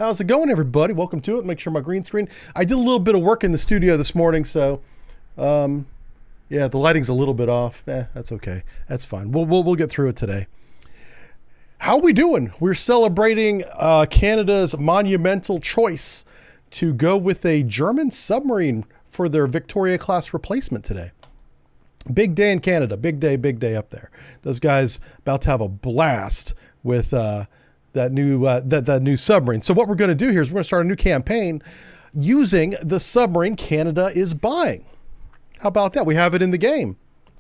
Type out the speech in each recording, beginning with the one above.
How's it going, everybody? Welcome to it. Make sure my green screen. I did a little bit of work in the studio this morning, so yeah, the lighting's a little bit off. That's okay. That's fine. We'll get through it today. How are we doing? We're celebrating Canada's monumental choice to go with a German submarine for their Victoria-class replacement today. Big day in Canada. Big day up there. Those guys about to have a blast with that new submarine. So what we're going to do here is we're going to start a new campaign using the submarine Canada is buying. How about that? We have it in the game.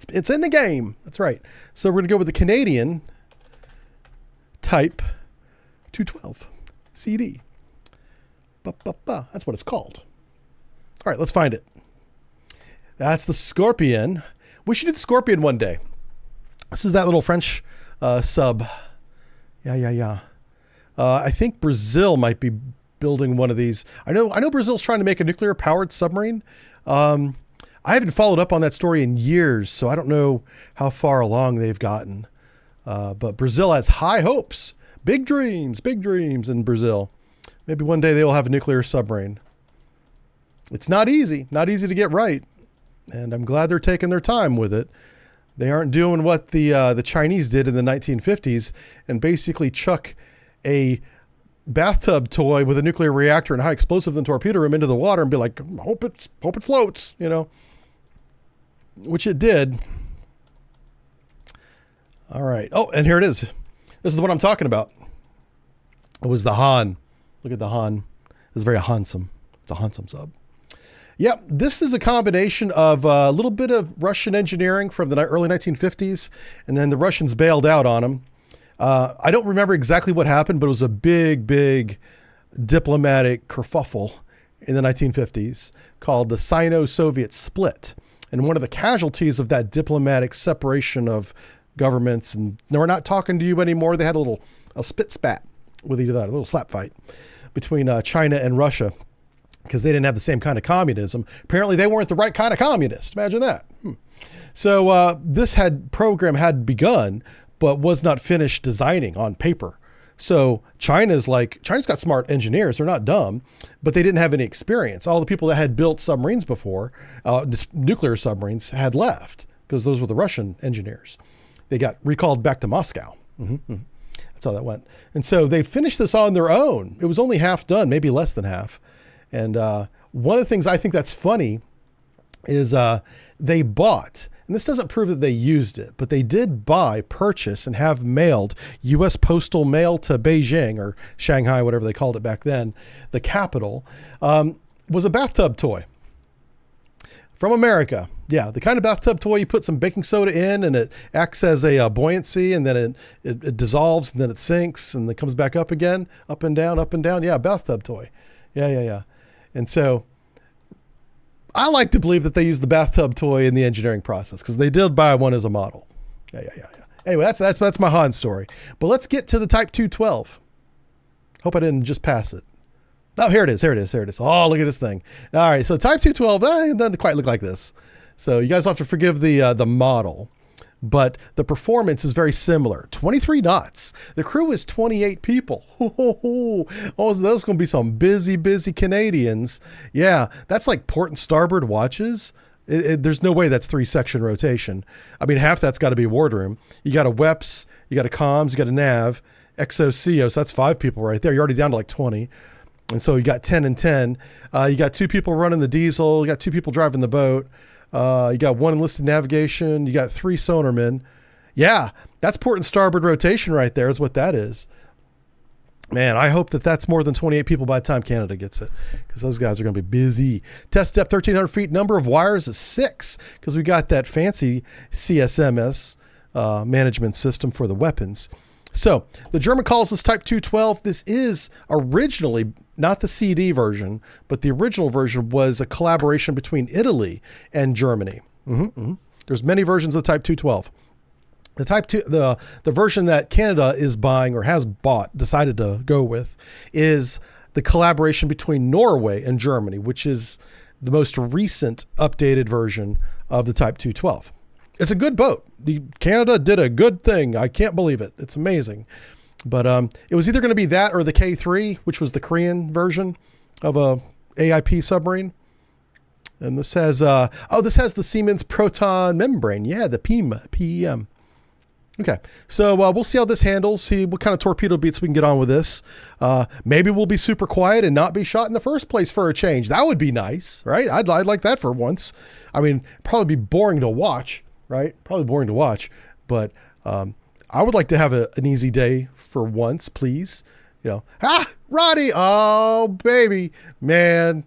It's in the game. That's right. So we're going to go with the Canadian Type 212 CD. That's what it's called. All right, let's find it. That's the Scorpion. We should do the Scorpion one day. This is that little French sub. Yeah. I think Brazil might be building one of these. I know Brazil's trying to make a nuclear-powered submarine. I haven't followed up on that story in years, so I don't know how far along they've gotten. But Brazil has high hopes, big dreams in Brazil. Maybe one day they will have a nuclear submarine. It's not easy to get right, and I'm glad they're taking their time with it. They aren't doing what the Chinese did in the 1950s and basically chuck a bathtub toy with a nuclear reactor and high explosive and torpedo room into the water and be like, hope it floats, which it did. All right. Oh, and here it is. This is the one I'm talking about. It was the Han. Look at the Han. It's very handsome. It's a handsome sub. Yep. This is a combination of a little bit of Russian engineering from the early 1950s, and then the Russians bailed out on them. I don't remember exactly what happened, but it was a big diplomatic kerfuffle in the 1950s called the Sino-Soviet split. And one of the casualties of that diplomatic separation of governments, and we're not talking to you anymore. They had a spit spat with each other, a little slap fight between China and Russia because they didn't have the same kind of communism. Apparently they weren't the right kind of communist. Imagine that. So this program had begun, but was not finished designing on paper. So China's got smart engineers. They're not dumb, but they didn't have any experience. All the people that had built submarines before, nuclear submarines, had left because those were the Russian engineers. They got recalled back to Moscow. That's how that went. And so they finished this on their own. It was only half done, maybe less than half. And one of the things I think that's funny is they bought, and this doesn't prove that they used it, but they did purchase, and have mailed U.S. postal mail to Beijing or Shanghai, whatever they called it back then, the capital, was a bathtub toy from America. Yeah, the kind of bathtub toy you put some baking soda in and it acts as a buoyancy, and then it dissolves, and then it sinks and it comes back up again, up and down, up and down. Yeah, bathtub toy. Yeah. And so I like to believe that they used the bathtub toy in the engineering process because they did buy one as a model. Yeah. Anyway, that's my Han story. But let's get to the Type 212. Hope I didn't just pass it. Oh, here it is. Oh, look at this thing. All right, so Type 212, it doesn't quite look like this. So you guys have to forgive the model, but the performance is very similar. 23 knots. The crew is 28 people. Oh, so those are going to be some busy Canadians. Yeah, that's like port and starboard watches. There's no way that's 3-section rotation. I mean, half that's got to be wardroom. You got a WEPS, you got a comms, you got a nav, XOCO, so that's 5 people right there. You're already down to like 20. And so you got 10 and 10. You got 2 people running the diesel. You got 2 people driving the boat. You got 1 enlisted navigation. You got 3 sonarmen. Yeah, that's port and starboard rotation right there is what that is. Man, I hope that that's more than 28 people by the time Canada gets it, because those guys are going to be busy. Test depth 1,300 feet. Number of wires is 6, because we got that fancy CSMS management system for the weapons. So the German calls this Type 212. This is originally not the CD version, but the original version was a collaboration between Italy and Germany. There's many versions of the Type 212. The Type 2, the version that Canada is buying or has decided to go with, is the collaboration between Norway and Germany, which is the most recent updated version of the Type 212. It's a good boat. Canada did a good thing. I can't believe it. It's amazing. But it was either going to be that or the K3, which was the Korean version of a AIP submarine. And this has, this has the Siemens proton membrane. Yeah, the PEM. Okay, so we'll see how this handles, see what kind of torpedo beats we can get on with this. Maybe we'll be super quiet and not be shot in the first place for a change. That would be nice, right? I'd like that for once. I mean, probably be boring to watch, right? Probably boring to watch, but I would like to have an easy day for once, please. You know, Roddy, oh baby, man.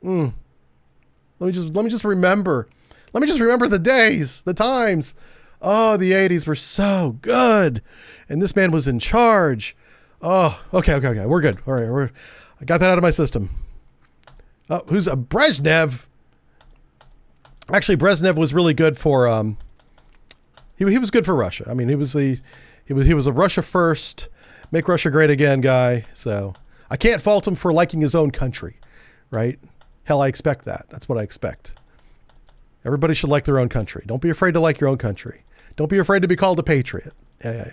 Let me just remember. Let me just remember the days, the times. Oh, the 80s were so good. And this man was in charge. Oh, okay. We're good. All right, I got that out of my system. Who's a Brezhnev? Actually, Brezhnev was really good for he was good for Russia. I mean, he was a Russia first, make Russia great again guy. So I can't fault him for liking his own country, right? Hell, I expect that. That's what I expect. Everybody should like their own country. Don't be afraid to like your own country. Don't be afraid to be called a patriot. Yeah.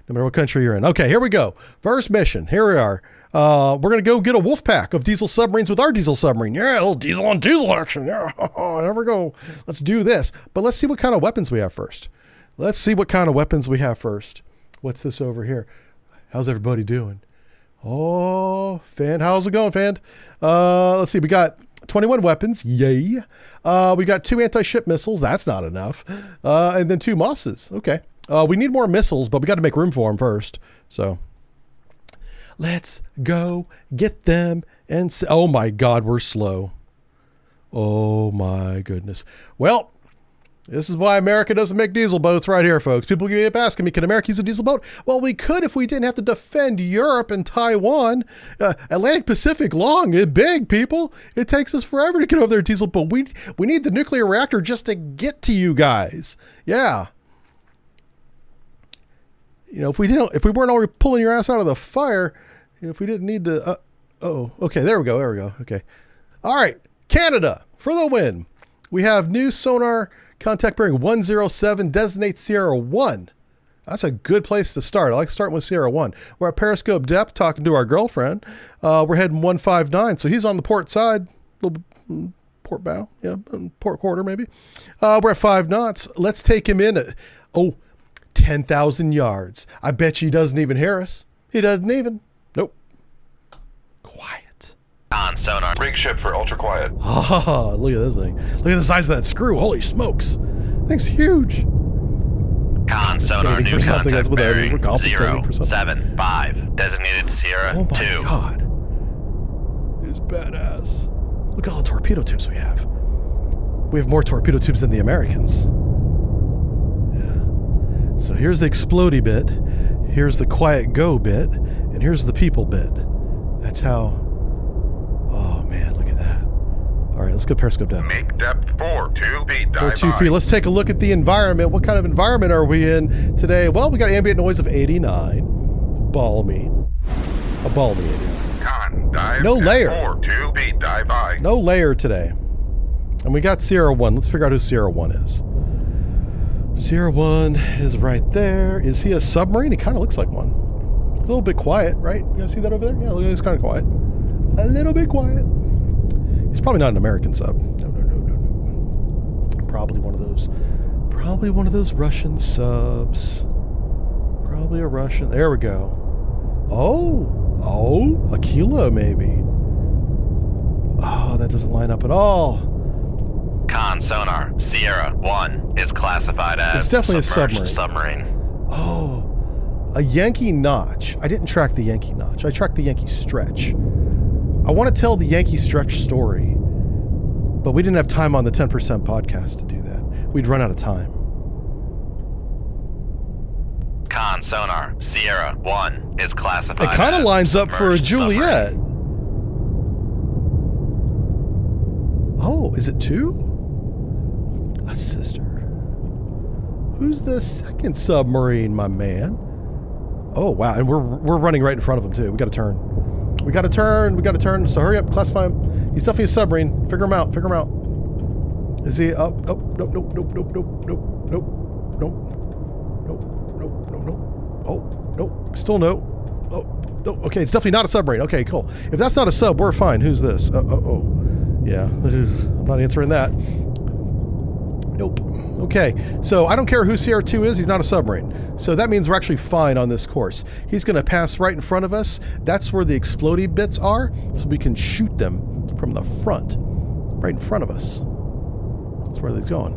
No matter what country you're in. Okay, here we go. First mission. Here we are. We're going to go get a wolf pack of diesel submarines with our diesel submarine. Yeah, a little diesel on diesel action. Yeah, there we go. Let's do this. But let's see what kind of weapons we have first. What's this over here? How's everybody doing? Oh, Fan, how's it going, Fan? Let's see. We got 21 weapons. Yay. We got 2 anti-ship missiles. That's not enough. And then 2 Mosses. Okay. We need more missiles, but we got to make room for them first. So let's go get them. And oh my God, we're slow. Oh my goodness. Well, this is why America doesn't make diesel boats right here, folks. People keep asking me, can America use a diesel boat? Well, we could if we didn't have to defend Europe and Taiwan. Atlantic Pacific long, big, people. It takes us forever to get over there diesel boat. We need the nuclear reactor just to get to you guys. Yeah. You know, if we weren't already pulling your ass out of the fire, if we didn't need to, okay, there we go. Okay. All right. Canada for the win. We have new sonar. Contact bearing 107, designate Sierra 1. That's a good place to start. I like starting with Sierra 1. We're at periscope depth talking to our girlfriend. We're heading 159, so he's on the port side, little port bow, yeah, port quarter maybe. We're at 5 knots. Let's take him in at, 10,000 yards. I bet you he doesn't even hear us. He doesn't even. Nope. Quiet. On sonar. Rig ship for ultra quiet. Oh, look at this thing. Look at the size of that screw. Holy smokes. Thing's huge. Con sonar, new something contact bearing we're compensating for something. 075. Designated Sierra 2. Oh my God. It's badass. Look at all the torpedo tubes we have. We have more torpedo tubes than the Americans. Yeah. So here's the explodey bit. Here's the quiet go bit. And here's the people bit. That's how... Oh man, look at that. All right, let's go periscope depth. Make depth 4.2 feet. Dive 4.2 feet. Let's take a look at the environment. What kind of environment are we in today? Well, we got ambient noise of 89. Balmy. A balmy 89. Con, dive. No layer. 4.2 feet. Dive by. No layer today. And we got Sierra 1. Let's figure out who Sierra 1 is. Sierra 1 is right there. Is he a submarine? He kind of looks like one. A little bit quiet, right? You guys see that over there? Yeah, look, he's kind of quiet. A little bit quiet. He's probably not an American sub. No. Probably one of those Russian subs. Probably a Russian. There we go. Oh, a kilo maybe. Oh, that doesn't line up at all. Con sonar, Sierra 1 is classified as it's definitely a submarine. Oh, a Yankee notch. I didn't track the Yankee notch. I tracked the Yankee stretch. I want to tell the Yankee stretch story, but we didn't have time on the 10% podcast to do that. We'd run out of time. Con sonar, Sierra 1 is classified as it kind of lines up for a Juliet. Submarine. Oh, is it 2? A sister. Who's the second submarine, my man? Oh, wow. And we're running right in front of him, too. We got to turn. We got to turn. So hurry up. Classify him. He's definitely a submarine. Figure him out. Is he up? Nope. Oh, nope. Still no. Oh, no. Okay, it's definitely not a submarine. Okay, cool. If that's not a sub, we're fine. Who's this? Yeah, I'm not answering that. Nope. Okay, so I don't care who CR2 is, he's not a submarine. So that means we're actually fine on this course. He's going to pass right in front of us. That's where the explodey bits are, so we can shoot them from the front, right in front of us. That's where he's going.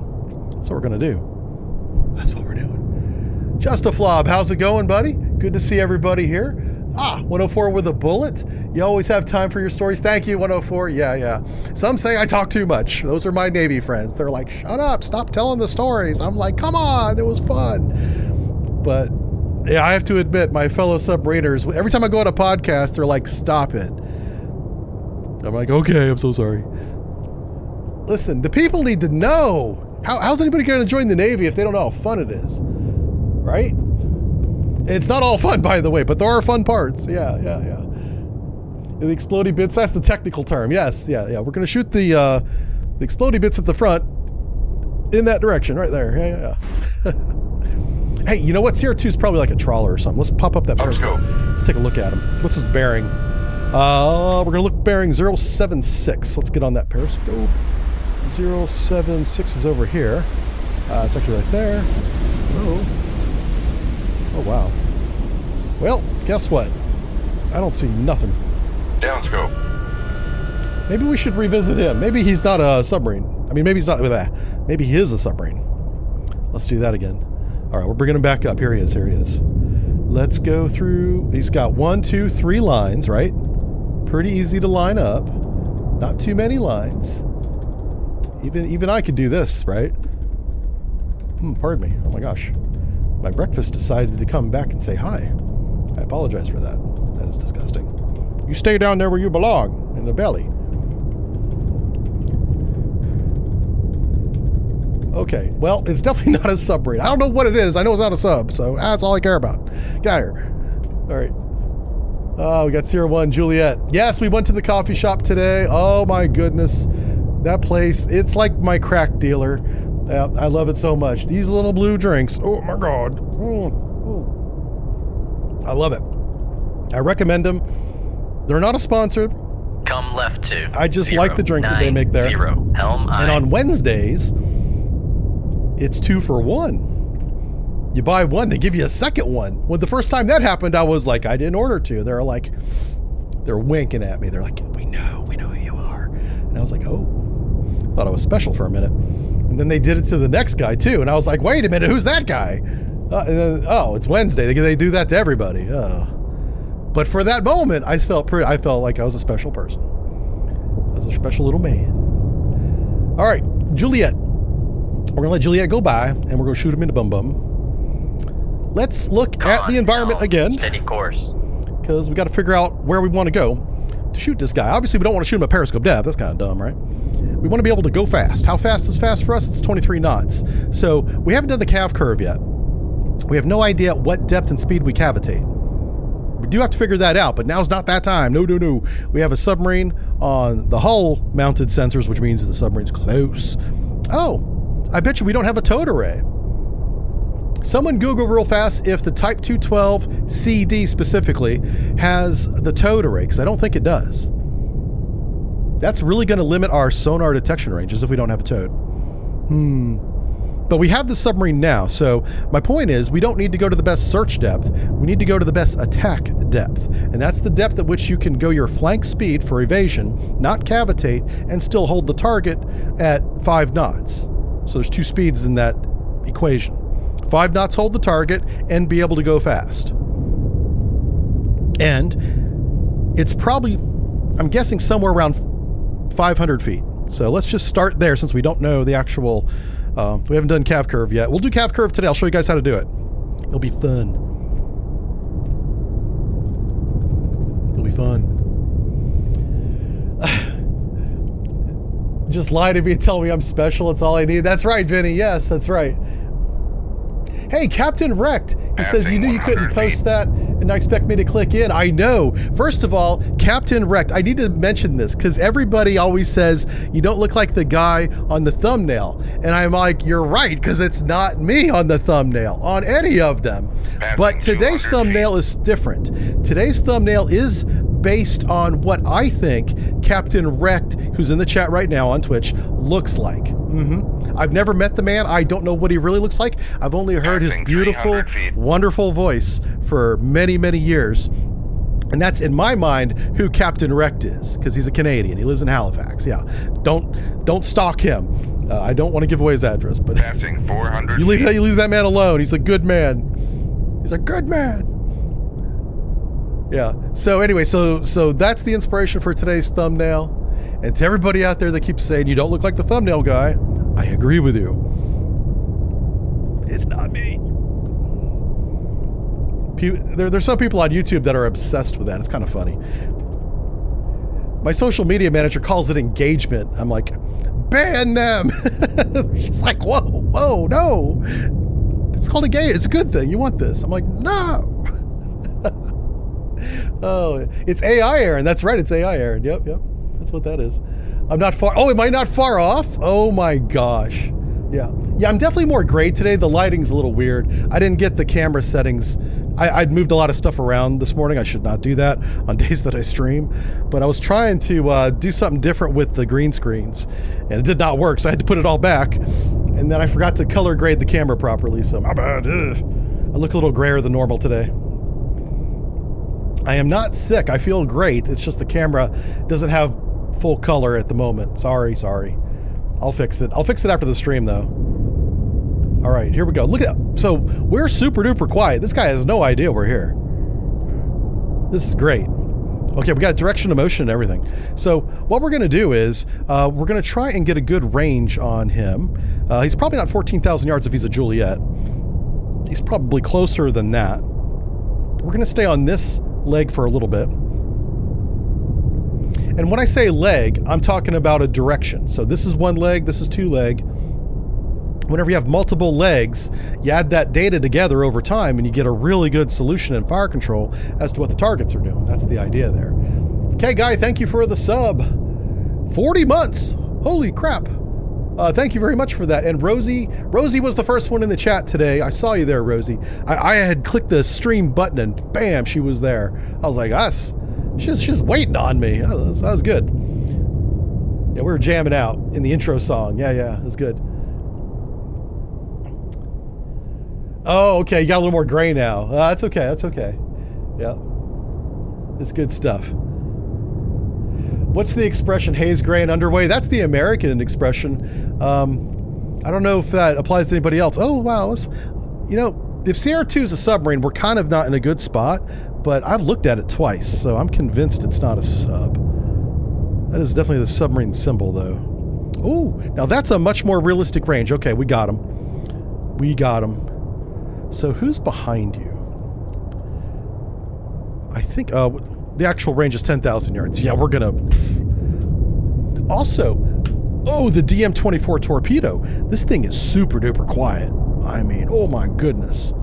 That's what we're going to do. That's what we're doing. Just a Flob, how's it going, buddy? Good to see everybody here. 104 with a bullet. You always have time for your stories. Thank you, 104. Yeah. Some say I talk too much. Those are my Navy friends. They're like, shut up, stop telling the stories. I'm like, come on, it was fun. But yeah, I have to admit, my fellow submariners, every time I go on a podcast, they're like, stop it. I'm like, okay, I'm so sorry. Listen, the people need to know. How's anybody going to join the Navy if they don't know how fun it is? Right? It's not all fun, by the way, but there are fun parts. Yeah. The explodey bits, that's the technical term. Yes, yeah. We're going to shoot the explodey bits at the front in that direction, right there. Yeah. Hey, you know what? CR2 is probably like a trawler or something. Let's pop up that periscope. Let's take a look at him. What's his bearing? We're going to look bearing 076. Let's get on that periscope. 076 is over here. It's actually right there. Oh, wow. Well, guess what? I don't see nothing. Downscope. Maybe we should revisit him. Maybe he's not a submarine. I mean, maybe he's not with that. Maybe he is a submarine. Let's do that again. All right, we're bringing him back up. Here he is. Let's go through. He's got 1, 2, 3 lines, right? Pretty easy to line up. Not too many lines. Even I could do this, right? Pardon me. Oh my gosh. My breakfast decided to come back and say hi. I apologize for that. That is disgusting. You stay down there where you belong, in the belly. Okay, well, it's definitely not a submarine. I don't know what it is. I know it's not a sub, so that's all I care about. Got here. All right. Oh, we got Sierra 1, Juliet. Yes, we went to the coffee shop today. Oh my goodness. That place, it's like my crack dealer. I love it so much. These little blue drinks. Oh my God. I love it. I recommend them. They're not a sponsor. Come left to. I just like the drinks that they make there. Helm and on Wednesdays, it's 2 for 1. You buy one, they give you a second one. When the first time that happened, I was like, I didn't order 2. They're like, they're winking at me. They're like, we know who you are. And I was like, oh, I thought I was special for a minute. And then they did it to the next guy too. And I was like, wait a minute, who's that guy? And then, oh, it's Wednesday. They do that to everybody. But for that moment, I felt like I was a special person. I was a special little man. All right, Juliet. We're going to let Juliet go by, and we're going to shoot him in the bum. Let's look at the environment again. Steady course. Because we got to figure out where we want to go to shoot this guy. Obviously, we don't want to shoot him at periscope depth. That's kind of dumb, right? We want to be able to go fast. How fast is fast for us? It's 23 knots. So we haven't done the cav curve yet. We have no idea what depth and speed we cavitate. We do have to figure that out, but now's not that time. No. We have a submarine on the hull mounted sensors, which means the submarine's close. Oh, I bet you we don't have a towed array. Someone Google real fast if the Type 212 CD specifically has the towed array, because I don't think it does. That's really going to limit our sonar detection ranges if we don't have a towed. But we have the submarine now, so my point is we don't need to go to the best search depth. We need to go to the best attack depth. And that's the depth at which you can go your flank speed for evasion, not cavitate, and still hold the target at 5 knots. So there's 2 speeds in that equation. 5 knots hold the target and be able to go fast. And it's probably, I'm guessing somewhere around 500 feet. So let's just start there since we don't know the actual, we haven't done cav curve yet. We'll do cav curve today. I'll show you guys how to do it. It'll be fun. It'll be fun. Just lie to me and tell me I'm special. It's all I need. That's right, Vinny. Yes, that's right. Hey, Captain Wrecked. He says you knew you couldn't post that and not expect me to click in. I know. First of all, Captain Wrecked, I need to mention this because everybody always says you don't look like the guy on the thumbnail. And I'm like, you're right, because it's not me on the thumbnail, on any of them. But today's thumbnail is different. Today's thumbnail is based on what I think Captain Wrecked, who's in the chat right now on Twitch, looks like. I've never met the man. I don't know what he really looks like. I've only heard his beautiful, wonderful voice for many, many years. And that's, in my mind, who Captain Wrecked is, because he's a Canadian. He lives in Halifax. Yeah, don't stalk him. I don't want to give away his address, but Passing 400 you leave that man alone. He's a good man. He's a good man. Yeah. So anyway, so that's the inspiration for today's thumbnail. And to everybody out there that keeps saying you don't look like the thumbnail guy, I agree with you. It's not me. There's some people on YouTube that are obsessed with that. It's kind of funny. My social media manager calls it engagement. I'm like, ban them. She's like, whoa, no. It's called engagement. It's a good thing. You want this. I'm like, no. Oh, it's AI Aaron. That's right. It's AI Aaron. Yep. That's what that is. I'm not far. Oh, am I not far off? Oh my gosh. Yeah, I'm definitely more gray today. The lighting's a little weird. I didn't get the camera settings. I'd moved a lot of stuff around this morning. I should not do that on days that I stream. But I was trying to do something different with the green screens. And it did not work, so I had to put it all back. And then I forgot to color grade the camera properly, so my bad. Ugh. I look a little grayer than normal today. I am not sick. I feel great. It's just the camera doesn't have full color at the moment. Sorry. I'll fix it. I'll fix it after the stream, though. All right, here we go. Look at that. So we're super duper quiet. This guy has no idea we're here. This is great. Okay, we got direction of motion and everything. So what we're going to do is we're going to try and get a good range on him. He's probably not 14,000 yards if he's a Juliet. He's probably closer than that. We're going to stay on this leg for a little bit. And when I say leg, I'm talking about a direction. So this is one leg, this is two leg. Whenever you have multiple legs, you add that data together over time and you get a really good solution in fire control as to what the targets are doing. That's the idea there. Okay, Guy, thank you for the sub. 40 months. Holy crap. Thank you very much for that. And Rosie was the first one in the chat today. I saw you there, Rosie. I had clicked the stream button and bam, she was there. I was like, she's waiting on me. That was good. Yeah, we were jamming out in the intro song. Yeah, it was good. Oh, okay, you got a little more gray now. That's okay. Yeah, it's good stuff. What's the expression, haze, gray, and underway? That's the American expression. I don't know if that applies to anybody else. Oh, wow. If CR2 is a submarine, we're kind of not in a good spot, but I've looked at it twice, so I'm convinced it's not a sub. That is definitely the submarine symbol, though. Oh, now that's a much more realistic range. Okay, we got him. So who's behind you? I think the actual range is 10,000 yards. Yeah, we're gonna... Also, the DM-24 torpedo. This thing is super duper quiet. I mean, oh my goodness.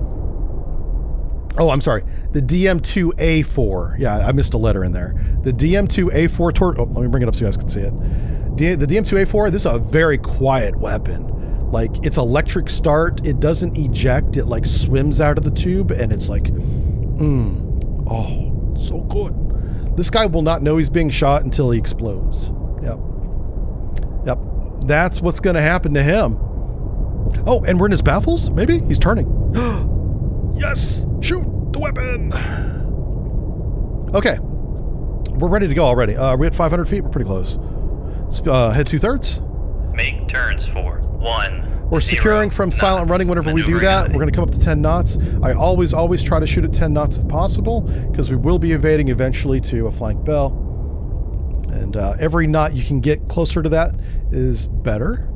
Oh, I'm sorry. The DM-2A4. Yeah, I missed a letter in there. The DM-2A4 torpedo. Let me bring it up so you guys can see it. The DM-2A4, this is a very quiet weapon. Like, it's electric start. It doesn't eject. It, like, swims out of the tube, and it's like, oh, so good. This guy will not know he's being shot until he explodes. Yep. That's what's going to happen to him. Oh, and we're in his baffles? Maybe? He's turning. Yes! Shoot the weapon! Okay. We're ready to go already. We're at 500 feet. We're pretty close. Head 2/3. Make turns for 1. We're securing from silent running whenever we do that. We're going to come up to 10 knots. I always try to shoot at 10 knots if possible, because we will be evading eventually to a flank bell. And every knot you can get closer to that is better.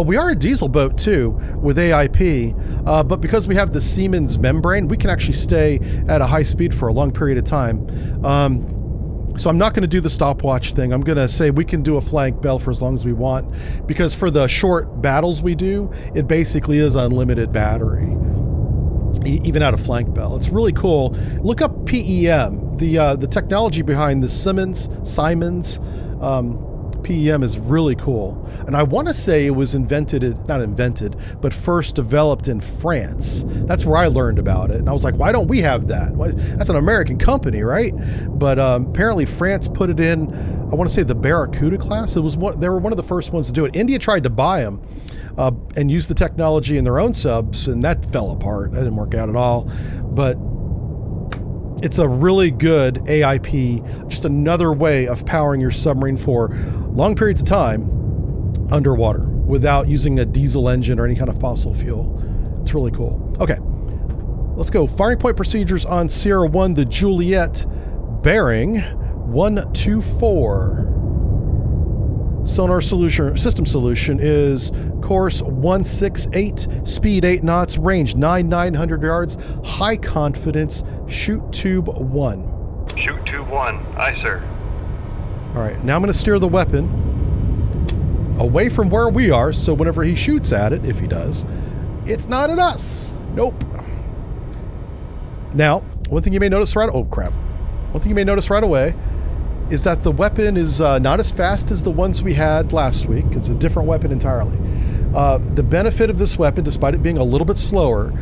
We are a diesel boat too, with AIP, but because we have the Siemens membrane, we can actually stay at a high speed for a long period of time. So I'm not going to do the stopwatch thing. I'm going to say we can do a flank bell for as long as we want, because for the short battles we do, it basically is unlimited battery. even out of flank bell. It's really cool. Look up PEM. The technology behind the Simons PEM is really cool. And I want to say it was but first developed in France. That's where I learned about it. And I was like, why don't we have that? That's an American company, right? But apparently France put it in, I want to say the Barracuda class. They were one of the first ones to do it. India tried to buy them and use the technology in their own subs, and that fell apart. That didn't work out at all. But it's a really good AIP, just another way of powering your submarine for long periods of time underwater without using a diesel engine or any kind of fossil fuel. It's really cool. Okay, let's go. Firing point procedures on Sierra 1, the Juliet, bearing 124. Sonar system solution is course 168, speed 8 knots, range 900 yards, high confidence, shoot tube 1. Shoot tube 1, aye sir. All right, now I'm going to steer the weapon away from where we are, so whenever he shoots at it, if he does, it's not at us. Nope. Now, one thing you may notice right away is that the weapon is not as fast as the ones we had last week. It's a different weapon entirely. The benefit of this weapon, despite it being a little bit slower,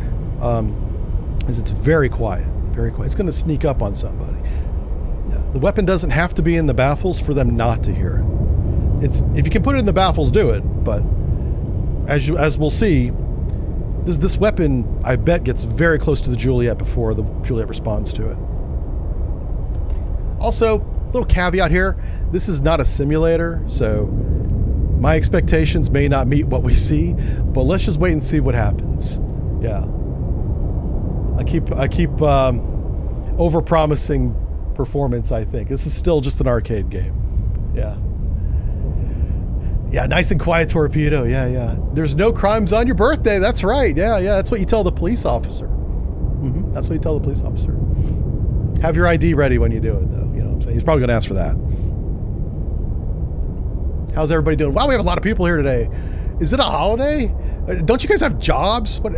is it's very quiet. Very quiet. It's going to sneak up on somebody. Yeah. The weapon doesn't have to be in the baffles for them not to hear it. If you can put it in the baffles, do it. But as we'll see, this weapon, I bet, gets very close to the Juliet before the Juliet responds to it. Also, little caveat here, this is not a simulator, so my expectations may not meet what we see, but let's just wait and see what happens. Yeah. I keep over-promising performance, I think. This is still just an arcade game. Yeah. Yeah, nice and quiet torpedo. Yeah. There's no crimes on your birthday. That's right. Yeah. That's what you tell the police officer. That's what you tell the police officer. Have your ID ready when you do it, though. You know what I'm saying? He's probably going to ask for that. How's everybody doing? Wow, we have a lot of people here today. Is it a holiday? Don't you guys have jobs? What?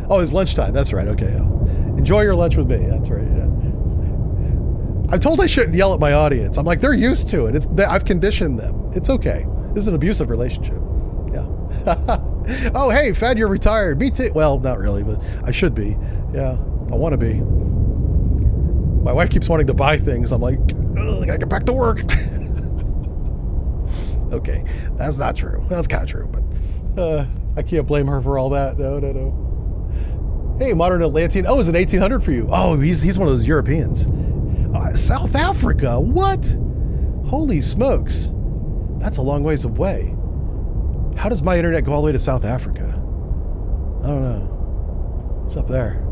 Oh, it's lunchtime. That's right. Okay. Enjoy your lunch with me. That's right. Yeah. I'm told I shouldn't yell at my audience. I'm like, they're used to it. I've conditioned them. It's okay. This is an abusive relationship. Yeah. Oh, hey, Fad, you're retired. Me too. Well, not really, but I should be. Yeah, I want to be. My wife keeps wanting to buy things. I'm like, I gotta get back to work. Okay, that's not true. That's kind of true, but I can't blame her for all that. No. Hey, modern Atlantean. Oh, it's an 1800 for you. Oh, he's one of those Europeans. South Africa. What? Holy smokes. That's a long ways away. How does my internet go all the way to South Africa? I don't know. It's up there.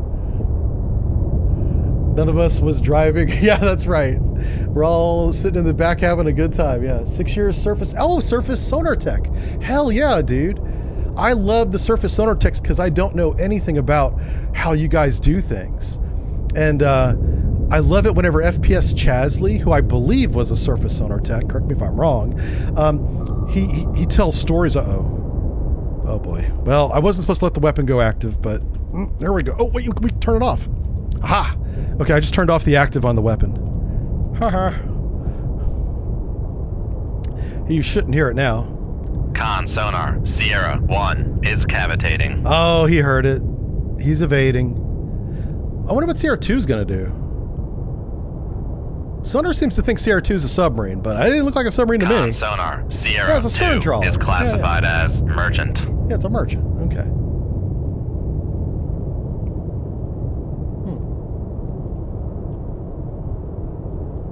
None of us was driving. Yeah, that's right. We're all sitting in the back having a good time. Yeah, 6 years surface. Oh, surface sonar tech. Hell yeah, dude. I love the surface sonar techs because I don't know anything about how you guys do things. And I love it whenever FPS Chasley, who I believe was a surface sonar tech, correct me if I'm wrong, he tells stories. Oh boy. Well, I wasn't supposed to let the weapon go active, but there we go. Oh wait, we turn it off. Aha. Okay, I just turned off the active on the weapon. Haha. You shouldn't hear it now. Con sonar, Sierra 1 is cavitating. Oh, he heard it. He's evading. I wonder what Sierra 2 is going to do. Sonar seems to think Sierra 2 is a submarine, but it didn't look like a submarine to me. Sonar, Sierra it's a stern 2 trawler. is classified as merchant. Yeah, it's a merchant. Okay.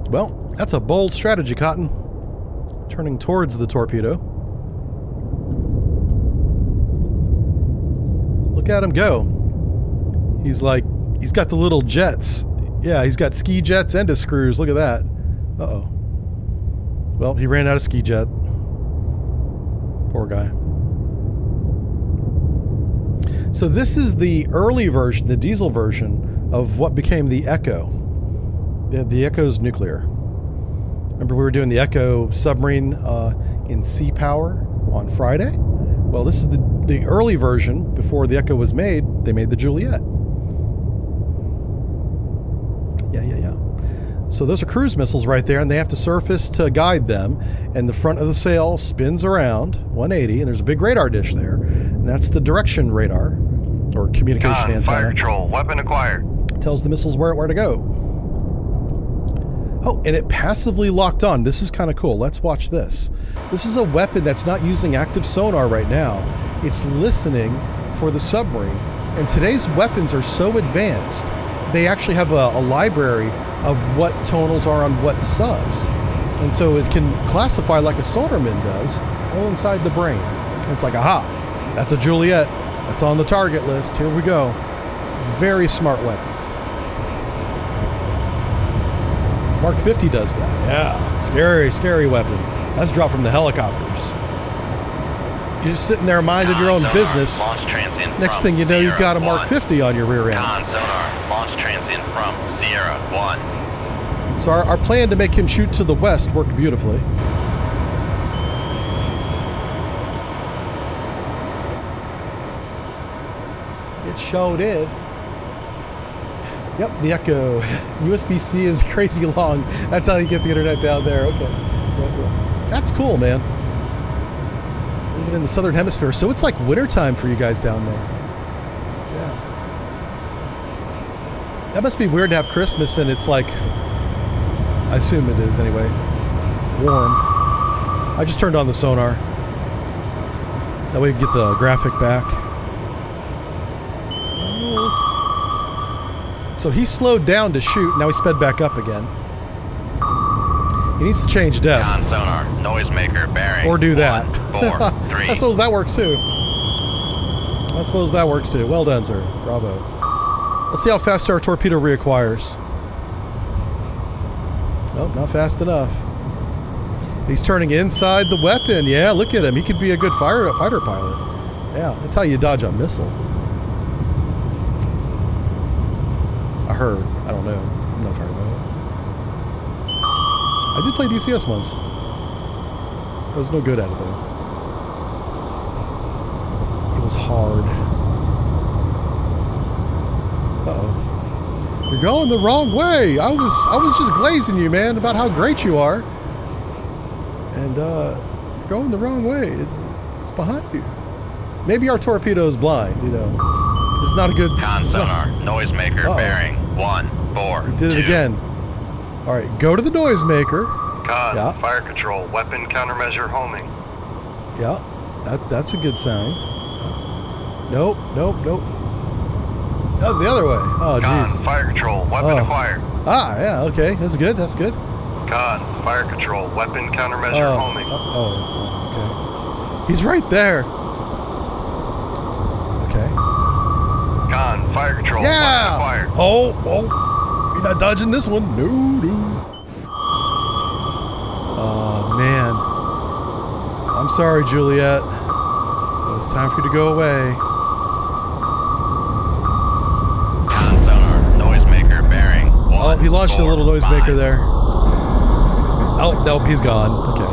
Well, that's a bold strategy, Cotton. Turning towards the torpedo. Look at him go. He's got the little jets. Yeah, he's got ski jets and his screws. Look at that. Uh-oh. Well, he ran out of ski jet. Poor guy. So this is the early version, the diesel version of what became the Echo. The Echo's nuclear. Remember we were doing the Echo submarine in Sea Power on Friday? Well, this is the early version before the Echo was made. They made the Juliet. So those are cruise missiles right there, and they have to surface to guide them. And the front of the sail spins around 180, and there's a big radar dish there. And that's the direction radar, or communication antenna. Fire control, weapon acquired. Tells the missiles where to go. Oh, and it passively locked on. This is kind of cool. Let's watch this. This is a weapon that's not using active sonar right now. It's listening for the submarine. And today's weapons are so advanced, they actually have a library of what tonals are on what subs. And so it can classify like a sonarman does, all inside the brain. And it's like, aha, that's a Juliet. That's on the target list. Here we go. Very smart weapons. Mark 50 does that. Yeah, scary, scary weapon. That's dropped from the helicopters. You're just sitting there minding your own business. Next thing you know, you've got a Mark 50 on your rear end. Con sonar, launch transient from Sierra 1. So our plan to make him shoot to the west worked beautifully. It sure did. Yep, the Echo. USB-C is crazy long. That's how you get the internet down there. Okay. That's cool, man. Even in the southern hemisphere. So it's like wintertime for you guys down there. Yeah. That must be weird to have Christmas and it's like, I assume it is anyway, warm. I just turned on the sonar. That way we can get the graphic back. So he slowed down to shoot. Now he sped back up again. He needs to change depth. Con sonar, noisemaker bearing. Or do that. 1, 4, 3. I suppose that works too. Well done, sir. Bravo. Let's see how fast our torpedo reacquires. Nope, not fast enough. He's turning inside the weapon. Yeah, look at him. He could be a good fighter pilot. Yeah, that's how you dodge a missile. I heard. I don't know. I'm not a fighter pilot. I did play DCS once. I was no good at it though. It was hard. Uh-oh. You're going the wrong way. I was just glazing you, man, about how great you are. And you're going the wrong way. It's behind you. Maybe our torpedo is blind, you know. It's not a good... Con sonar, noisemaker bearing 1, 4, We did it 2. again. All right, go to the noisemaker. Con, Yeah. fire control, weapon countermeasure homing. Yeah, that's a good sign. Nope. Oh, the other way. Oh, Con, jeez. fire control, weapon acquired. Ah, yeah, okay. That's good. Con, fire control, weapon countermeasure homing. Okay. He's right there. Okay. Con, fire control, Yeah! weapon acquired. Oh, you're not dodging this one. No. Oh, man. I'm sorry, Juliet. But it's time for you to go away. Con sonar, noisemaker bearing 1. Oh, he launched a 4, little noisemaker 5. there. Oh, nope, he's gone. Okay.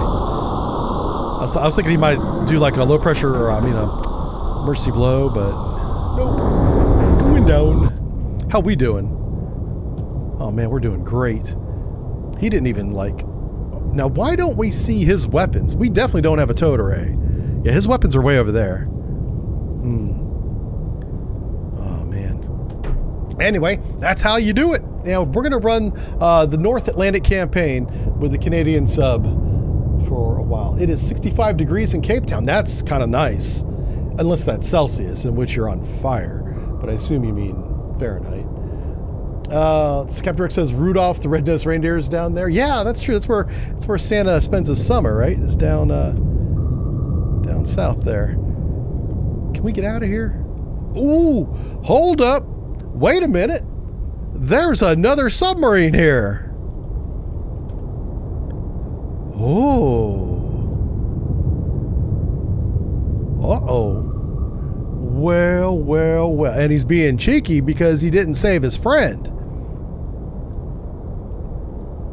I was thinking he might do like a low pressure, or a mercy blow, but nope. Going down. How we doing? Oh man, we're doing great. He didn't even like... Now, why don't we see his weapons? We definitely don't have a towed array. Yeah, his weapons are way over there. Oh man. Anyway, that's how you do it. Now, we're going to run the North Atlantic campaign with the Canadian sub for a while. It is 65 degrees in Cape Town. That's kind of nice. Unless that's Celsius, in which you're on fire. But I assume you mean Fahrenheit. Captain Rick says Rudolph the Red-Nosed Reindeer is down there. Yeah, that's true. That's where Santa spends his summer, right? It's down south there. Can we get out of here? Ooh, hold up. Wait a minute. There's another submarine here. Oh. Uh-oh. Well. And he's being cheeky because he didn't save his friend.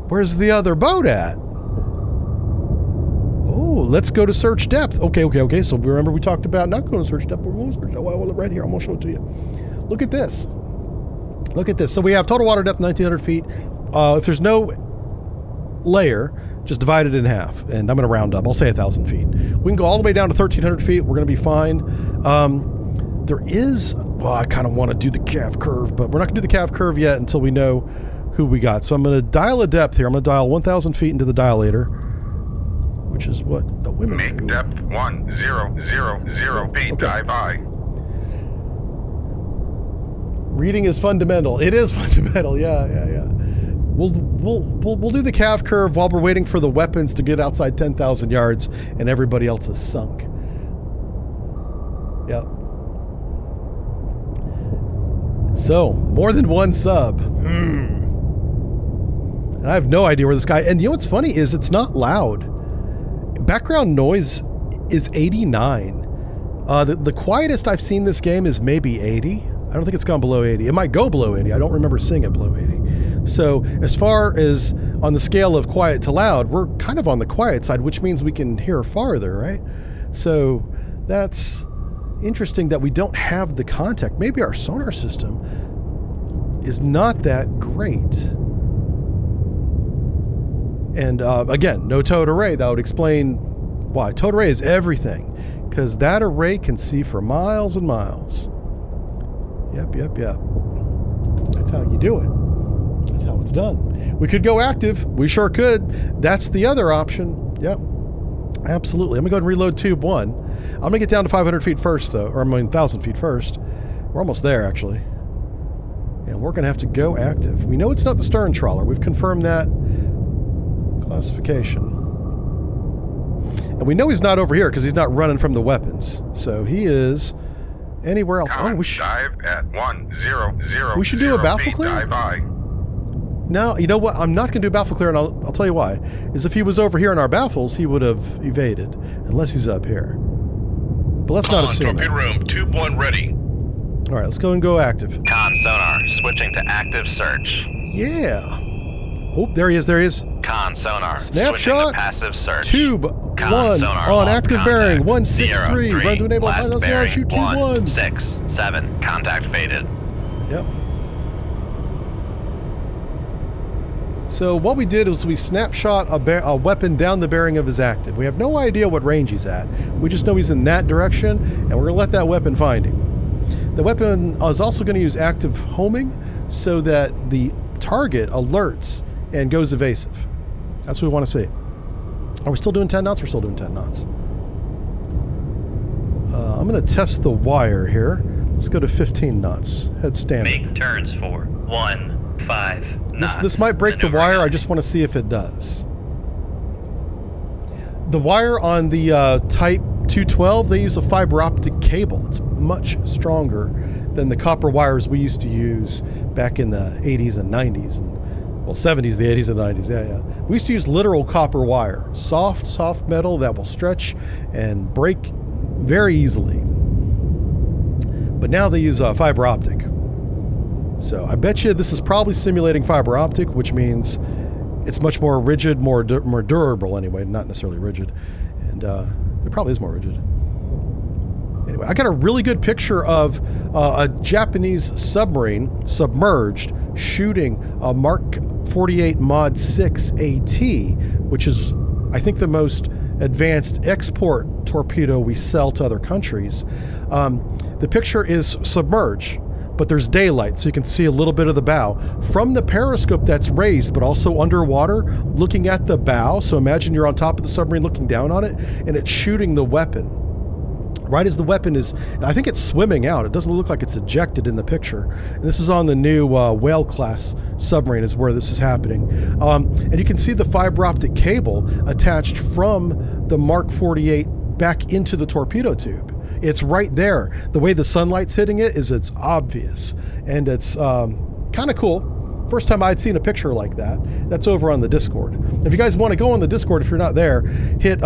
Where's the other boat at? Oh, let's go to search depth. Okay. So remember we talked about not going to search depth. We're going to search depth. Well, right here. I'm going to show it to you. Look at this. So we have total water depth 1,900 feet, if there's no layer, just divide it in half. And I'm going to round up. I'll say 1,000 feet. We can go all the way down to 1,300 feet. We're going to be fine. There is, well, I kind of want to do the calf curve, but we're not going to do the calf curve yet until we know who we got. So I'm going to dial a depth here. I'm going to dial 1,000 feet into the dilator, which is what the women do. Make depth 1,000 feet. Okay. Dive by. Reading is fundamental. It is fundamental. Yeah. We'll do the calf curve while we're waiting for the weapons to get outside 10,000 yards and everybody else is sunk. Yep. So, more than one sub. And I have no idea where this guy... And you know what's funny is it's not loud. Background noise is 89. The quietest I've seen this game is maybe 80. I don't think it's gone below 80. It might go below 80. I don't remember seeing it below 80. So as far as on the scale of quiet to loud, we're kind of on the quiet side, which means we can hear farther, right? So that's interesting that we don't have the contact. Maybe our sonar system is not that great. And again, no towed array. That would explain why. Towed array is everything, because that array can see for miles and miles. Yep. That's how you do it. That's how it's done. We could go active. We sure could. That's the other option. Yep. Absolutely. I'm going to go ahead and reload tube 1. I'm going to get down to 500 feet first, though. Or 1,000 feet first. We're almost there, actually. And we're going to have to go active. We know it's not the stern trawler. We've confirmed that classification. And we know he's not over here because he's not running from the weapons. So he is... anywhere else. Oh, we should dive at 1,000. We should do a baffle clear? Dive by. No, you know what? I'm not going to do baffle clear, and I'll tell you why. Is if he was over here in our baffles, he would have evaded, unless he's up here. But let's not assume that. Torpedo room, tube 1 ready. All right, let's go and go active. Con sonar, switching to active search. Yeah. Oh, there he is. Con sonar, Snapshot. switching to passive search. Tube Con 1 sonar, on lost active contact. bearing 163. Sierra, Run to enable last 5,000 bearing, shoot tube 1. 167. Contact faded. Yep. So what we did was we snapshot a weapon down the bearing of his active. We have no idea what range he's at. We just know he's in that direction, and we're going to let that weapon find him. The weapon is also going to use active homing so that the target alerts and goes evasive. That's what we want to see. Are we still doing 10 knots? We're still doing 10 knots. I'm going to test the wire here. Let's go to 15 knots. Head standard. Make turns for 15 knots. This might break the Maneuver wire. I guide. just want to see if it does. The wire on the Type 212, they use a fiber optic cable. It's much stronger than the copper wires we used to use back in the 80s and 90s. And, well, 70s, the 80s and the 90s. Yeah. We used to use literal copper wire. Soft metal that will stretch and break very easily. But now they use fiber optic. So I bet you this is probably simulating fiber optic, which means it's much more rigid, more durable anyway, not necessarily rigid. And it probably is more rigid. Anyway, I got a really good picture of a Japanese submarine submerged shooting a Mark 48 Mod 6 AT, which is, I think, the most advanced export torpedo we sell to other countries. The picture is submerged, but there's daylight, so you can see a little bit of the bow. From the periscope that's raised, but also underwater, looking at the bow, so imagine you're on top of the submarine looking down on it, and it's shooting the weapon. Right as the weapon is, I think it's swimming out. It doesn't look like it's ejected in the picture. And this is on the new whale class submarine is where this is happening. And you can see the fiber optic cable attached from the Mark 48 back into the torpedo tube. It's right there. The way the sunlight's hitting it is it's obvious. And it's kind of cool. First time I'd seen a picture like that. That's over on the Discord. If you guys want to go on the Discord, if you're not there, hit !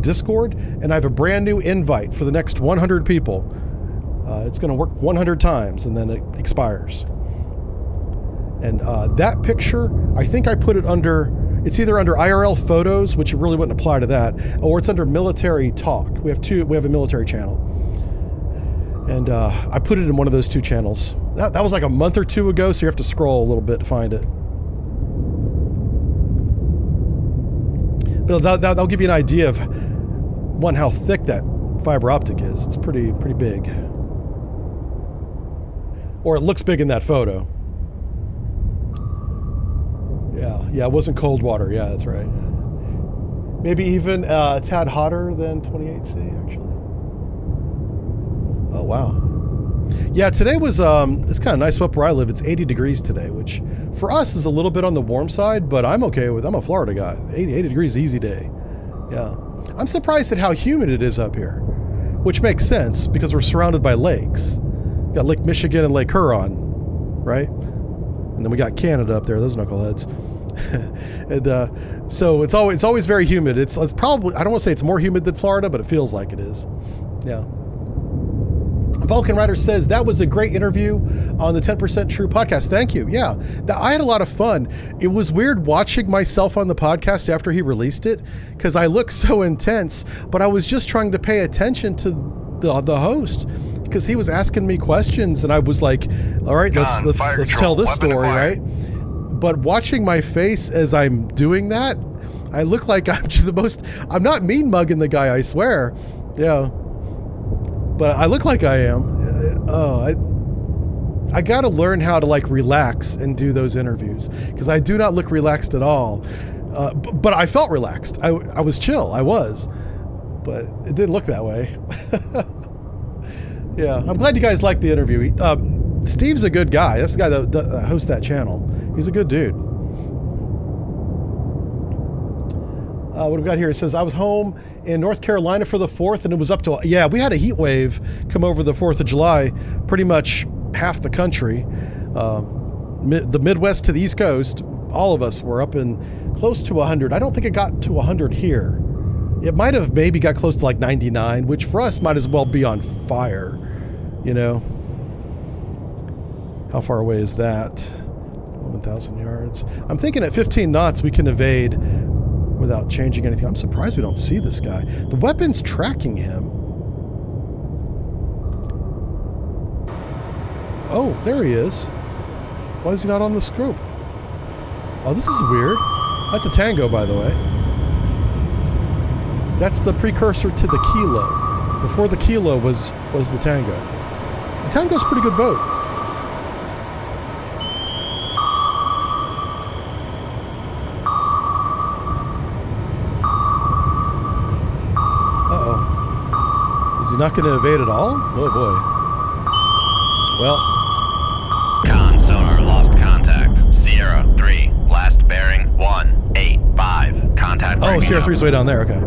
Discord, and I have a brand new invite for the next 100 people. It's going to work 100 times, and then it expires. And that picture, I think I put it under... It's either under IRL photos, which it really wouldn't apply to that, or it's under military talk. We have a military channel. And I put it in one of those two channels. That was like a month or two ago, so you have to scroll a little bit to find it. But that'll give you an idea of, one, how thick that fiber optic is. It's pretty big. Or it looks big in that photo. Yeah, it wasn't cold water. Yeah, that's right. Maybe even a tad hotter than 28C, actually. Oh, wow. Yeah, today was, it's kind of nice up where I live. It's 80 degrees today, which for us is a little bit on the warm side, but I'm okay with, I'm a Florida guy. 80 degrees, easy day. Yeah. I'm surprised at how humid it is up here, which makes sense because we're surrounded by lakes. We got Lake Michigan and Lake Huron, right? And then we got Canada up there, those knuckleheads. And so it's always very humid. It's probably, I don't want to say it's more humid than Florida, but it feels like it is. Yeah. Vulcan Rider says, that was a great interview on the 10% True podcast. Thank you. Yeah, I had a lot of fun. It was weird watching myself on the podcast after he released it because I look so intense, but I was just trying to pay attention to the host because he was asking me questions and I was like, all right, let's tell this story, right? But watching my face as I'm doing that, I look like I'm I'm not mean mugging the guy, I swear. Yeah. But I look like I am. I got to learn how to like relax and do those interviews because I do not look relaxed at all. But I felt relaxed. I was chill. I was, but it didn't look that way. Yeah, I'm glad you guys liked the interview. Steve's a good guy. That's the guy that hosts that channel. He's a good dude. What we've got here, it says, I was home in North Carolina for the 4th and it was up to, we had a heat wave come over the 4th of July, pretty much half the country, the Midwest to the East Coast, all of us were up in close to 100. I don't think it got to 100 here. It might have maybe got close to like 99, which for us might as well be on fire, you know. How far away is that? 11,000 yards. I'm thinking at 15 knots we can evade without changing anything. I'm surprised we don't see this guy. The weapon's tracking him. Oh, there he is. Why is he not on the scope? Oh, this is weird. That's a Tango, by the way. That's the precursor to the Kilo. Before the Kilo was the Tango. The Tango's a pretty good boat. Is he not going to evade at all? Oh boy. Well. Con sonar lost contact. Sierra 3, last bearing 185. Contact. Oh, Sierra 3's way down there. Okay.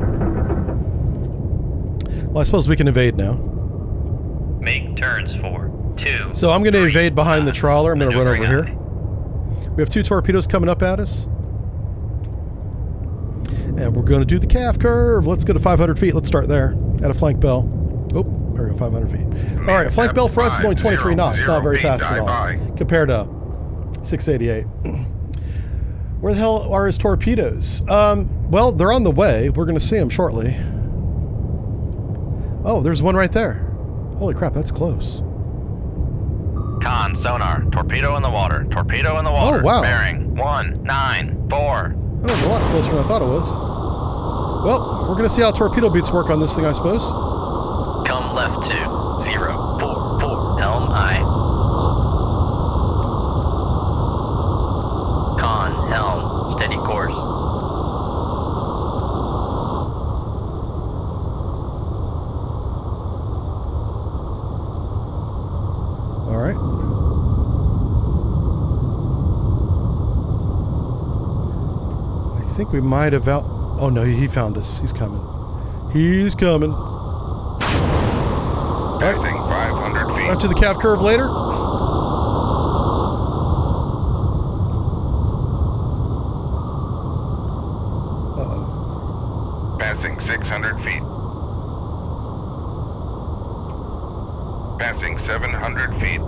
Well, I suppose we can evade now. Make turns for 2. So I'm going to evade behind the trawler. I'm going to run over here. We have 2 torpedoes coming up at us. And we're going to do the calf curve. Let's go to 500 feet. Let's start there at a flank bell. Oh, there we go, 500 feet. All right, a flank bell for us is only 23 knots. It's not very fast at all compared to 688. Where the hell are his torpedoes? Well, they're on the way. We're going to see them shortly. Oh, there's one right there. Holy crap, that's close. Con sonar. Torpedo in the water. Torpedo in the water. Oh, wow. Bearing 194. Oh, it's a lot closer than I thought it was. Well, we're going to see how torpedo beats work on this thing, I suppose. Come left to 044. Helm aye. Con helm. Steady course. All right. I think we might have out... Oh, no, he found us. He's coming. He's coming. All right. 500 feet. After the calf curve later. Uh-oh. Passing 600 feet. Passing 700 feet.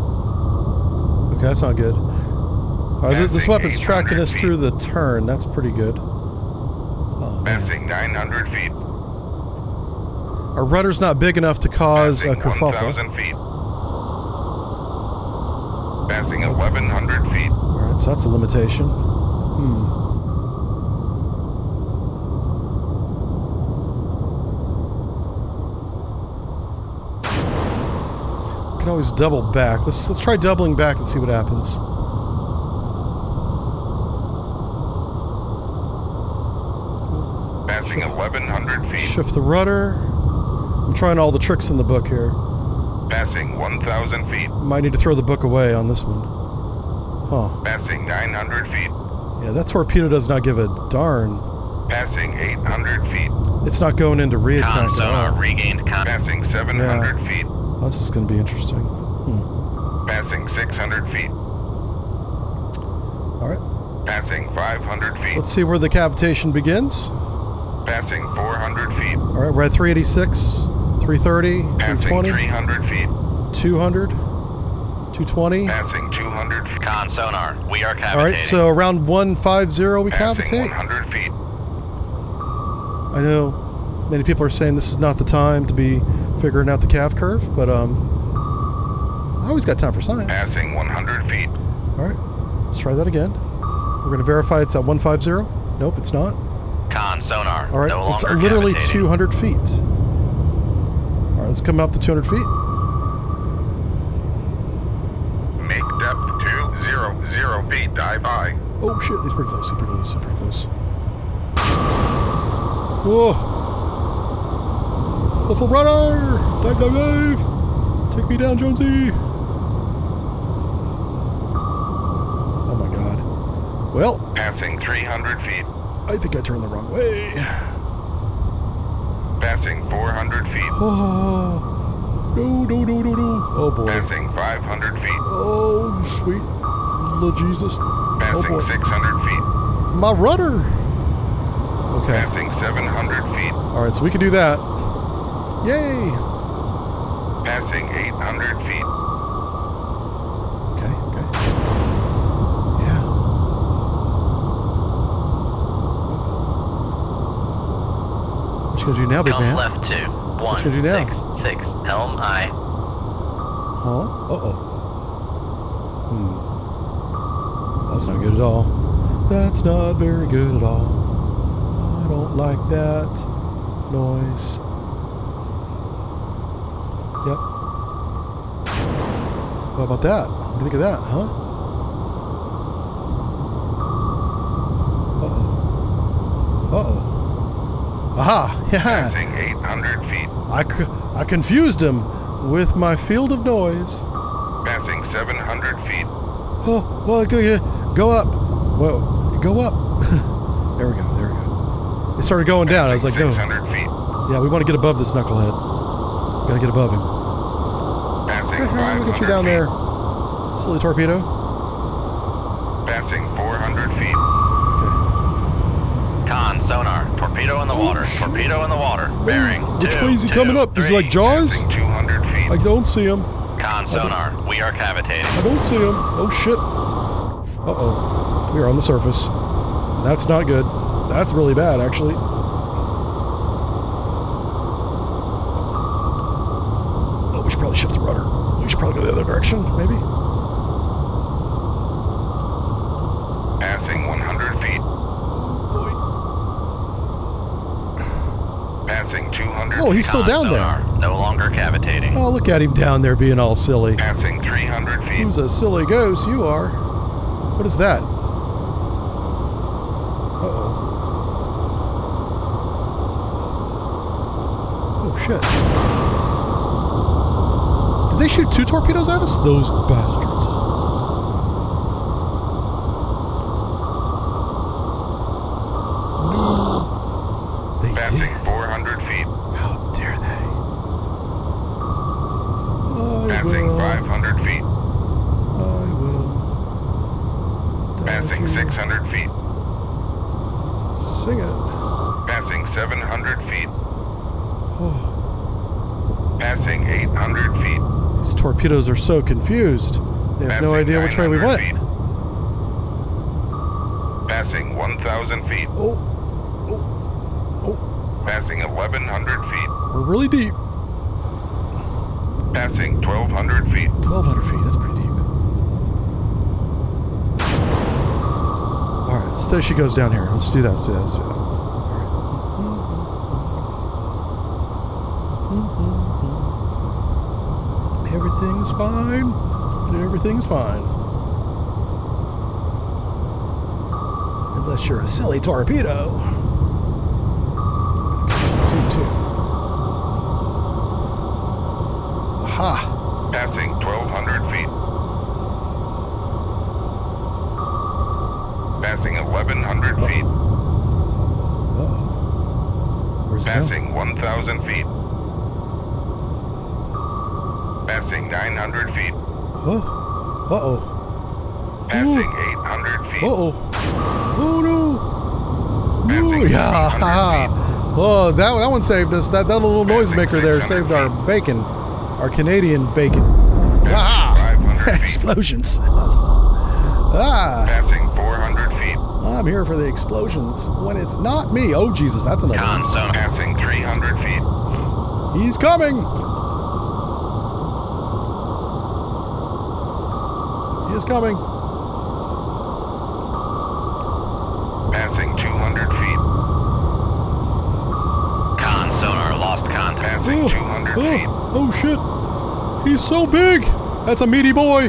Okay, that's not good. All right, this weapon's tracking us through the turn. That's pretty good. Oh, Passing 900 feet. our rudder's not big enough to cause a kerfuffle. 1,000 feet. Passing 1,100 feet. All right, so that's a limitation. always double back. Let's try doubling back and see what happens. Passing 1,100 feet. Shift the rudder. I'm trying all the tricks in the book here. Passing 1,000 feet. Might need to throw the book away on this one. Huh. Passing 900 feet. Yeah, that torpedo does not give a darn. Passing 800 feet. It's not going into Con re-attack at sonar all. regained con. Passing 700 feet. Well, this is going to be interesting. Passing 600 feet. All right. Passing 500 feet. Let's see where the cavitation begins. Passing 400 feet. All right, we're at 386, 330, Passing 320, 300 feet. 200, 220. Passing 200 feet. Con sonar, we are cavitating. All right, so around 150 we Passing cavitate. 100 feet. I know many people are saying this is not the time to be figuring out the cav curve, but I always got time for science. Passing 100 feet. All right, let's try that again. We're going to verify it's at 150. Nope, it's not. Con sonar, All right, no it's longer literally cavitating. 200 feet. All right, let's come up to 200 feet. Make depth 200 feet. Dive high. Oh shit, he's pretty close, he's pretty close, he's pretty close. Whoa! The full rudder! Dive, dive, dive! Take me down, Jonesy! Oh my god. Well, Passing 300 feet. I think I turned the wrong way. Passing 400 feet. Oh, no, no, no, no, no. Oh boy. Passing 500 feet. Oh, sweet Lord Jesus. Oh Passing boy. 600 feet. My rudder! Okay. Passing 700 feet. Alright, so we can do that. Yay! Passing 800 feet. Okay, okay. Yeah. What you gonna do now, big Come man? left to What you gonna do now? 166. Helm aye. Huh? Uh-oh. That's not good at all. That's not very good at all. I don't like that noise. Yep. What about that? What do you think of that, huh? Uh-oh. Uh-oh. Aha! Yeah! Passing 800 feet. I confused him with my field of noise. Passing 700 feet. Oh, well, go up. Well, go up. There we go, there we go. It started going down. I was like, no. 600 feet. Yeah, we want to get above this knucklehead. Gotta get above him. Passing 500 Look at you down feet. there, silly torpedo. Passing 400 feet. Okay. Con sonar, torpedo in the water, torpedo in the water, bearing. Which 2, way is he 2, coming up? Is he 3. like Jaws? Passing 200 feet. I don't see him. Con sonar, we are cavitating. I don't see him. Oh shit. Uh-oh. We are on the surface. That's not good. That's really bad, actually. Oh, we should probably shift the rudder. We should probably go the other direction, maybe. Passing 100 feet. Passing 200 Oh, he's still Con down there. sonar, no longer cavitating. Oh, look at him down there being all silly. Passing 300 feet. Who's a silly ghost? You are. What is that? Uh-oh. Oh, shit. Did they shoot 2 torpedoes at us? Those bastards. No. They Passing did. 400 feet. How dare they? I Passing will. 500 feet. I will. Passing 600 feet. Sing it. Passing 700 feet. Oh, Passing 800 feet. these torpedoes are so confused. They have no Passing idea which way we 900 went. feet. Passing 1,000 feet. Oh, Passing 1,100 feet. we're really deep. Passing 1,200 feet. 1,200 feet, that's pretty deep. All right, let's say she goes down here. Let's do that, let's do that, let's do that. All right. Everything's fine. Everything's fine. Unless you're a silly torpedo. Zoom too. Aha. Passing 1,200 feet. Passing 1,100 feet. Uh-oh. Where's it going? Passing 1,000 feet. Passing 900 feet. Oh. Uh-oh. Passing Ooh. 800 feet. Uh-oh. Oh, no. Passing Ooh, yeah. 300 Ha. Oh, that one saved us. That little noisemaker there 600 saved our feet. bacon. Our Canadian bacon. Passing Ah! 500 feet. Explosions. That's fun. Ah! Passing 400 feet. I'm here for the explosions. When it's not me. Oh, Jesus, that's another Con one. sonar. Passing 300 feet. He's coming. He is coming. Passing 200 feet. Con sonar lost contact. Passing 200 feet. Oh, shit. He's so big. That's a meaty boy.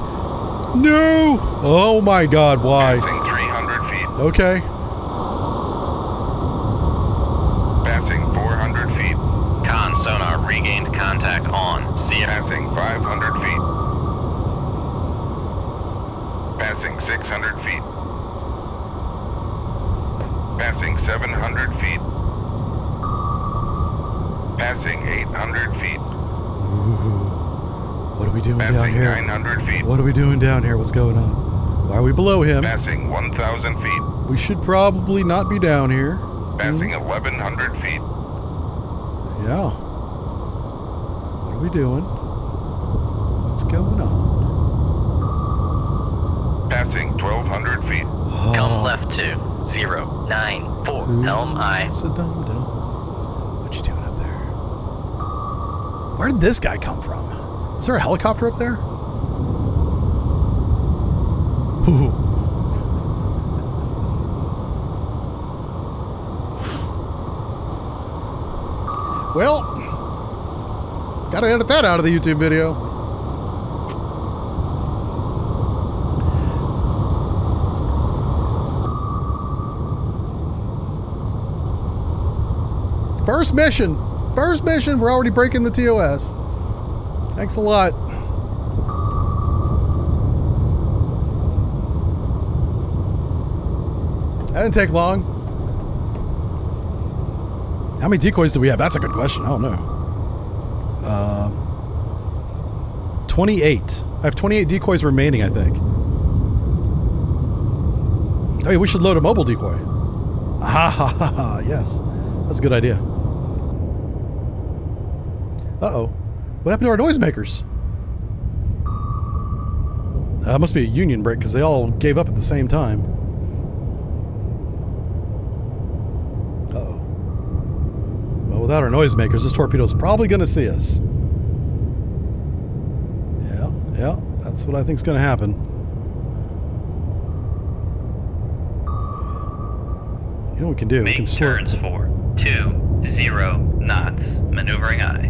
No. Oh, my God. Why? Passing 300 feet. Okay. Passing 400 feet. Con sonar regained contact on Sierra. Passing 500 feet. Passing 600 feet. Passing 700 feet. Passing 800 feet. Ooh. What are we doing down Passing here? 900 feet. What are we doing down here? What's going on? Why are we below him? Passing 1,000 feet. We should probably not be down here. Passing 1,100 feet. Yeah. What are we doing? What's going on? Passing 1,200 feet. Come left to 094. Helm I. Dum-dum. What you doing up there? Where did this guy come from? Is there a helicopter up there? Ooh. Well, gotta edit that out of the YouTube video. First mission. First mission. We're already breaking the TOS. Thanks a lot. That didn't take long. How many decoys do we have? That's a good question. I don't know. 28. I have 28 decoys remaining, I think. Oh, yeah, we should load a mobile decoy. Ha ha ha ha. Yes. That's a good idea. Uh-oh. What happened to our noisemakers? That must be a union break because they all gave up at the same time. Uh-oh. Well, without our noisemakers, this torpedo's probably going to see us. Yeah, that's what I think's going to happen. You know what we can do? We Make can slow. turns for 20 knots. Maneuvering I.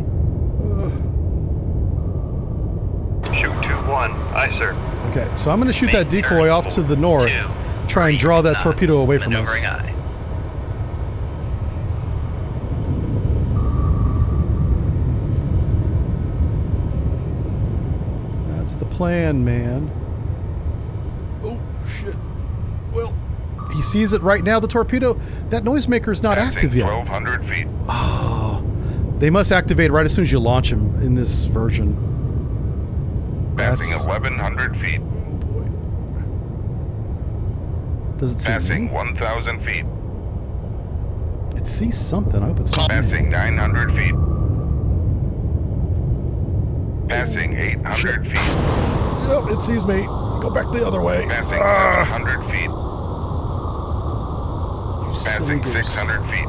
Shoot 2-1. Aye, sir. Okay, so I'm going to shoot Make that decoy turns off for to the north. 2 Try and draw that knots. torpedo away from us. Maneuvering I. That's the plan, man. Oh, shit. Well, he sees it right now, the torpedo. That noisemaker's not Passing active yet. 1,200 feet. Oh, they must activate right as soon as you launch him in this version. Passing That's- 1,100 feet. Boy. Does it see Passing me? 1,000 feet. It sees something. I hope it's not me. Passing 900 feet. Passing 800 feet. Yep, it sees me. Go back the other way. Passing Ah, 700 feet. you silly Passing goose. 600 feet.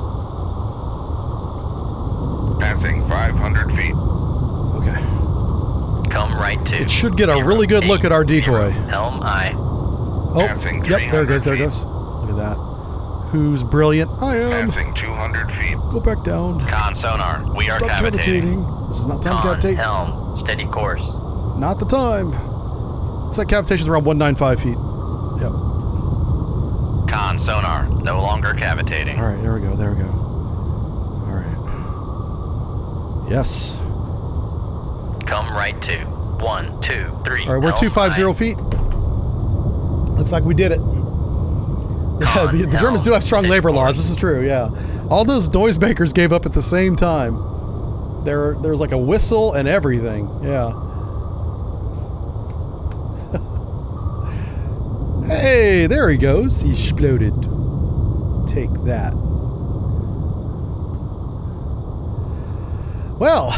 Passing 500 feet. Okay. Come right to. It should get a really good look at our decoy. Helm I. Oh, Passing yep, there it goes, there it 300 goes. Look at that. Who's brilliant? I am. Passing 200 feet. Go back down. Con sonar, we are Stop cavitating. cavitating. This is not time to Con cavitate. helm. Steady course. Not the time. Looks like cavitation's around 195 feet. Yep. Con sonar, no longer cavitating. All right, there we go. There we go. All right. Yes. Come right to 1, 2, 3. All right, we're 250 feet. Looks like we did it. Yeah, the Germans do have strong labor laws. This is true, yeah. All those noisemakers gave up at the same time. There's like a whistle and everything, yeah. Hey, there he goes. He exploded. Take that. Well,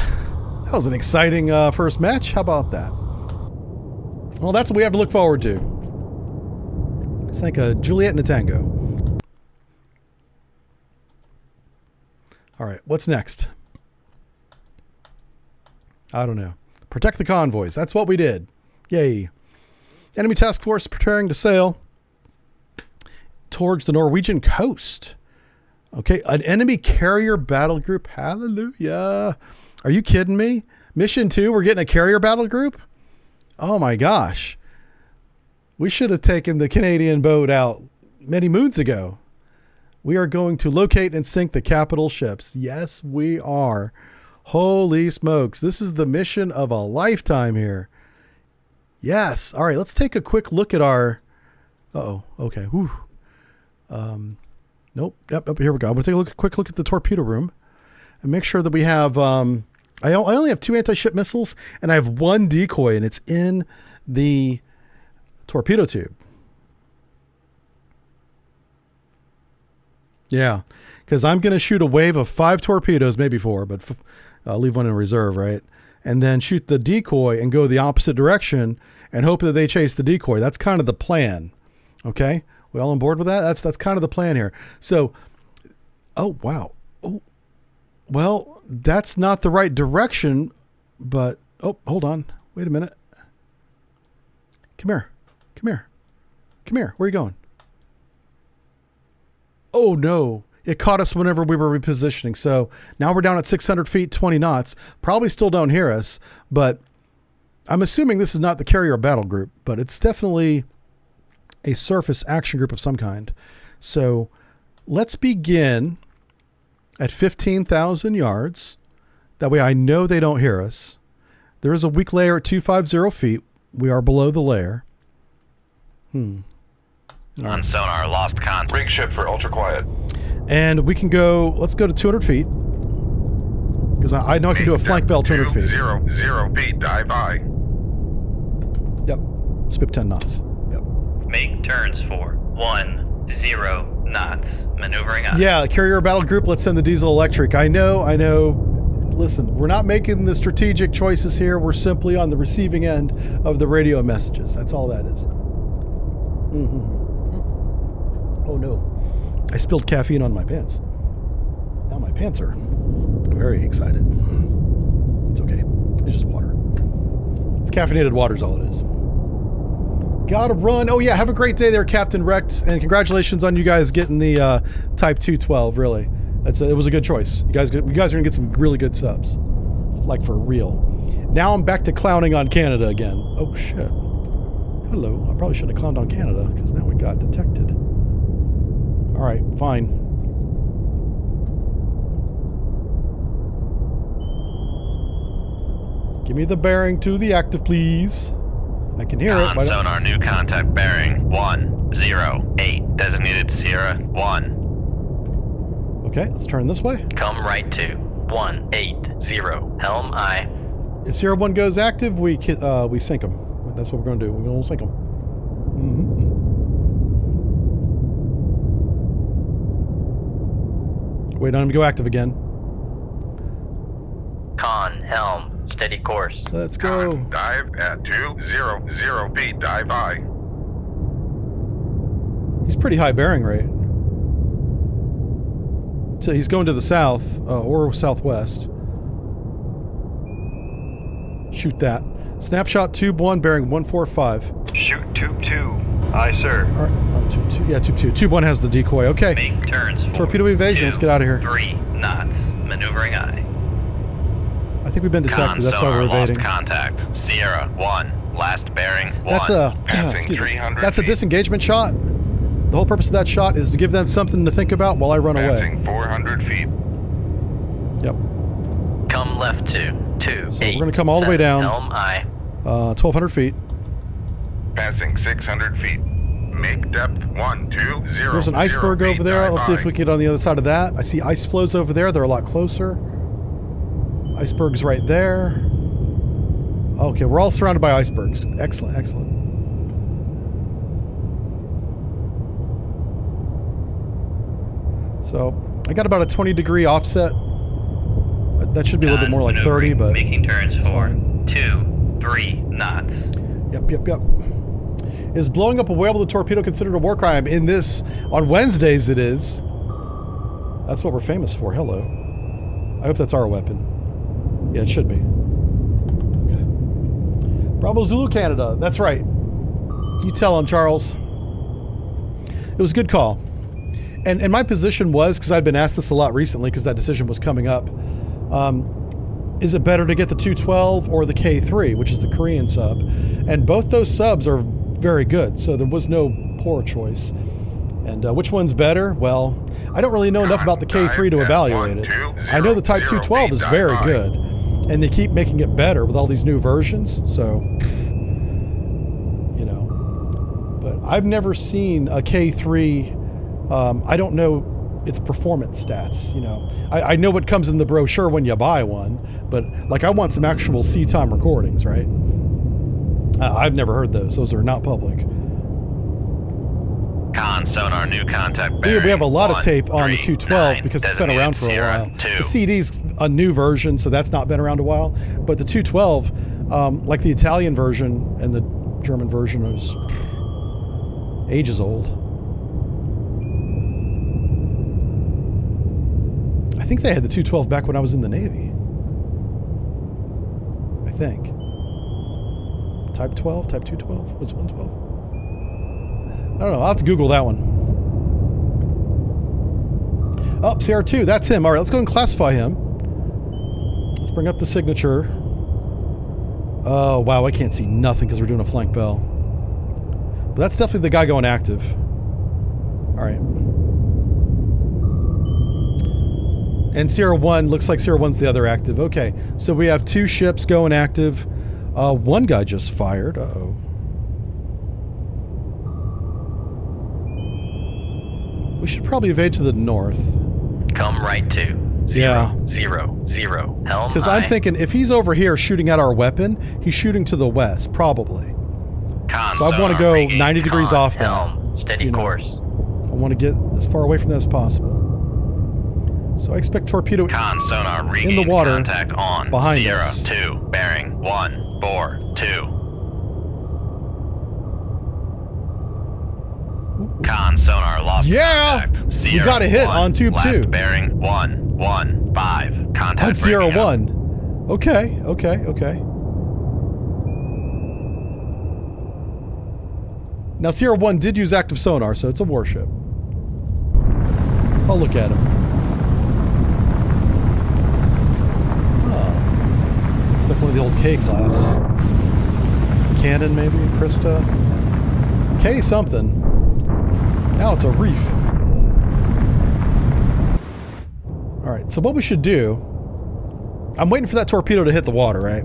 that was an exciting first match. How about that? Well, that's what we have to look forward to. It's like a Juliet and a tango. All right, what's next? I don't know. Protect the convoys. That's what we did. Yay. Enemy task force preparing to sail towards the Norwegian coast. Okay, an enemy carrier battle group. Hallelujah. Are you kidding me? Mission 2, we're getting a carrier battle group? Oh my gosh. We should have taken the Canadian boat out many moons ago. We are going to locate and sink the capital ships. Yes, we are. Holy smokes. This is the mission of a lifetime here. Yes. All right, let's take a quick look at our... Uh-oh. Okay. Whew. Nope. Yep. Here we go. I'm going to take a quick look at the torpedo room and make sure that we have... I only have 2 anti-ship missiles, and I have 1 decoy, and it's in the torpedo tube. Yeah, because I'm going to shoot a wave of 5 torpedoes, maybe 4, but I'll leave 1 in reserve, right? And then shoot the decoy and go the opposite direction and hope that they chase the decoy. That's kind of the plan. Okay? We all on board with that? That's kind of the plan here. So, oh, wow. Oh, well, that's not the right direction, but, oh, hold on. Wait a minute. Come here. Come here. Come here. Where are you going? Oh, no. It caught us whenever we were repositioning. So now we're down at 600 feet, 20 knots. Probably still don't hear us, but I'm assuming this is not the carrier battle group, but it's definitely a surface action group of some kind. So let's begin at 15,000 yards. That way I know they don't hear us. There is a weak layer at 250 feet. We are below the layer. On sonar, lost con. Rig ship for ultra quiet. And we can go, let's go to 200 feet. Because I know I can do a flank bell 200 feet. 0 feet, dive by. Yep. Spip 10 knots. Yep. Make turns for 10 knots. Maneuvering up. Yeah, carrier battle group, let's send the diesel electric. I know. Listen, we're not making the strategic choices here. We're simply on the receiving end of the radio messages. That's all that is. Oh no. I spilled caffeine on my pants. Now my pants are very excited. It's okay. It's just water. It's caffeinated water is all it is. Gotta run. Oh yeah, have a great day there, Captain Rex, and congratulations on you guys getting the Type 212, really. It was a good choice. You guys are gonna get some really good subs. Like for real. Now I'm back to clowning on Canada again. Oh shit. Hello. I probably shouldn't have clowned on Canada, because now we got detected. Alright, fine. Give me the bearing to the active, please. I can hear it. Con sonar, new contact bearing 108. Designated Sierra 1. Okay, let's turn this way. Come right to 180. Helm aye. If Sierra 1 goes active, we sink them. That's what we're going to do. We're going to sink them. Wait on him to go active again. Con, helm, steady course. Let's go. Dive at 200 feet, dive by. He's pretty high bearing rate. So he's going to the south or southwest. Shoot that. Snapshot tube 1 bearing 145. Shoot tube 2. Aye, sir. All right. Oh, tube 2. Yeah, tube 2. Tube 1 has the decoy. Okay. Make turns for Torpedo evasion. Let's get out of here. 3 knots. Maneuvering aye. I think we've been detected. That's why sonar we're evading. lost contact. Sierra 1, last bearing 1. That's a Passing excuse me. 300 That's a feet. disengagement shot. The whole purpose of that shot is to give them something to think about while I run away. Passing 400 feet. Yep. Come left to 2. So we're gonna come all the way down. Helm I. 1,200 feet. Passing 600 feet. Make depth 120. There's an iceberg over there. Let's see if we can get on the other side of that. I see ice floes over there. They're a lot closer. Iceberg's right there. Okay, we're all surrounded by icebergs. Excellent, excellent. So I got about a 20-degree offset. That should be a little bit more like 30, but Making turns it's for fine. 2, 3 knots. Yep. Is blowing up a whale with a torpedo considered a war crime? In this, on Wednesdays it is. That's what we're famous for. Hello. I hope that's our weapon. Yeah, it should be. Okay. Bravo Zulu Canada. That's right. You tell him, Charles. It was a good call. And my position was, because I'd been asked this a lot recently because that decision was coming up, is it better to get the 212 or the K3, which is the Korean sub? And both those subs are very good, so there was no poor choice. And which one's better? Well, I don't really know enough about the K3 to evaluate it. I know the Type 212 is very good, and they keep making it better with all these new versions, so, you know. But I've never seen a K3, I don't know its performance stats, you know. I know what comes in the brochure when you buy one, but like I want some actual sea time recordings, right? I've never heard those. Those are not public. Con sonar new contact We bearing. have a lot of tape on the 212 212 because it's been around for a while. 2. The CD's a new version, so that's not been around a while. But the 212, like the Italian version and the German version, is ages old. I think they had the 212 back when I was in the Navy. I think. Type 12? Type 212? Was it 112? I don't know. I'll have to Google that one. Oh, CR2. That's him. All right, let's go and classify him. Let's bring up the signature. Oh, wow. I can't see nothing because we're doing a flank bell. But that's definitely the guy going active. All right. And Sierra 1, looks like Sierra 1's the other active. Okay, so we have 2 ships going active. One guy just fired. Uh-oh. We should probably evade to the north. Come right to 0, 0, 0. Helm Because I. I'm thinking if he's over here shooting at our weapon, he's shooting to the west, probably. Con So I want to sonar go rigging. 90 degrees Con, off that. helm, steady you know. course. I want to get as far away from that as possible. So I expect torpedo Con sonar rigging. in the water Contact on behind Sierra us. 2 bearing 1, 4, 2. Con sonar lost Yeah! contact. We Sierra got a hit 1, on tube last 2. bearing 1, 1, 5. Contact on Sierra breaking up. 1. Okay. Now Sierra 1 did use active sonar, so it's a warship. I'll look at him. Oh. It's like one of the old K class. Cannon, maybe? Krista? K something. Now it's a reef. Alright, so what we should do... I'm waiting for that torpedo to hit the water, right?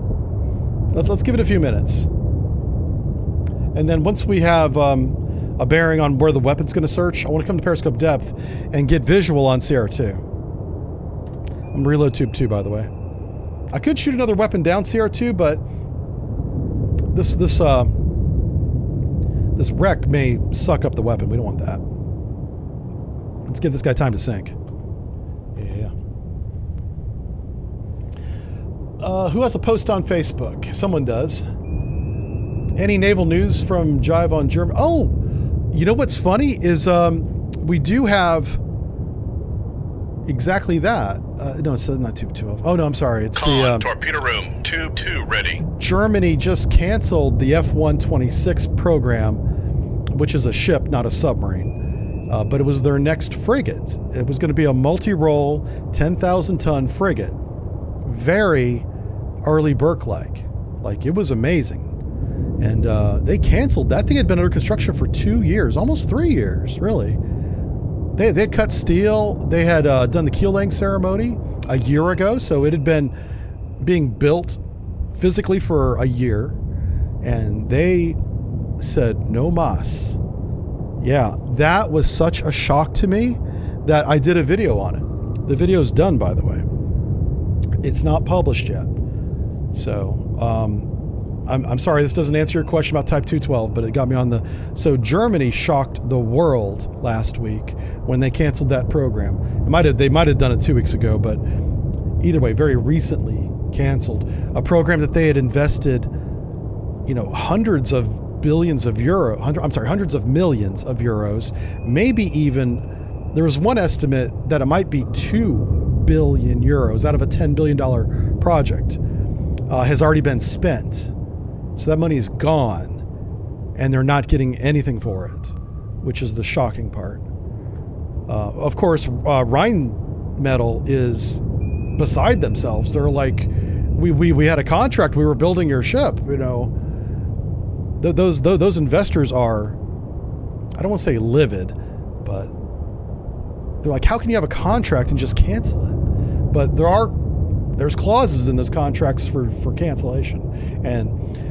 Let's give it a few minutes. And then once we have a bearing on where the weapon's going to search, I want to come to periscope depth and get visual on CR2. I'm reload tube 2, by the way. I could shoot another weapon down CR2, but this wreck may suck up the weapon. We don't want that. Let's give this guy time to sink. Yeah. Who has a post on Facebook? Someone does. Any naval news from Jive on German? Oh, you know what's funny is we do have exactly that. No, it's not Tube 212. Oh, no, I'm sorry. It's the torpedo room, Tube 2 ready. Germany just canceled the F-126 program, which is a ship, not a submarine. But it was their next frigate. It was going to be a multi-role, 10,000-ton frigate. Very Arleigh Burke like. Like, it was amazing. And they canceled. That thing had been under construction for 2 years, almost 3 years, really. They had cut steel. They had done the keel laying ceremony a year ago, so it had been being built physically for a year. And they said, no mas. Yeah, that was such a shock to me that I did a video on it. The video's done, by the way. It's not published yet. So, I'm sorry, this doesn't answer your question about Type 212, but it got me on the... So Germany shocked the world last week when they canceled that program. They might have done it 2 weeks ago, but either way, very recently canceled. A program that they had invested, hundreds of millions of euros, maybe even, there was one estimate that it might be 2 billion euros out of a $10 billion project has already been spent. So that money is gone, and they're not getting anything for it, which is the shocking part. Of course, Rheinmetall is beside themselves. They're like, we had a contract. We were building your ship. Those investors are, I don't want to say livid, but they're like, how can you have a contract and just cancel it? But there's clauses in those contracts for cancellation. And,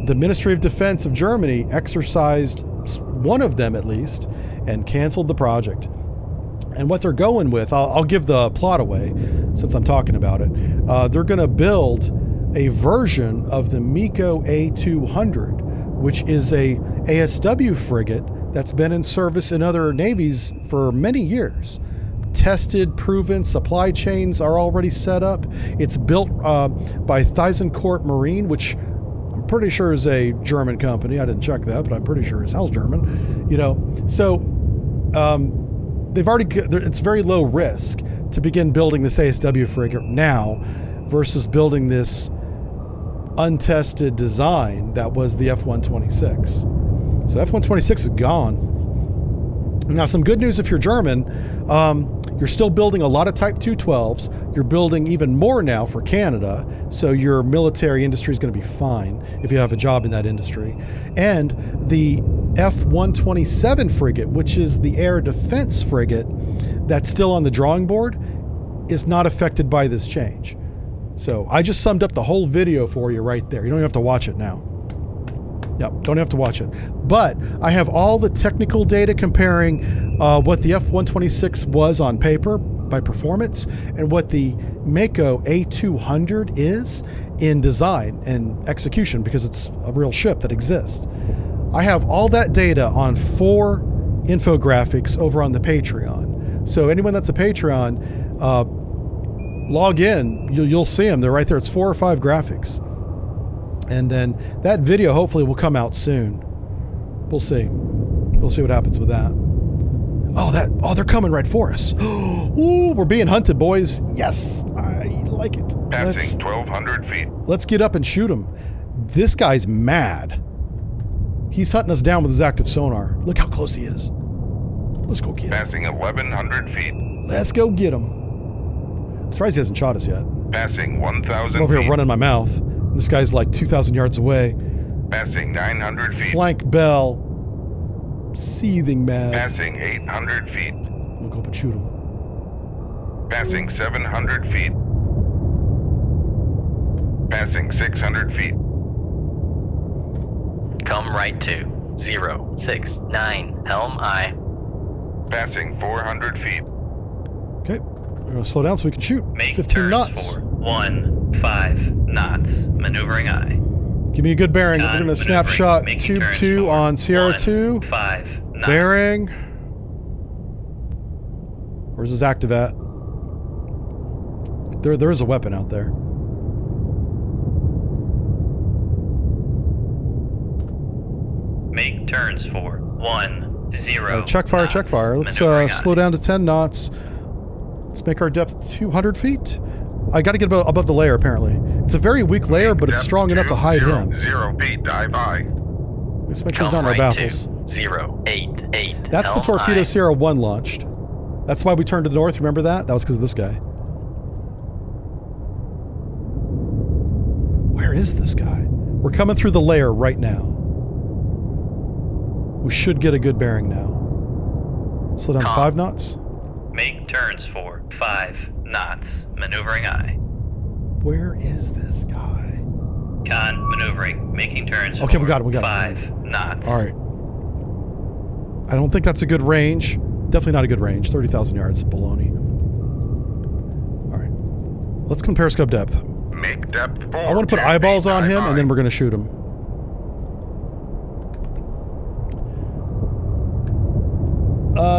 the Ministry of Defense of Germany exercised one of them at least and canceled the project. And what they're going with, I'll give the plot away since I'm talking about it. They're going to build a version of the MECO A200, which is a ASW frigate that's been in service in other navies for many years. Tested, proven, supply chains are already set up. It's built by Thyssenkrupp Marine, which I'm pretty sure is a German company. I didn't check that, but I'm pretty sure it sounds German. So they've already. It's very low risk to begin building this ASW frigate now, versus building this untested design that was the F-126. So F-126 is gone. Now, some good news if you're German. You're still building a lot of Type 212s. You're building even more now for Canada, so your military industry is going to be fine if you have a job in that industry. And the F-127 frigate, which is the air defense frigate that's still on the drawing board, is not affected by this change. So I just summed up the whole video for you right there. You don't even have to watch it now. Yep, don't have to watch it. But I have all the technical data comparing what the F-126 was on paper by performance and what the MECO A200 is in design and execution, because it's a real ship that exists. I have all that data on 4 infographics over on the Patreon. So anyone that's a Patreon, log in, you'll see them. They're right there. It's 4 or 5 graphics. And then that video hopefully will come out soon. We'll see. We'll see what happens with that. Oh, they're coming right for us. Ooh, we're being hunted, boys. Yes, I like it. Passing 1,200 feet. Let's get up and shoot him. This guy's mad. He's hunting us down with his active sonar. Look how close he is. Let's go get him. Passing 1,100 feet. Let's go get him. I'm surprised he hasn't shot us yet. Passing 1,000 I'm over feet. here running my mouth. This guy's like 2,000 yards away. Passing 900 feet. Flank bell. Seething mad. Passing 800 feet. We'll go up and shoot him. Passing 700 feet. Passing 600 feet. Come right to 069 Helm I. Passing 400 feet. Okay. We're going to slow down so we can shoot. Make 15 turns knots. for 15 knots. Maneuvering I. Give me a good bearing. We're going to Maneuvering, snapshot making tube turns 2 for on Sierra 2. 5 knots. Bearing. Where's his active at? There is a weapon out there. Make turns for 10. Check fire, check fire. Let's slow down to 10 knots. Let's make our depth 200 feet. I got to get above the layer, apparently. It's a very weak layer, but it's strong enough to hide him. 0 feet, dive by. Let's make sure he's not in our baffles. 088. That's the torpedo Sierra 1 launched. That's why we turned to the north. Remember that? That was because of this guy. Where is this guy? We're coming through the layer right now. We should get a good bearing now. Slow down to 5 knots. Make turns for 5 knots. Maneuvering aye. Where is this guy? Con, maneuvering. Making turns Okay, for we got it. 5 knots. All right. I don't think that's a good range. Definitely not a good range. 30,000 yards. Baloney. All right. Let's compare scope depth. Make depth 4. I want to put eyeballs on him, and then we're going to shoot him.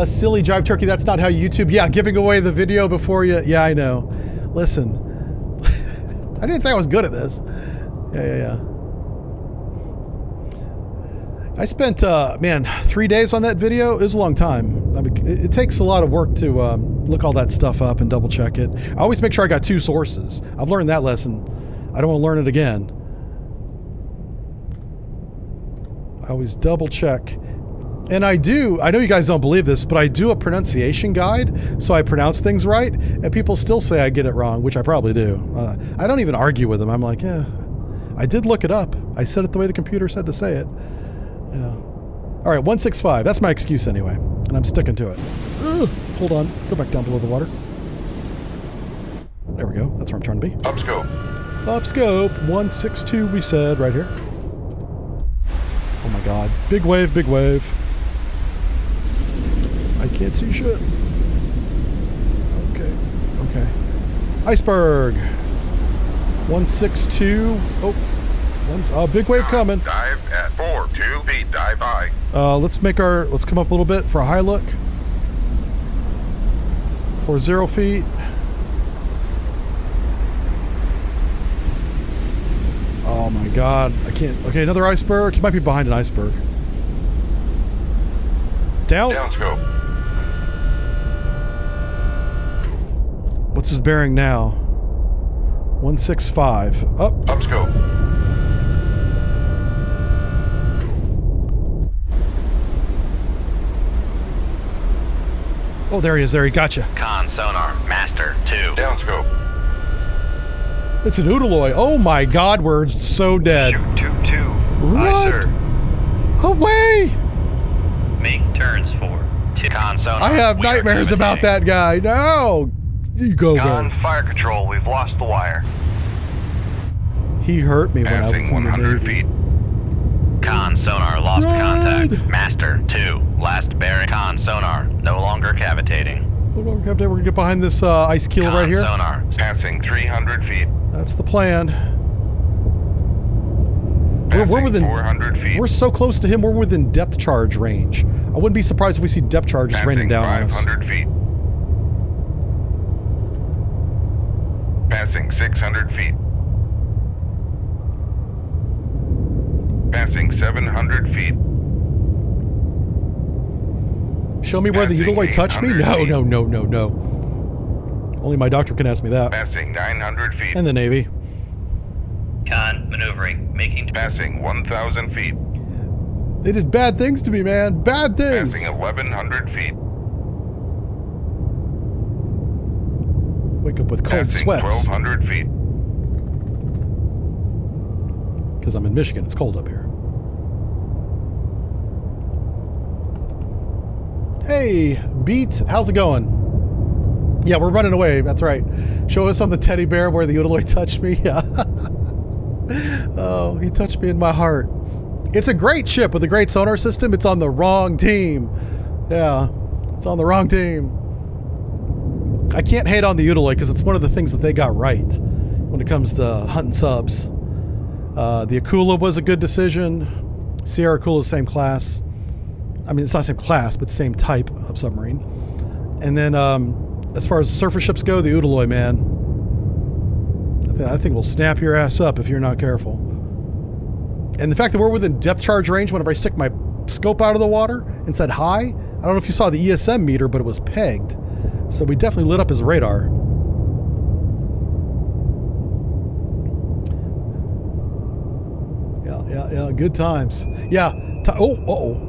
Silly Jive Turkey, that's not how YouTube... Yeah, giving away the video before you... Yeah, I know. Listen. I didn't say I was good at this. Yeah. I spent, man, 3 days on that video. It was a long time. I mean, it takes a lot of work to look all that stuff up and double check it. I always make sure I got 2 sources. I've learned that lesson. I don't want to learn it again. I always double check. And I know you guys don't believe this, but I do a pronunciation guide, so I pronounce things right, and people still say I get it wrong, which I probably do. I don't even argue with them. I'm like, yeah, I did look it up. I said it the way the computer said to say it. Yeah. All right, 165. That's my excuse anyway, and I'm sticking to it. Hold on. Go back down below the water. There we go. That's where I'm trying to be. Up scope. Up scope. 162 we said right here. Oh my god. Big wave, big wave. I can't see shit. Okay. Iceberg. 162. Oh, big wave coming. Dive at 2 feet. Dive high. Let's come up a little bit for a high look. For 0 feet. Oh my god. I can't. Okay, another iceberg. He might be behind an iceberg. Down. Down scope. What's his bearing now? 165. Up. Up scope. Oh, there he is. There he gotcha. Con sonar, master 2. Down scope. It's an Oodaloi. Oh my god, we're so dead. Shoot 2. Run! Away! Make turns for 2. Con sonar. I have we are nightmares about imitating. that guy. No! You go. Fire control. We've lost the wire. He hurt me when I was Passing in the 100 Navy. feet. Con sonar lost Run! contact. Master 2. Last bearing. Con sonar no longer cavitating. We're going to get behind this ice keel Con right here. sonar. Passing 300 feet. That's the plan. Passing We're within 400 feet. We're so close to him. We're within depth charge range. I wouldn't be surprised if we see depth charges Passing raining down on us. 500 feet. Passing 600 feet. Passing 700 feet. Show me where the Passing Utiloi touched me? 800 No, feet. no. Only my doctor can ask me that. Passing 900 feet. And the Navy. Con, maneuvering. Making turns. Passing 1,000 feet. They did bad things to me, man. Bad things. Passing 1,100 feet. Wake up with cold Passing sweats. 1,200 feet. Because I'm in Michigan. It's cold up here. Hey, Beat. How's it going? Yeah, we're running away. That's right. Show us on the teddy bear where the Utiloi touched me. Yeah. Oh, he touched me in my heart. It's a great ship with a great sonar system. It's on the wrong team. Yeah, it's on the wrong team. I can't hate on the Utiloi because it's one of the things that they got right when it comes to hunting subs. The Akula was a good decision. Sierra Akula is the same class. I mean, it's not the same class, but same type of submarine. And then as far as surface ships go, the Utiloi, man, I think will snap your ass up if you're not careful. And the fact that we're within depth charge range whenever I stick my scope out of the water and said hi, I don't know if you saw the ESM meter, but it was pegged. So we definitely lit up his radar. Yeah, good times. Yeah, uh-oh.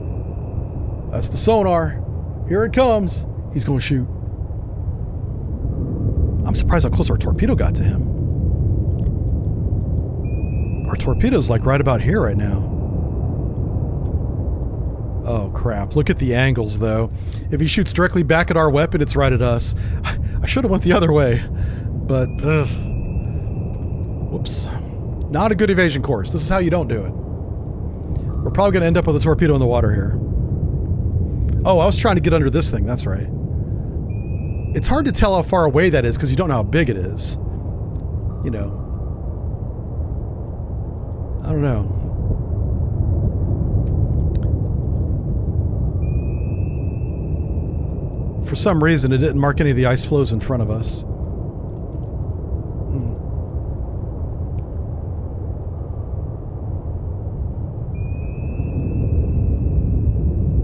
That's the sonar. Here it comes. He's going to shoot. I'm surprised how close our torpedo got to him. Our torpedo's like right about here right now. Oh crap, look at the angles though. If he shoots directly back at our weapon, it's right at us. I should have went the other way, but whoops. Not a good evasion course. This is how you don't do it. We're probably gonna end up with a torpedo in the water here. Oh, I was trying to get under this thing, that's right. It's hard to tell how far away that is because you don't know how big it is. You know. I don't know. For some reason, it didn't mark any of the ice floes in front of us.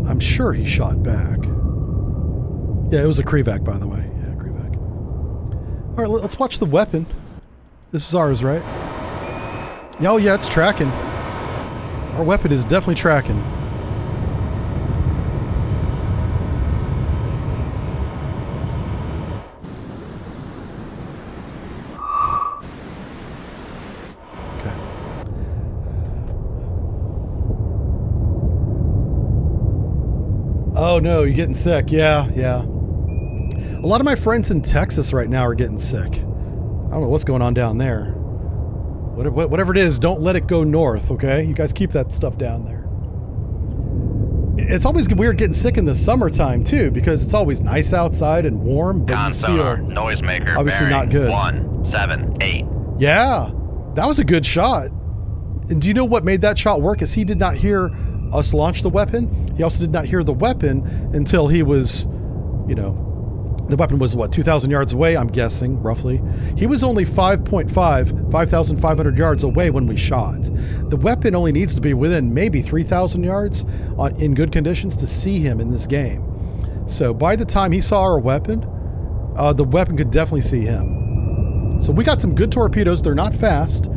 I'm sure he shot back. Yeah, it was a Krevac, by the way. Yeah, Krevac. All right, let's watch the weapon. This is ours, right? Yeah, oh yeah, it's tracking. Our weapon is definitely tracking. Okay. Oh no, you're getting sick. Yeah, yeah. A lot of my friends in Texas right now are getting sick. I don't know what's going on down there. Whatever it is, don't let it go north, okay? You guys keep that stuff down there. It's always weird getting sick in the summertime, too, because it's always nice outside and warm, but you feel noisemaker, obviously bearing not good. 178. Yeah, that was a good shot. And do you know what made that shot work? Is he did not hear us launch the weapon. He also did not hear the weapon until he was, you know, the weapon was, what, 2,000 yards away, I'm guessing, roughly. He was only 5,500 yards away when we shot. The weapon only needs to be within maybe 3,000 yards in good conditions to see him in this game. So by the time he saw our weapon, the weapon could definitely see him. So we got some good torpedoes. They're not fast.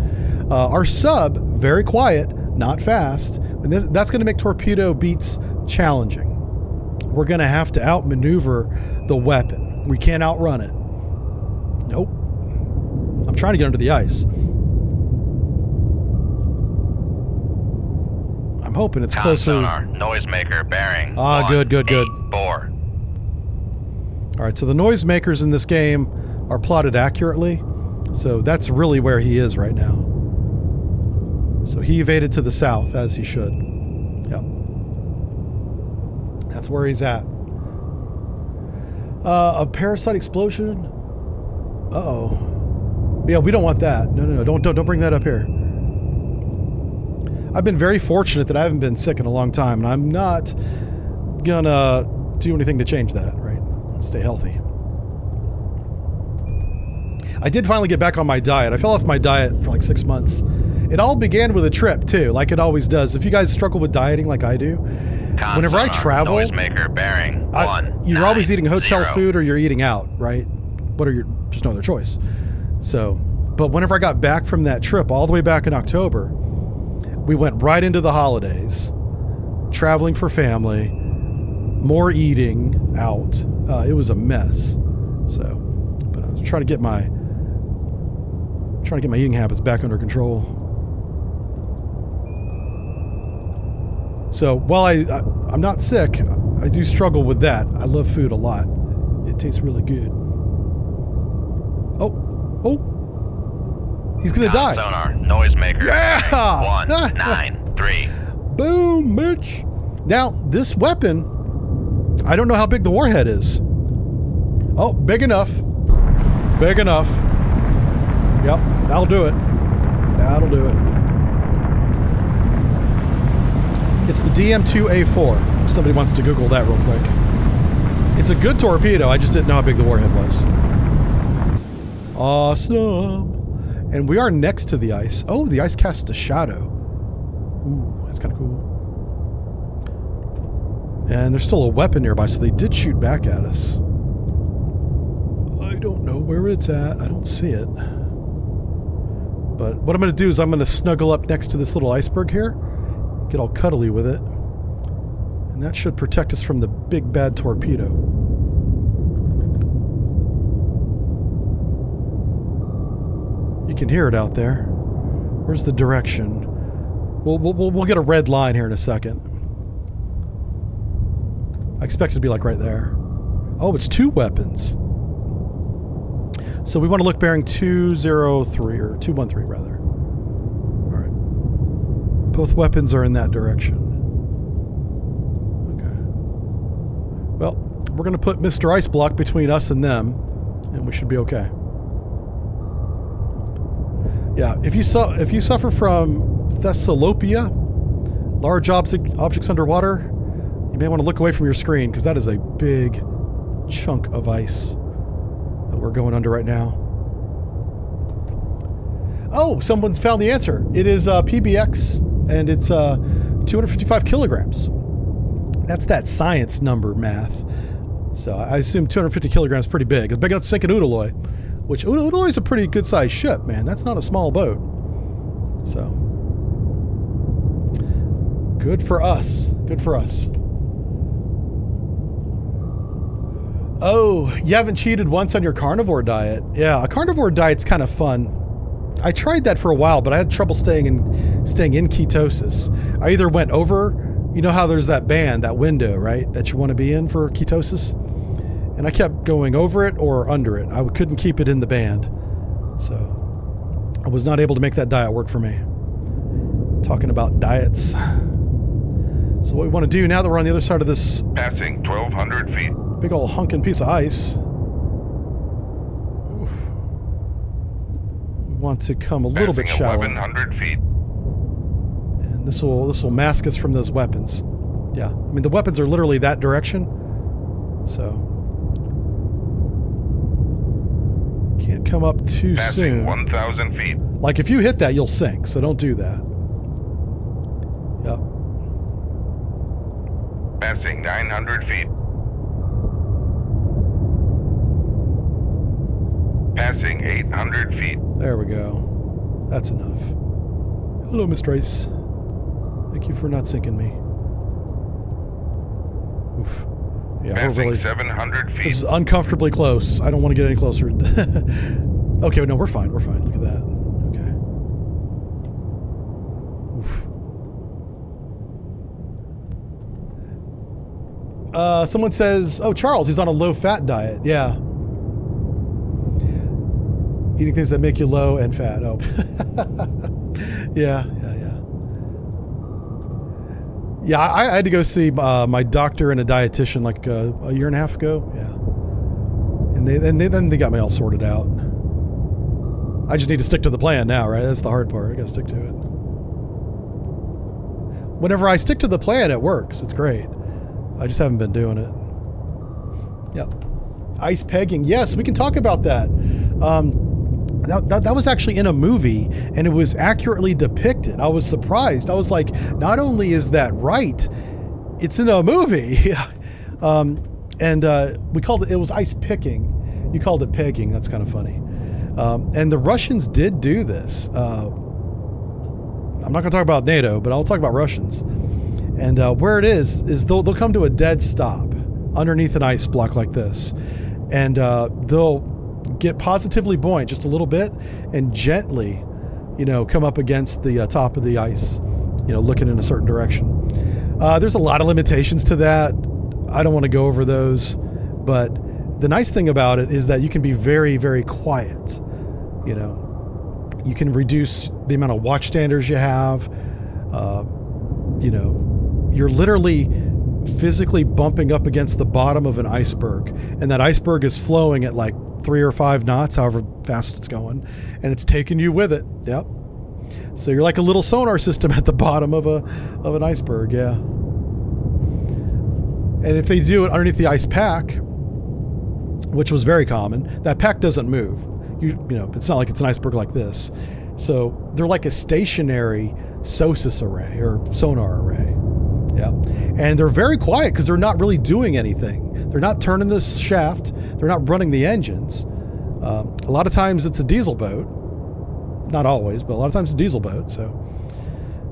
Our sub, very quiet, not fast. And that's going to make torpedo beats challenging. We're going to have to outmaneuver the weapon. We can't outrun it. Nope. I'm trying to get under the ice. I'm hoping it's closer. Sonar, noisemaker, bearing. Ah, good. 184. All right, so the noisemakers in this game are plotted accurately. So that's really where he is right now. So he evaded to the south, as he should. Yep. That's where he's at. A parasite explosion. Uh-oh. Yeah, we don't want that. No. Don't bring that up here. I've been very fortunate that I haven't been sick in a long time, and I'm not gonna do anything to change that, right? Stay healthy. I did finally get back on my diet. I fell off my diet for like 6 months. It all began with a trip, too, like it always does. If you guys struggle with dieting like I do, whenever I travel, noisemaker, bearing. you're always eating hotel food or you're eating out, right? There's no other choice. So, but whenever I got back from that trip, all the way back in October, we went right into the holidays, traveling for family, more eating out. It was a mess. So, but I was trying to get my eating habits back under control. So while I'm not sick, I do struggle with that. I love food a lot. It tastes really good. Oh, he's gonna die. Sonar, noisemaker. Yeah! 193. Boom, bitch. Now this weapon, I don't know how big the warhead is. Oh, big enough. Big enough. Yep, that'll do it. That'll do it. It's the DM2A4, if somebody wants to Google that real quick. It's a good torpedo, I just didn't know how big the warhead was. Awesome. And we are next to the ice. Oh, the ice casts a shadow. Ooh, that's kind of cool. And there's still a weapon nearby, so they did shoot back at us. I don't know where it's at. I don't see it. But what I'm going to do is I'm going to snuggle up next to this little iceberg here. Get all cuddly with it. And that should protect us from the big bad torpedo. You can hear it out there. Where's the direction? We'll get a red line here in a second. I expect it to be like right there. Oh, it's 2 weapons. So we want to look bearing 203 or 213 rather. All right. Both weapons are in that direction. Okay. Well, we're going to put Mr. Ice Block between us and them, and we should be okay. Yeah, if you suffer from Thessalopia, large objects underwater, you may want to look away from your screen because that is a big chunk of ice that we're going under right now. Oh, someone's found the answer. It is PBX, and it's 255 kilograms. That's that science number math. So I assume 250 kilograms is pretty big. It's big enough to sink an Udaloy, which Udaloy is a pretty good-sized ship, man. That's not a small boat. So good for us. Good for us. Oh, you haven't cheated once on your carnivore diet? Yeah, a carnivore diet's kind of fun. I tried that for a while, but I had trouble staying in ketosis. I either went over, you know how there's that band, that window, right, that you want to be in for ketosis? And I kept going over it or under it. I couldn't keep it in the band. So I was not able to make that diet work for me. Talking about diets. So what we want to do now that we're on the other side of this Passing 1,200 feet. big old hunkin' piece of ice. Oof. We want to come a little bit shallow. 1,100 feet. And this will mask us from those weapons. Yeah, I mean the weapons are literally that direction. So can't come up too Passing soon. 1,000 feet. Like if you hit that, you'll sink. So don't do that. Yep. Passing 900 feet. Passing 800 feet. There we go. That's enough. Hello, Mr. Ice. Thank you for not sinking me. Oof. Yeah, Passing we're really 700 feet. This is uncomfortably close. I don't want to get any closer. Okay, no, we're fine. We're fine. Look at that. Okay. Oof. Someone says, oh, Charles, he's on a low-fat diet. Yeah. Eating things that make you low and fat. Oh. Yeah. Yeah, I had to go see my doctor and a dietitian like a year and a half ago. Yeah. And then they got me all sorted out. I just need to stick to the plan now, right? That's the hard part. I got to stick to it. Whenever I stick to the plan, it works. It's great. I just haven't been doing it. Yep. Ice pegging. Yes, we can talk about that. That was actually in a movie, and it was accurately depicted. I was surprised. I was like, not only is that right, it's in a movie. We called it was ice picking. You called it pegging. That's kind of funny. And the Russians did do this. I'm not going to talk about NATO, but I'll talk about Russians. And where it is they'll come to a dead stop underneath an ice block like this. And they'll get positively buoyant just a little bit and gently, come up against the top of the ice, looking in a certain direction. There's a lot of limitations to that. I don't want to go over those, but the nice thing about it is that you can be very, very quiet. You can reduce the amount of watchstanders you have. You're literally physically bumping up against the bottom of an iceberg, and that iceberg is flowing at like 3 or 5 knots, however fast it's going, and it's taking you with it. Yep. So you're like a little sonar system at the bottom of an iceberg. Yeah. And if they do it underneath the ice pack, which was very common, that pack doesn't move. It's not like it's an iceberg like this. So they're like a stationary SOSUS array or sonar array. Yeah. And they're very quiet because they're not really doing anything. They're not turning the shaft. They're not running the engines. A lot of times it's a diesel boat. Not always, but a lot of times it's a diesel boat. So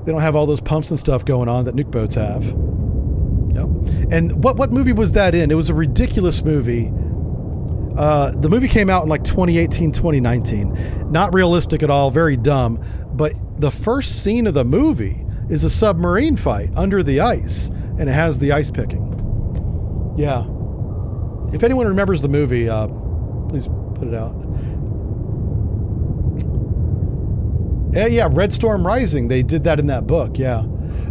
they don't have all those pumps and stuff going on that nuke boats have. Yep. And what movie was that in? It was a ridiculous movie. The movie came out in like 2018, 2019. Not realistic at all, very dumb. But the first scene of the movie is a submarine fight under the ice, and it has the ice picking. Yeah. If anyone remembers the movie, please put it out. Yeah, Red Storm Rising. They did that in that book. Yeah.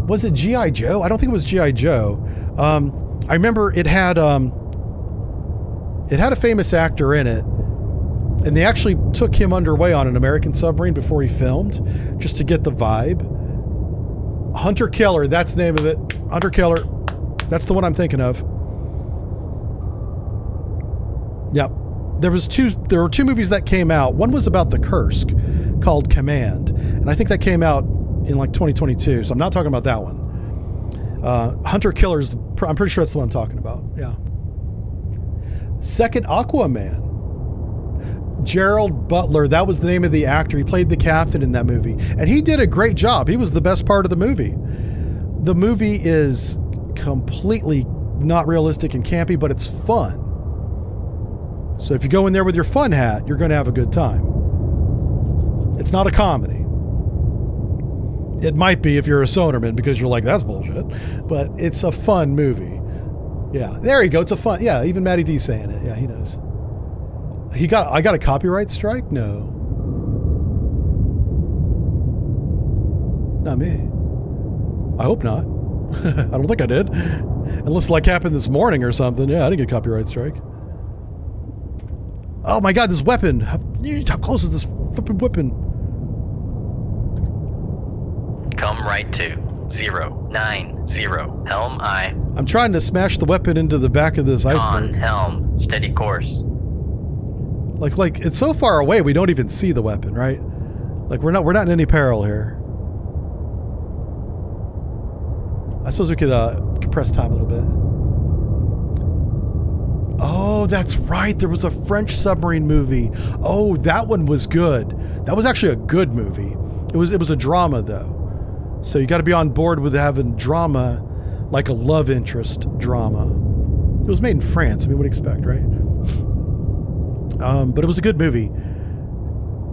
Was it G.I. Joe? I don't think it was G.I. Joe. I remember it had a famous actor in it, and they actually took him underway on an American submarine before he filmed, just to get the vibe. Hunter Killer, that's the name of it. Hunter Killer. That's the one I'm thinking of. Yep. There were two movies that came out. One was about the Kursk called Command, and I think that came out in like 2022, so I'm not talking about that one. Hunter Killer's, I'm pretty sure that's the one I'm talking about. Yeah. Second Aquaman. Gerald Butler, that was the name of the actor. He played the captain in that movie, and he did a great job. He was the best part of the movie. The movie is completely not realistic and campy, but it's fun. So if you go in there with your fun hat, you're going to have a good time. It's not a comedy. It might be if you're a sonarman, because you're like, that's bullshit. But it's a fun movie. Yeah, there you go. It's a fun. Yeah, even Matty D saying it. Yeah, he knows. I got a copyright strike? No. Not me. I hope not. I don't think I did. Unless like happened this morning or something. Yeah, I didn't get a copyright strike. Oh my God, this weapon. How close is this flipping weapon? Come right to 090 helm I. I'm trying to smash the weapon into the back of this Con iceberg. helm steady course. Like it's so far away we don't even see the weapon, right? Like we're not in any peril here. I suppose we could compress time a little bit. Oh, that's right. There was a French submarine movie. Oh, that one was good. That was actually a good movie. It was a drama though. So you got to be on board with having drama, like a love interest drama. It was made in France. I mean, what do you expect, right? But it was a good movie.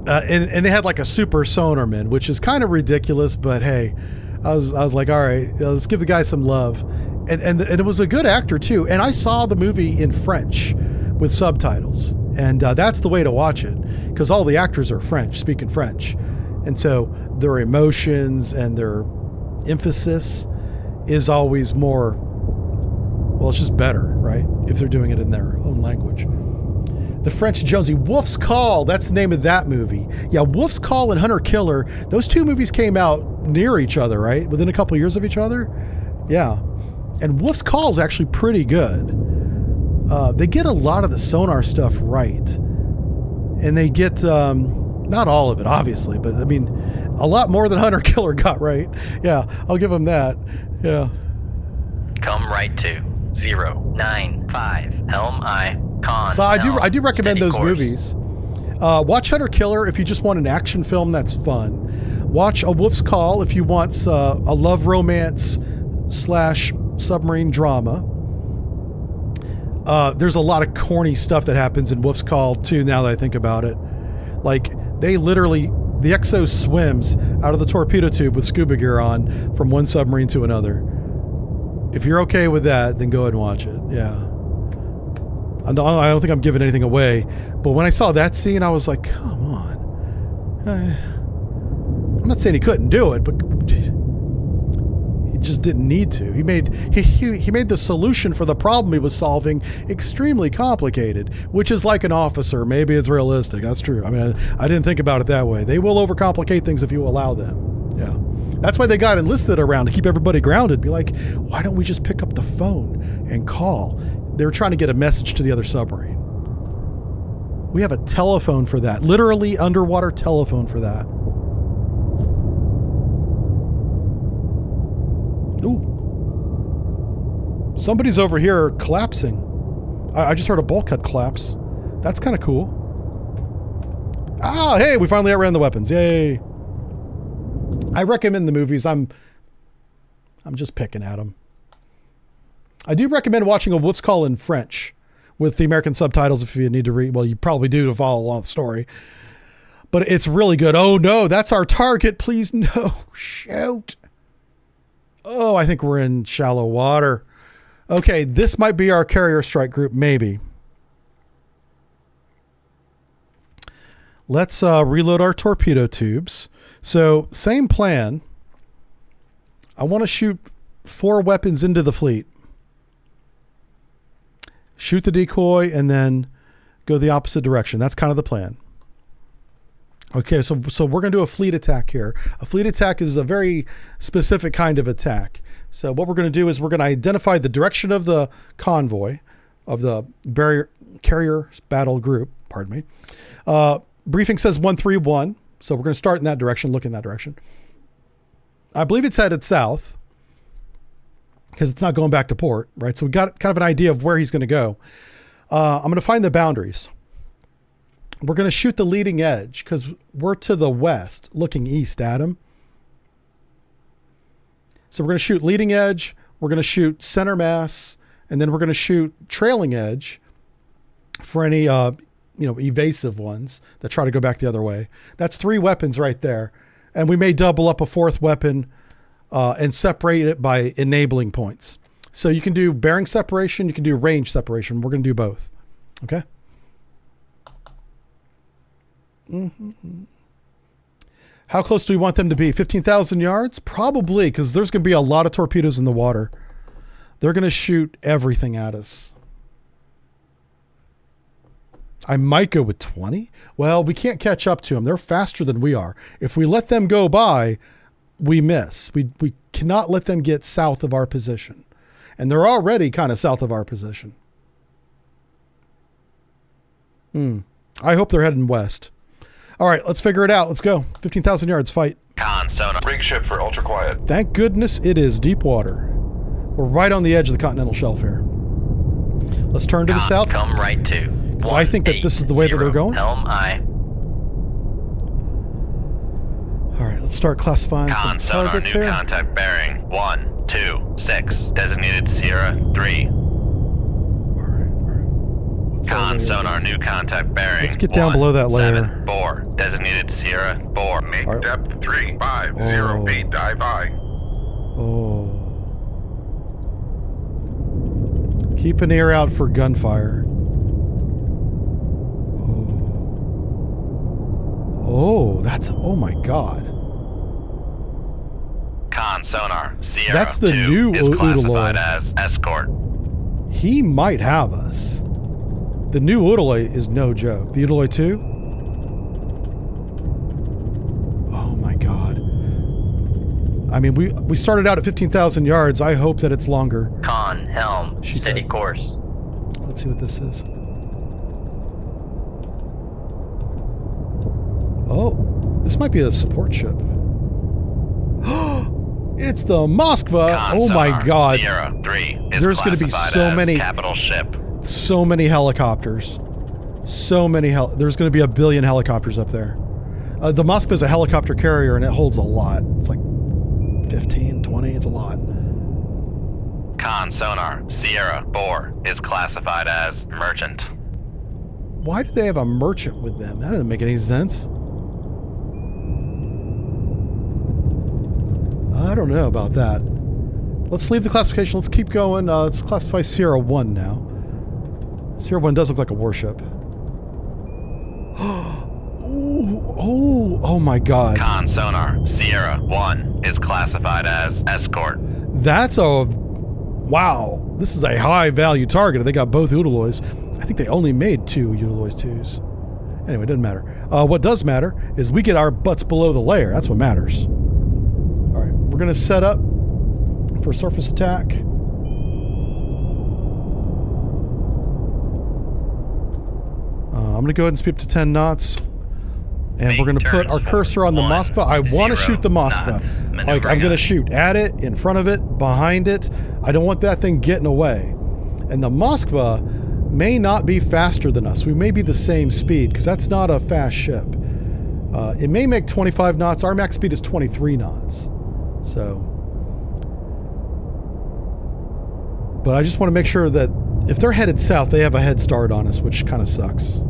And they had like a super sonarman, which is kind of ridiculous, but hey, I was like, all right, let's give the guy some love. And it was a good actor too. And I saw the movie in French with subtitles, and that's the way to watch it, because all the actors are French, speaking French, and so their emotions and their emphasis is always more, well, it's just better, right? If they're doing it in their own language. The French Jonesy, Wolf's Call, that's the name of that movie. Yeah, Wolf's Call and Hunter Killer, those two movies came out near each other, right? Within a couple of years of each other. Yeah. And Wolf's Call is actually pretty good. They get a lot of the sonar stuff right. And they get, not all of it, obviously, but I mean, a lot more than Hunter Killer got right. Yeah, I'll give them that. Yeah. Come right to 095 helm I. Con So I do recommend steady those course. movies. Watch Hunter Killer if you just want an action film that's fun. Watch A Wolf's Call if you want a love romance / submarine drama. There's a lot of corny stuff that happens in Wolf's Call too, now that I think about it. Like, they literally, the XO swims out of the torpedo tube with scuba gear on from one submarine to another. If you're okay with that, then go ahead and watch it. Yeah. I don't think I'm giving anything away, but when I saw that scene, I was like, come on. I'm not saying he couldn't do it, but he just didn't need to. He made the solution for the problem he was solving extremely complicated, which is like an officer. Maybe it's realistic. That's true. I mean, I didn't think about it that way. They will overcomplicate things if you allow them. Yeah. That's why they got enlisted around, to keep everybody grounded. Be like, why don't we just pick up the phone and call? They were trying to get a message to the other submarine. We have a telephone for that. Literally underwater telephone for that. Ooh. Somebody's over here collapsing. I just heard a bulkhead collapse. That's kind of cool. Ah, hey, we finally outran the weapons. Yay. I recommend the movies. I'm just picking at them. I do recommend watching A Wolf's Call in French with the American subtitles if you need to read. Well, you probably do to follow along the story. But it's really good. Oh, no, that's our target. Please, no. Shoot. Oh, I think we're in shallow water. Okay, this might be our carrier strike group, maybe. Let's reload our torpedo tubes. So, same plan. I want to shoot 4 weapons into the fleet. Shoot the decoy and then go the opposite direction. That's kind of the plan. Okay, so we're going to do a fleet attack here. A fleet attack is a very specific kind of attack. So what we're going to do is we're going to identify the direction of the convoy, of the carrier battle group, pardon me. Briefing says 131, so we're going to start in that direction, look in that direction. I believe it's headed south because it's not going back to port, right? So we got kind of an idea of where he's going to go. I'm going to find the boundaries. We're going to shoot the leading edge because we're to the west, looking east at him. So we're going to shoot leading edge. We're going to shoot center mass, and then we're going to shoot trailing edge for any, evasive ones that try to go back the other way. That's 3 weapons right there. And we may double up a 4th weapon and separate it by enabling points. So you can do bearing separation. You can do range separation. We're going to do both. Okay. Mm-hmm. How close do we want them to be? 15,000 yards? Probably, because there's going to be a lot of torpedoes in the water. They're going to shoot everything at us. I might go with 20. Well, we can't catch up to them. They're faster than we are. If we let them go by, we miss. We cannot let them get south of our position. And they're already kind of south of our position. I hope they're heading west. All right, let's figure it out. Let's go. 15,000 yards, fight. Con sonar. Rig ship for ultra quiet. Thank goodness it is deep water. We're right on the edge of the continental shelf here. Let's turn to the south. Come right to. Because I think that this is the way that they're going. Helm I. All right, let's start classifying some Con sonar. targets New here. contact bearing 126. Designated Sierra 3. All right. What's our Con layer? Sonar, new contact bearing. Let's get down below that layer. 174. Designated Sierra 4. Make Alright. depth 3508 dive by. Oh. Keep an ear out for gunfire. Oh, that's, oh my God. Con Sonar, Sierra That's the 2 new is classified Udaloy. as escort. He might have us. The new Udaloy is no joke. The Udaloy 2? Oh my God. I mean, we started out at 15,000 yards. I hope that it's longer. Con, helm, She steady said. course. Let's see what this is. Oh, this might be a support ship. It's the Moskva. Con Oh my Sonar, God. Sierra 3 is There's gonna be classified so as many- capital ship. So many helicopters. So many there's going to be a billion helicopters up there. The Moskva is a helicopter carrier and it holds a lot. It's like 15, 20. It's a lot. Con Sonar, Sierra 4 is classified as merchant. Why do they have a merchant with them? That doesn't make any sense. I don't know about that. Let's leave the classification. Let's keep going. Let's classify Sierra 1 now. Sierra 1 does look like a warship. Oh my God. Con Sonar, Sierra 1 is classified as escort. That's a... Wow. This is a high value target. They got both Udaloys. I think they only made 2 Udaloys 2s. Anyway, it doesn't matter. What does matter is we get our butts below the layer. That's what matters. All right. We're going to set up for surface attack. I'm going to go ahead and speed up to 10 knots. And we're going to put our cursor on the Moskva. I want to shoot the Moskva. Like, I'm going to shoot at it, in front of it, behind it. I don't want that thing getting away. And the Moskva may not be faster than us. We may be the same speed, because that's not a fast ship. It may make 25 knots. Our max speed is 23 knots. So... But I just want to make sure that If they're headed south, they have a head start on us, which kind of sucks.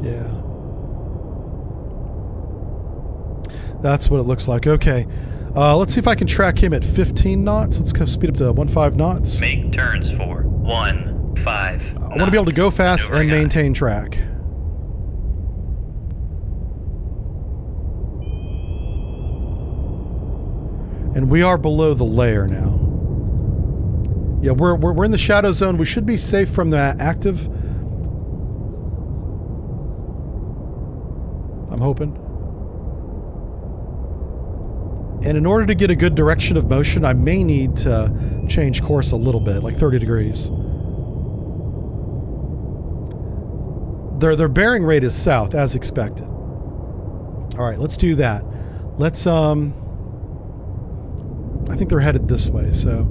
Yeah. That's what it looks like. Okay. Let's see if I can track him at 15 knots. Let's go speed up to 15 knots. Make turns for 15 I want to be able to go fast and maintain track. And we are below the layer now. Yeah, we're in the shadow zone. We should be safe from that active. I'm hoping. And in order to get a good direction of motion, I may need to change course a little bit, like 30 degrees. Their bearing rate is south, as expected. All right, let's do that. Let's, I think they're headed this way, so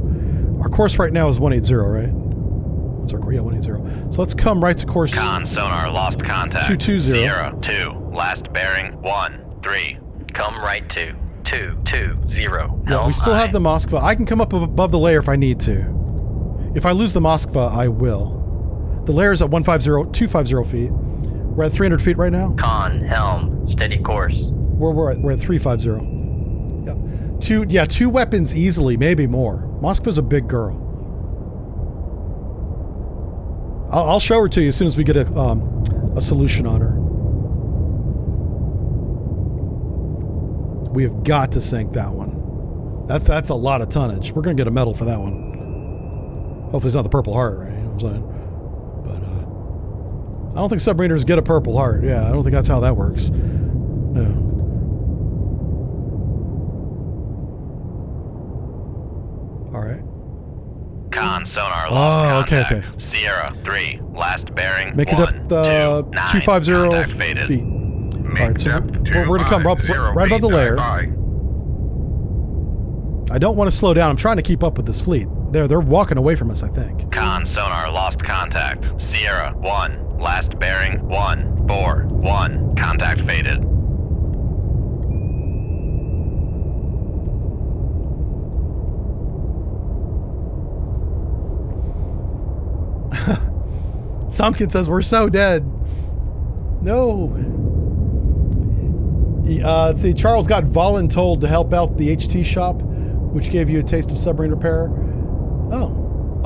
our course right now is 180, right? What's our course? Yeah, 180. So let's come right to course. Con sonar lost contact. 220. Sierra 2. Last bearing 13. Come right to 220. Yeah, we still have the Moskva. I can come up above the layer if I need to. If I lose the Moskva, I will. The layer is at 250 feet. We're at 300 feet right now. Con, helm, steady course. We're at 350. Yeah, two weapons easily, maybe more. Moskva's a big girl. I'll show her to you as soon as we get a solution on her. We have got to sink that one. That's a lot of tonnage. We're gonna get a medal for that one. Hopefully it's not the Purple Heart, right? You know what I'm saying? But I don't think submariners get a Purple Heart. Yeah, I don't think that's how that works. No. All right. Con sonar lost contact. Okay. Sierra 3. Last bearing. Make it up 250 Contact faded. feet. All right, so we're going to come up right above the layer. I don't want to slow down. I'm trying to keep up with this fleet. They're walking away from us, I think. Con sonar lost contact. Sierra 1. Last bearing 141. Contact faded. Somkin says we're so dead. No. Let's see. Charles got voluntold to help out the HT shop, which gave you a taste of submarine repair.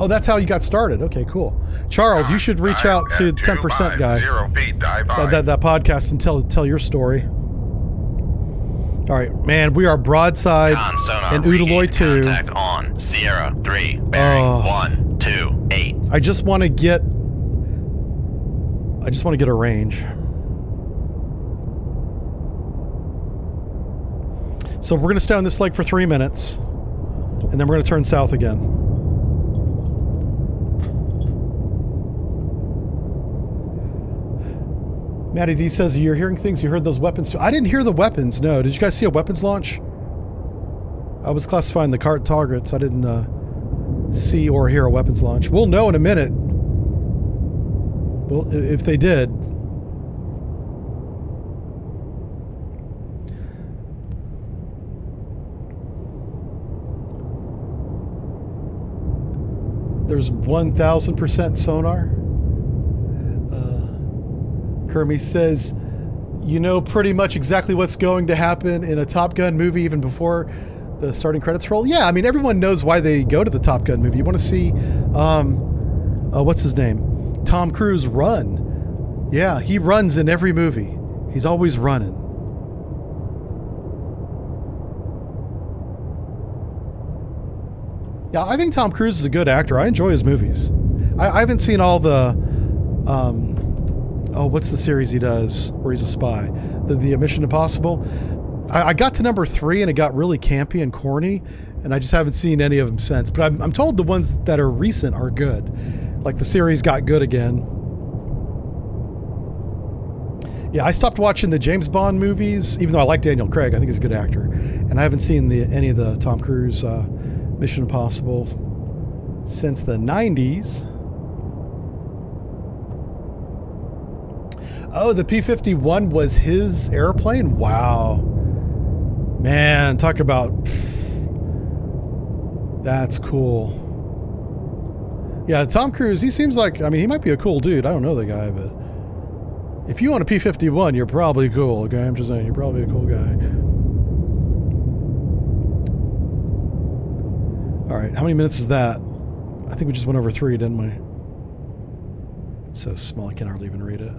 Oh, that's how you got started. Okay, cool. Charles, you should reach out to 10% guy. 0 feet, dive that podcast and tell your story. All right, man. We are broadside Con sonar and Udaloy 2. Contact on Sierra 3. Bearing 128. I just want to get a range. So we're going to stay on this lake for 3 minutes, and then we're going to turn south again. Matty D says, you're hearing things, you heard those weapons too. I didn't hear the weapons, no. Did you guys see a weapons launch? I was classifying the cart targets. I didn't see or hear a weapons launch. We'll know in a minute. Well, if they did. There's 1,000% sonar. Kermie says, you know pretty much exactly what's going to happen in a Top Gun movie even before the starting credits roll. Yeah, I mean, everyone knows why they go to the Top Gun movie. You want to see, what's his name? Tom Cruise run. Yeah, he runs in every movie. He's always running. Yeah, I think Tom Cruise is a good actor. I enjoy his movies. I haven't seen all the, what's the series he does where he's a spy? The Mission Impossible. I got to number 3 and it got really campy and corny, and I just haven't seen any of them since. But I'm told the ones that are recent are good. Like the series got good again. Yeah, I stopped watching the James Bond movies, even though I like Daniel Craig. I think he's a good actor. And I haven't seen any of the Tom Cruise Mission Impossible since the 90s. Oh, the P-51 was his airplane? Wow. Man, talk about... That's cool. Yeah, Tom Cruise, he seems like... I mean, he might be a cool dude. I don't know the guy, but... If you own a P-51, you're probably cool, okay? I'm just saying, you're probably a cool guy. All right, how many minutes is that? I think we just went over 3, didn't we? It's so small, I can hardly even read it.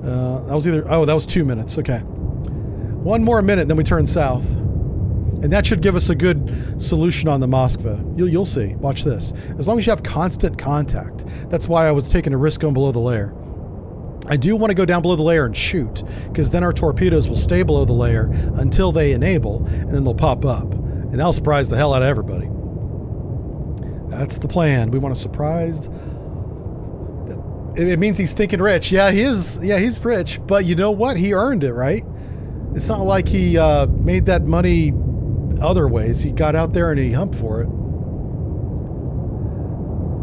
That was either... Oh, that was 2 minutes. Okay. 1 more minute, then we turn south. And that should give us a good solution on the Moskva. You'll see. Watch this. As long as you have constant contact. That's why I was taking a risk going below the layer. I do want to go down below the layer and shoot, because then our torpedoes will stay below the layer until they enable, and then they'll pop up. And that'll surprise the hell out of everybody. That's the plan. We want to surprise... It means he's stinking rich. Yeah, he is. Yeah, he's rich. But you know what? He earned it, right? It's not like he made that money other ways. He got out there and he humped for it.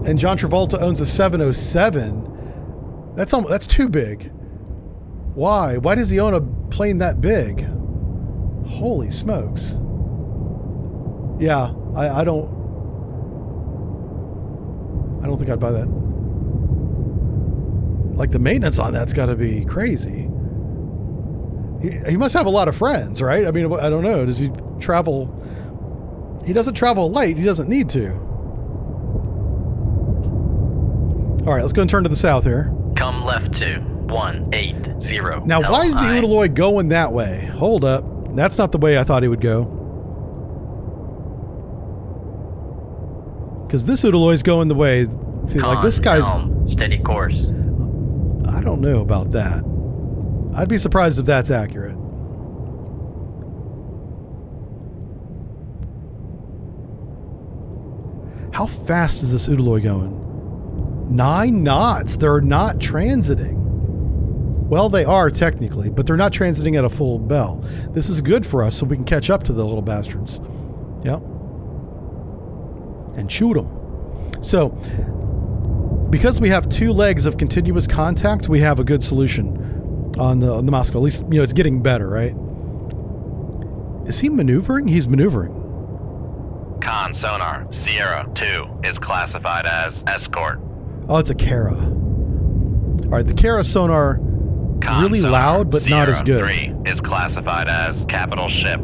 And John Travolta owns a 707. That's too big. Why? Why does he own a plane that big? Holy smokes. Yeah, I don't think I'd buy that. Like, the maintenance on that's got to be crazy. He must have a lot of friends, right? I mean, I don't know. Does he travel? He doesn't travel light. He doesn't need to. All right, let's go and turn to the south here. Come left to 180. Now, why is the Udaloy going that way? Hold up. That's not the way I thought he would go. Because this Udaloy's going the way... See, like, this guy's... Steady course. I don't know about that. I'd be surprised if that's accurate. How fast is this Udaloy going? 9 knots. They're not transiting. Well, they are technically, but they're not transiting at a full bell. This is good for us so we can catch up to the little bastards. Yep. And shoot them. So, because we have 2 legs of continuous contact, we have a good solution on the Moscow. At least, it's getting better, right? Is he maneuvering? He's maneuvering. Con sonar, Sierra 2 is classified as escort. Oh, it's a Kara. All right, the Kara sonar, Con really sonar, loud, but Sierra not as good. 3 is classified as capital ship.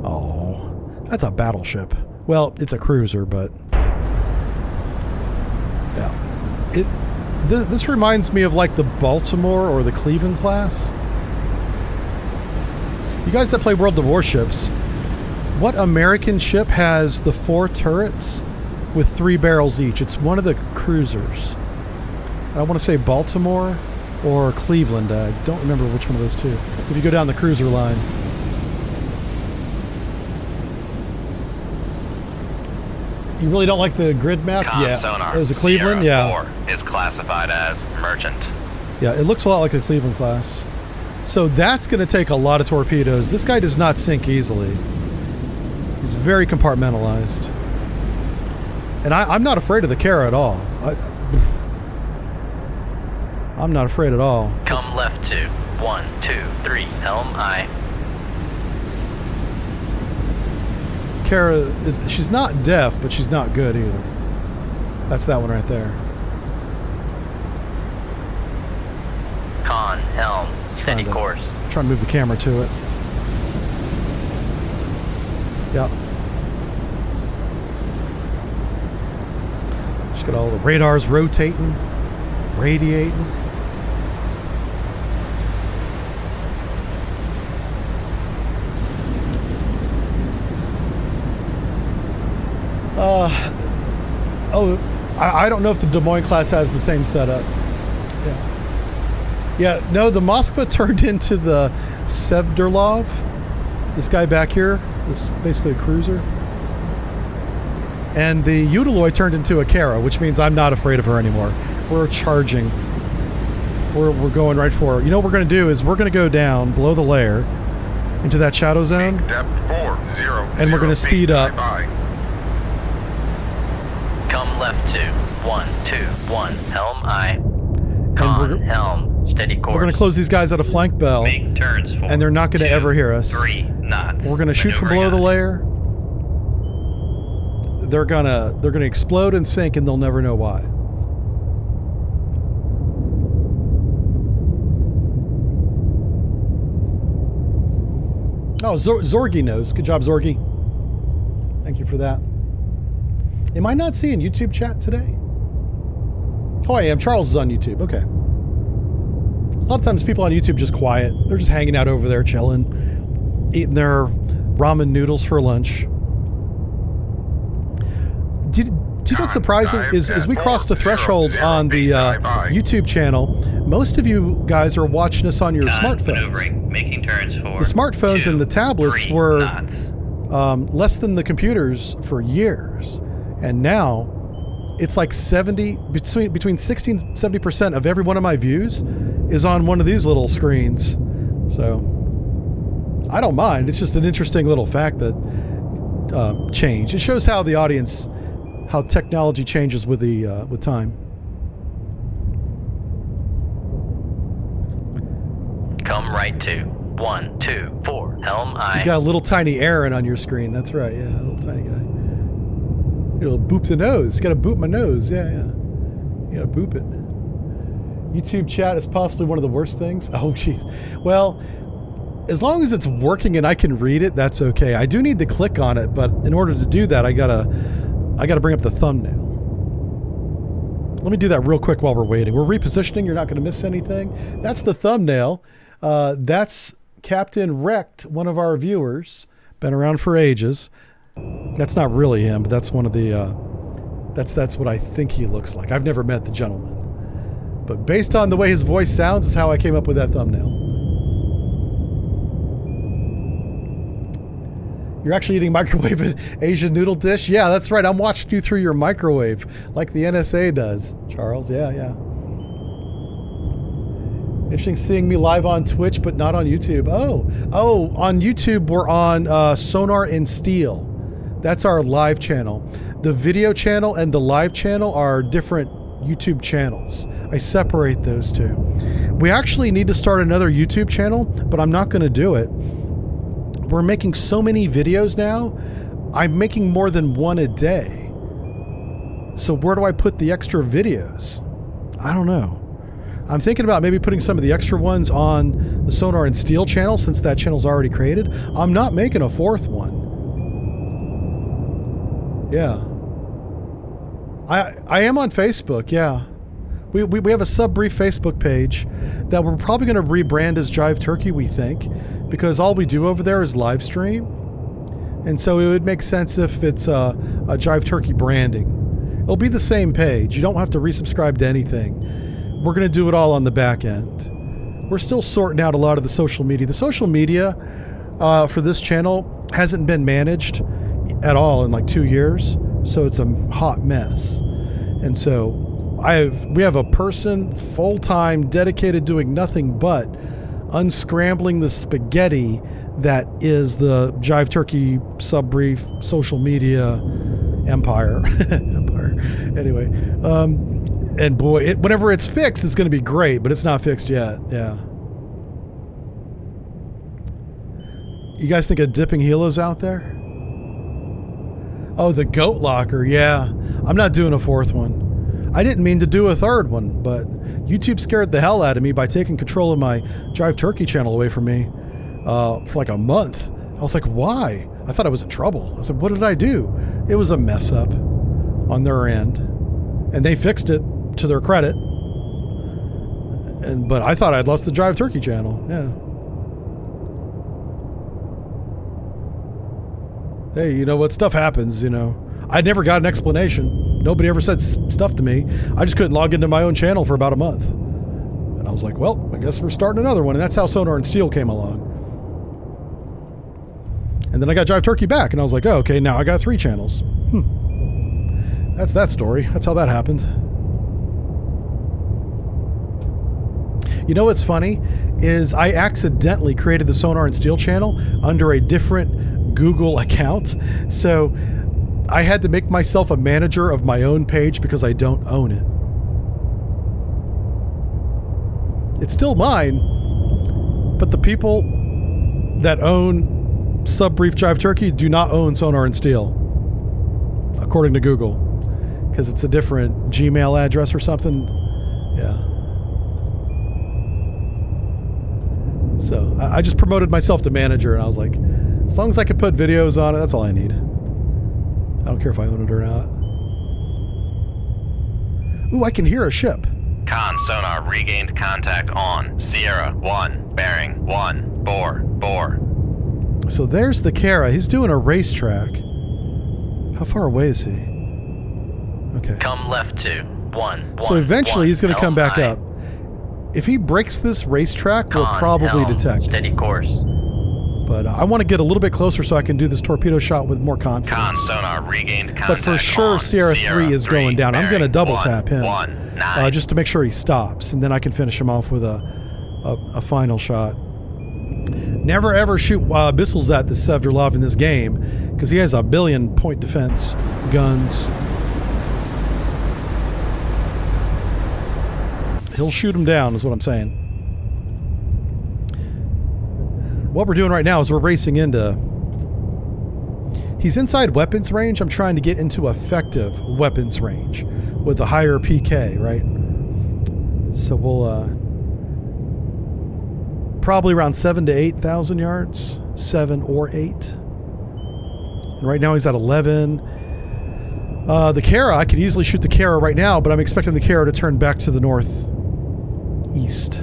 Oh, that's a battleship. Well, it's a cruiser, but... Yeah. This reminds me of like the Baltimore or the Cleveland class. You guys that play World of Warships, what American ship has the 4 turrets with 3 barrels each? It's one of the cruisers. I want to say Baltimore or Cleveland. I don't remember which one of those 2. If you go down the cruiser line. You really don't like the grid map? Con Yeah. sonar, It was a Cleveland? Sierra Yeah. 4 is classified as merchant. Yeah, it looks a lot like a Cleveland class. So that's going to take a lot of torpedoes. This guy does not sink easily. He's very compartmentalized. And I'm not afraid of the Kara at all. I'm not afraid at all. Come left to 123 helm I. Kara, she's not deaf, but she's not good either. That's that one right there. Con helm steady course. Trying to move the camera to it. Yep. Just got all the radars rotating, radiating. I don't know if the Des Moines class has the same setup. Yeah, no, the Moskva turned into the Sevderlov. This guy back here, this is basically a cruiser. And the Udaloy turned into a Kara, which means I'm not afraid of her anymore. We're charging. We're going right for her. You know what we're going to do is we're going to go down below the layer into that shadow zone. Depth 40. And we're going to speed up. Come left to 121 helm I. Con helm Steady course. We're going to close these guys at a flank bell, Make turns for and they're not going to 2, ever hear us. 3 knots. We're going to shoot from below the layer. They're gonna explode and sink, and they'll never know why. Oh, Zorgi knows. Good job, Zorgi. Thank you for that. Am I not seeing YouTube chat today? Oh, I am. Charles is on YouTube. Okay. A lot of times people on YouTube just quiet. They're just hanging out over there, chilling, eating their ramen noodles for lunch. Do you know what's surprising is as we crossed the threshold on the YouTube channel, most of you guys are watching us on your smartphones. Making turns for The smartphones 2, and the tablets 3 were knots. less than the computers for years, and now it's like between 60 and 70% of every one of my views is on one of these little screens. So I don't mind. It's just an interesting little fact that changed. It shows how the audience, how technology changes with time. Come right to 1, 2, 4. Helm I. You got a little tiny Aaron on your screen. That's right. Yeah, a little tiny guy. You'll boop the nose. Got to boop my nose. Yeah. You got to boop it. YouTube chat is possibly one of the worst things. Oh, jeez. Well, as long as it's working and I can read it, that's okay. I do need to click on it, but in order to do that, I gotta bring up the thumbnail. Let me do that real quick while we're waiting. We're repositioning. You're not going to miss anything. That's the thumbnail. That's Captain Wrecked, one of our viewers. Been around for ages. That's not really him, but that's one of the... That's what I think he looks like. I've never met the gentleman. But based on the way his voice sounds is how I came up with that thumbnail. You're actually eating microwave Asian noodle dish? Yeah, that's right. I'm watching you through your microwave like the NSA does, Charles. Yeah. Interesting seeing me live on Twitch, but not on YouTube. Oh, on YouTube, we're on Sonar and Steel. That's our live channel. The video channel and the live channel are different YouTube channels. I separate those two. We actually need to start another YouTube channel, but I'm not going to do it. We're making so many videos now. I'm making more than one a day. So where do I put the extra videos? I don't know. I'm thinking about maybe putting some of the extra ones on the Sonar and Steel channel since that channel's already created. I'm not making a fourth one. Yeah. I am on Facebook, yeah. We have a Subbrief Facebook page that we're probably going to rebrand as Jive Turkey, we think, because all we do over there is live stream. And so it would make sense if it's a Jive Turkey branding. It'll be the same page. You don't have to resubscribe to anything. We're going to do it all on the back end. We're still sorting out a lot of the social media. The social media for this channel hasn't been managed at all in like 2 years. So it's a hot mess. And so we have a person full-time dedicated doing nothing but unscrambling the spaghetti that is the Jive Turkey Subbrief social media empire. Anyway, and boy, whenever it's fixed, it's going to be great, but it's not fixed yet. Yeah. You guys think a Dipping Helo's out there? Oh, the goat locker. Yeah. I'm not doing a fourth one. I didn't mean to do a third one, but YouTube scared the hell out of me by taking control of my Jive Turkey channel away from me for like a month. I was like, why? I thought I was in trouble. I said, what did I do? It was a mess up on their end. And they fixed it to their credit. But I thought I'd lost the Jive Turkey channel. Yeah. Hey, you know what? Stuff happens, you know. I never got an explanation. Nobody ever said stuff to me. I just couldn't log into my own channel for about a month. And I was like, well, I guess we're starting another one. And that's how Sonar and Steel came along. And then I got Jive Turkey back. And I was like, oh, okay, now I got 3 channels. That's that story. That's how that happened. You know what's funny? Is I accidentally created the Sonar and Steel channel under a different Google account. So I had to make myself a manager of my own page because I don't own it. It's still mine, but the people that own Subbrief Jive Turkey do not own Sonar and Steel, according to Google, because it's a different Gmail address or something. Yeah. So I just promoted myself to manager, and I was like, as long as I can put videos on it, that's all I need. I don't care if I own it or not. Ooh, I can hear a ship. Con sonar regained contact on Sierra 1, bearing 1, bore. So there's the Kara. He's doing a racetrack. How far away is he? Okay. Come left to 1. So eventually he's going to come back up. If he breaks this racetrack, we'll probably detect. Steady course. But I want to get a little bit closer so I can do this torpedo shot with more confidence. Con sonar regained contact. But for sure, on Sierra 3 is going down. I'm going to double tap him, 9. just to make sure he stops, and then I can finish him off with a final shot. Never ever shoot missiles at the Sevdurlov in this game, because he has a 1 billion point defense guns. He'll shoot him down, is what I'm saying. What we're doing right now is we're racing into... He's inside weapons range. I'm trying to get into effective weapons range with a higher PK, right? So we'll... probably around 7,000 to 8,000 yards. 7 or 8. And right now he's at 11. The Kara, I could easily shoot the Kara right now, but I'm expecting the Kara to turn back to the northeast.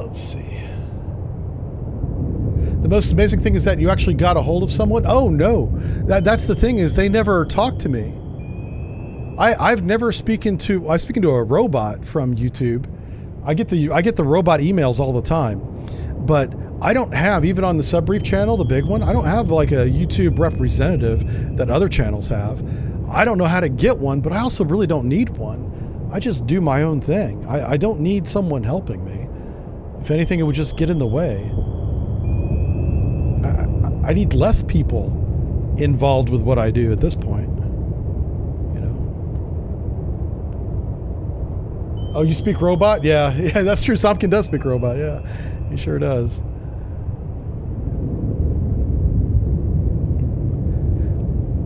Let's see. The most amazing thing is that you actually got a hold of someone. Oh no, that's the thing, is they never talk to me. I've never spoken to a robot from YouTube. I get the robot emails all the time, but I don't have, even on the Subbrief channel, the big one, I don't have like a YouTube representative that other channels have. I don't know how to get one, but I also really don't need one. I just do my own thing. I don't need someone helping me. If anything, it would just get in the way. I need less people involved with what I do at this point. You know. Oh, you speak robot? Yeah, that's true. Somkin does speak robot. Yeah, he sure does.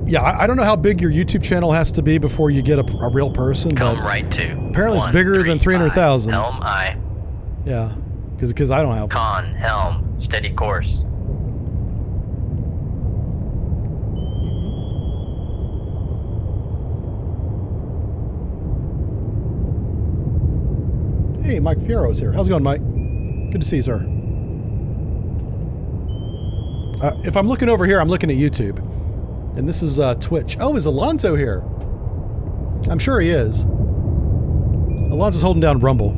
Yeah, I don't know how big your YouTube channel has to be before you get a real person, Come but right to apparently it's bigger than 300,000. Helm I. Yeah, because I don't have one. Con, helm, steady course. Hey, Mike Fierro's here. How's it going, Mike? Good to see you, sir. If I'm looking over here, I'm looking at YouTube. And this is Twitch. Oh, is Alonzo here? I'm sure he is. Alonzo's holding down Rumble.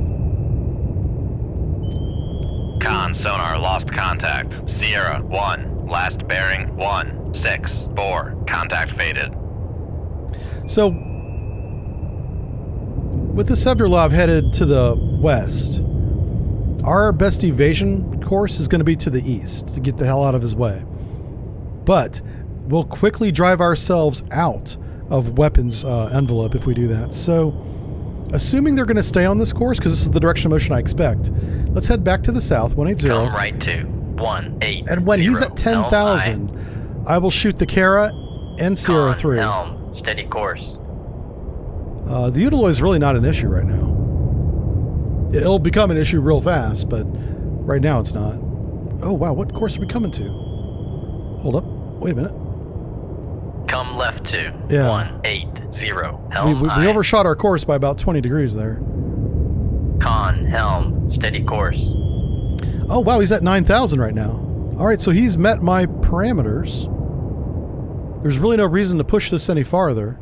Con sonar lost contact. Sierra 1, last bearing 1, 6, bore. Contact faded. So, with the Sevdurlov headed to the west, our best evasion course is going to be to the east to get the hell out of his way. But we'll quickly drive ourselves out of weapons envelope if we do that. So, assuming they're going to stay on this course, because this is the direction of motion I expect, let's head back to the south, 180. Come right to 18. And when he's at 10,000, I will shoot the Kara and Sierra 3. Helm, steady course. The Utaloy is really not an issue right now. It'll become an issue real fast, but right now it's not. Oh, wow, what course are we coming to? Hold up. Wait a minute. Come left to 180. Helm we overshot our course by about 20 degrees there. Con, helm, steady course. Oh, wow, he's at 9,000 right now. All right, so he's met my parameters. There's really no reason to push this any farther.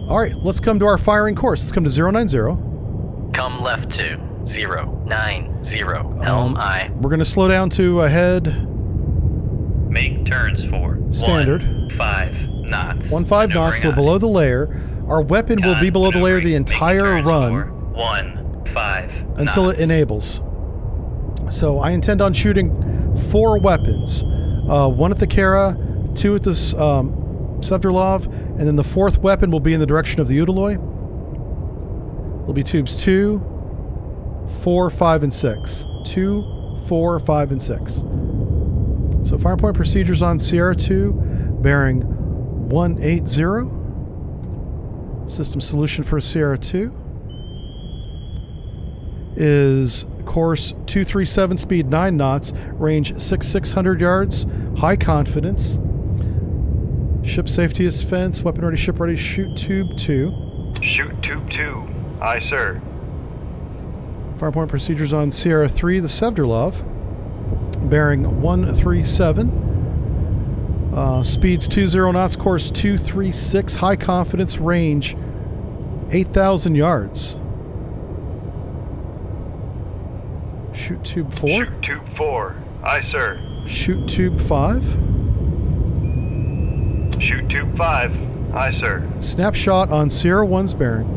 All right, let's come to our firing course. Let's come to 090. Come left to 090. Helm I. We're going to slow down to ahead. Make turns for Standard. 15 knots. 15 knots. We're below the layer. Our weapon will be below the layer the entire run 15 until it enables. So I intend on shooting 4 weapons. 1 at the Kara, 2 at the Sevderlov, and then the 4th weapon will be in the direction of the Udaloy. Will be tubes 2, 4, 5, and 6. 2, 4, 5, and 6. So fire point procedures on Sierra 2, bearing 180. System solution for Sierra 2 is course 237, speed 9 knots, range 600 yards, high confidence. Ship safety is fence, weapon ready, ship ready, shoot tube 2. Shoot tube 2. Aye, sir. Fire point procedures on Sierra 3, the Sevderlov, bearing 137. Speeds 20 knots, course 236, high confidence, range 8,000 yards. Shoot tube 4. Shoot tube 4. Aye, sir. Shoot tube 5. Shoot tube 5. Aye, sir. Snapshot on Sierra 1's bearing.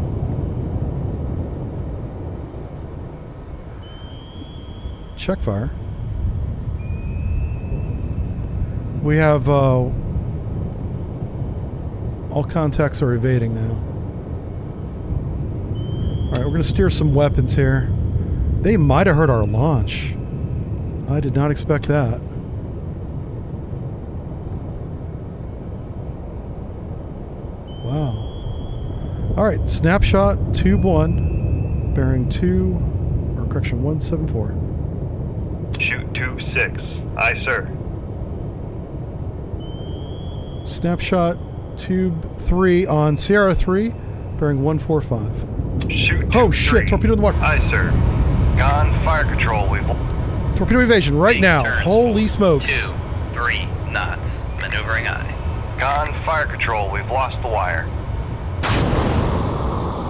Check fire. We have all contacts are evading now. Alright, we're going to steer some weapons here. They might have heard our launch. I did not expect that. Wow. Alright, snapshot tube 1, bearing 174. Shoot tube 6. Aye, sir. Snapshot tube 3 on Sierra 3, bearing 145. Shoot tube Oh shit, 3. torpedo in the water. Aye, sir. Gone fire control. We've... Torpedo evasion right now. Turns Holy smokes. 2, 3 knots. Maneuvering aye. Gone fire control. We've lost the wire.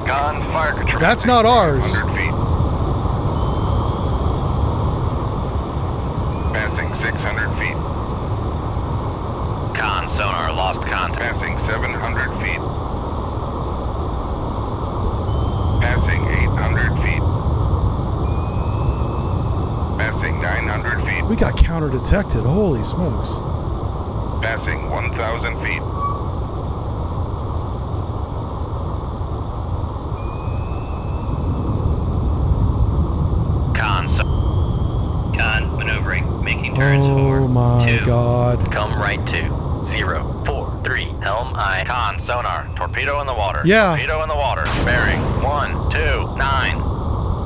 Gone fire control. That's not ours. 100 feet. Passing 600 feet. Con sonar lost contact. Passing 700 feet. Passing 800 feet. Passing 900 feet. We got counter detected. Holy smokes. Passing 1,000 feet. Con maneuvering. Making turns Oh 4, my 2. god. Come right 2, 0, 4, 3. Helm aye. Con sonar. Torpedo in the water. Yeah. Torpedo in the water. Bearing 129.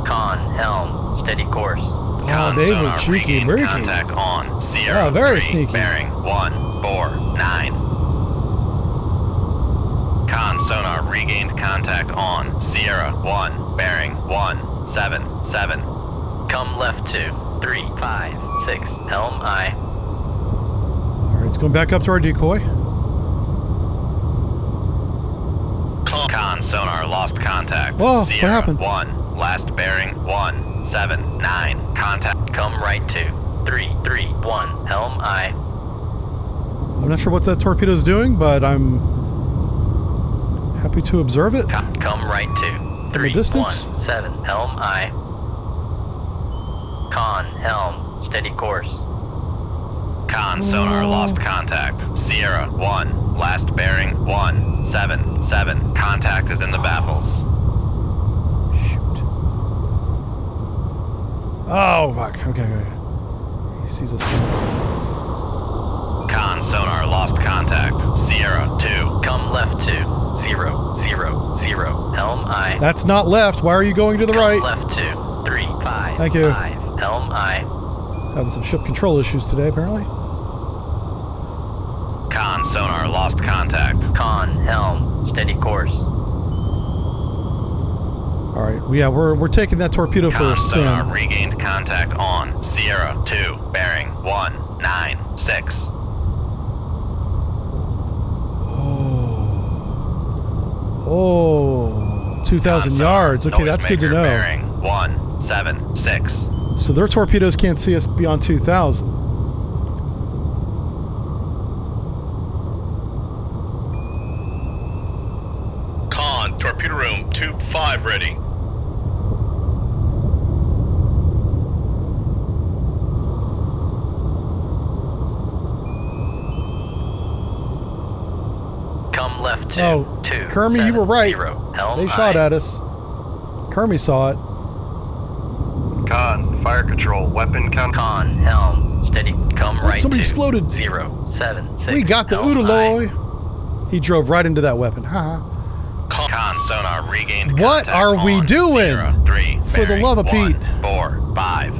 Con helm. Steady course. Con they were sonar cheeky regained breaky. contact on Sierra Yeah, very 3, sneaky. Bearing 149. Con sonar regained contact on Sierra 1, bearing 177. Come left 2, 3, 5, 6. Helm aye. Alright, it's going back up to our decoy. Con sonar lost contact. Whoa, what Sierra happened? 1, last bearing 179. Contact. Come right 2, 3, 3, 1. Helm aye. I'm not sure what that torpedo is doing, but I'm happy to observe it. Come right 2, 3, distance? 1, 7. Helm aye. Con helm. Steady course. Con sonar lost contact. Sierra 1, last bearing 177. Contact is in the baffles. Shoot. Oh, fuck. Okay. He sees us. Con sonar lost contact. Sierra 2. Come left 2, 0, 0, 0. Helm aye. That's not left. Why are you going to the Come right? left 2, 3, 5, Thank you. 5. Helm aye. Having some ship control issues today, apparently. Con sonar lost contact. Con helm. Steady course. Alright, we're taking that torpedo for a Con sonar spin. regained contact on Sierra 2, bearing 196. Oh, 2,000 yards. Okay, that's good to know. Bearing 176. So their torpedoes can't see us beyond 2,000. Con, torpedo room, tube 5 ready. left 2. Oh, 2. Kermie, you were right. 0. Helm They shot aye. at us. Kermie saw it. Con, fire control, weapon counter. Con, helm, steady, come right somebody 2. exploded. 0, 7, 6. We got the helm Udaloy. He drove right into that weapon. Ha. Con sonar regained What contact are we on doing? 0, 3, For the bearing, love of 1, Pete. 4, 5.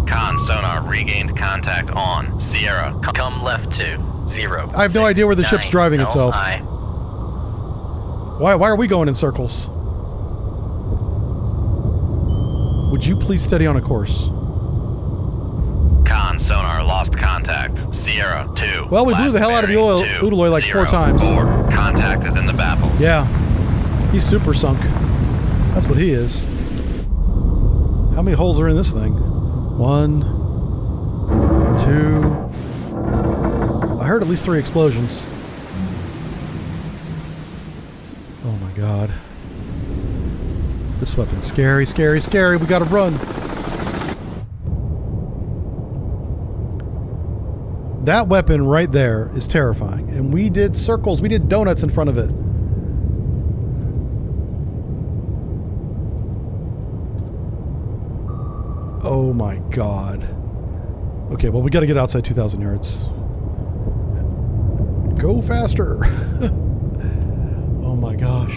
Con sonar regained contact on Sierra. Come left 2. 0. I have no idea where the ship's driving helm itself. aye. Why are we going in circles? Would you please steady on a course? Con sonar lost contact. Sierra 2. Well, we blew last the hell out of the bearing, oil- 2, Udaloy like 4 0, times. 4. Contact is in the baffle. Yeah. He's super sunk. That's what he is. How many holes are in this thing? 1, 2. I heard at least 3 explosions. Oh my god. This weapon's scary, scary, scary. We gotta run. That weapon right there is terrifying. And we did circles, we did donuts in front of it. Oh my god. Okay, well, we gotta get outside 2,000 yards. Go faster. Oh my gosh.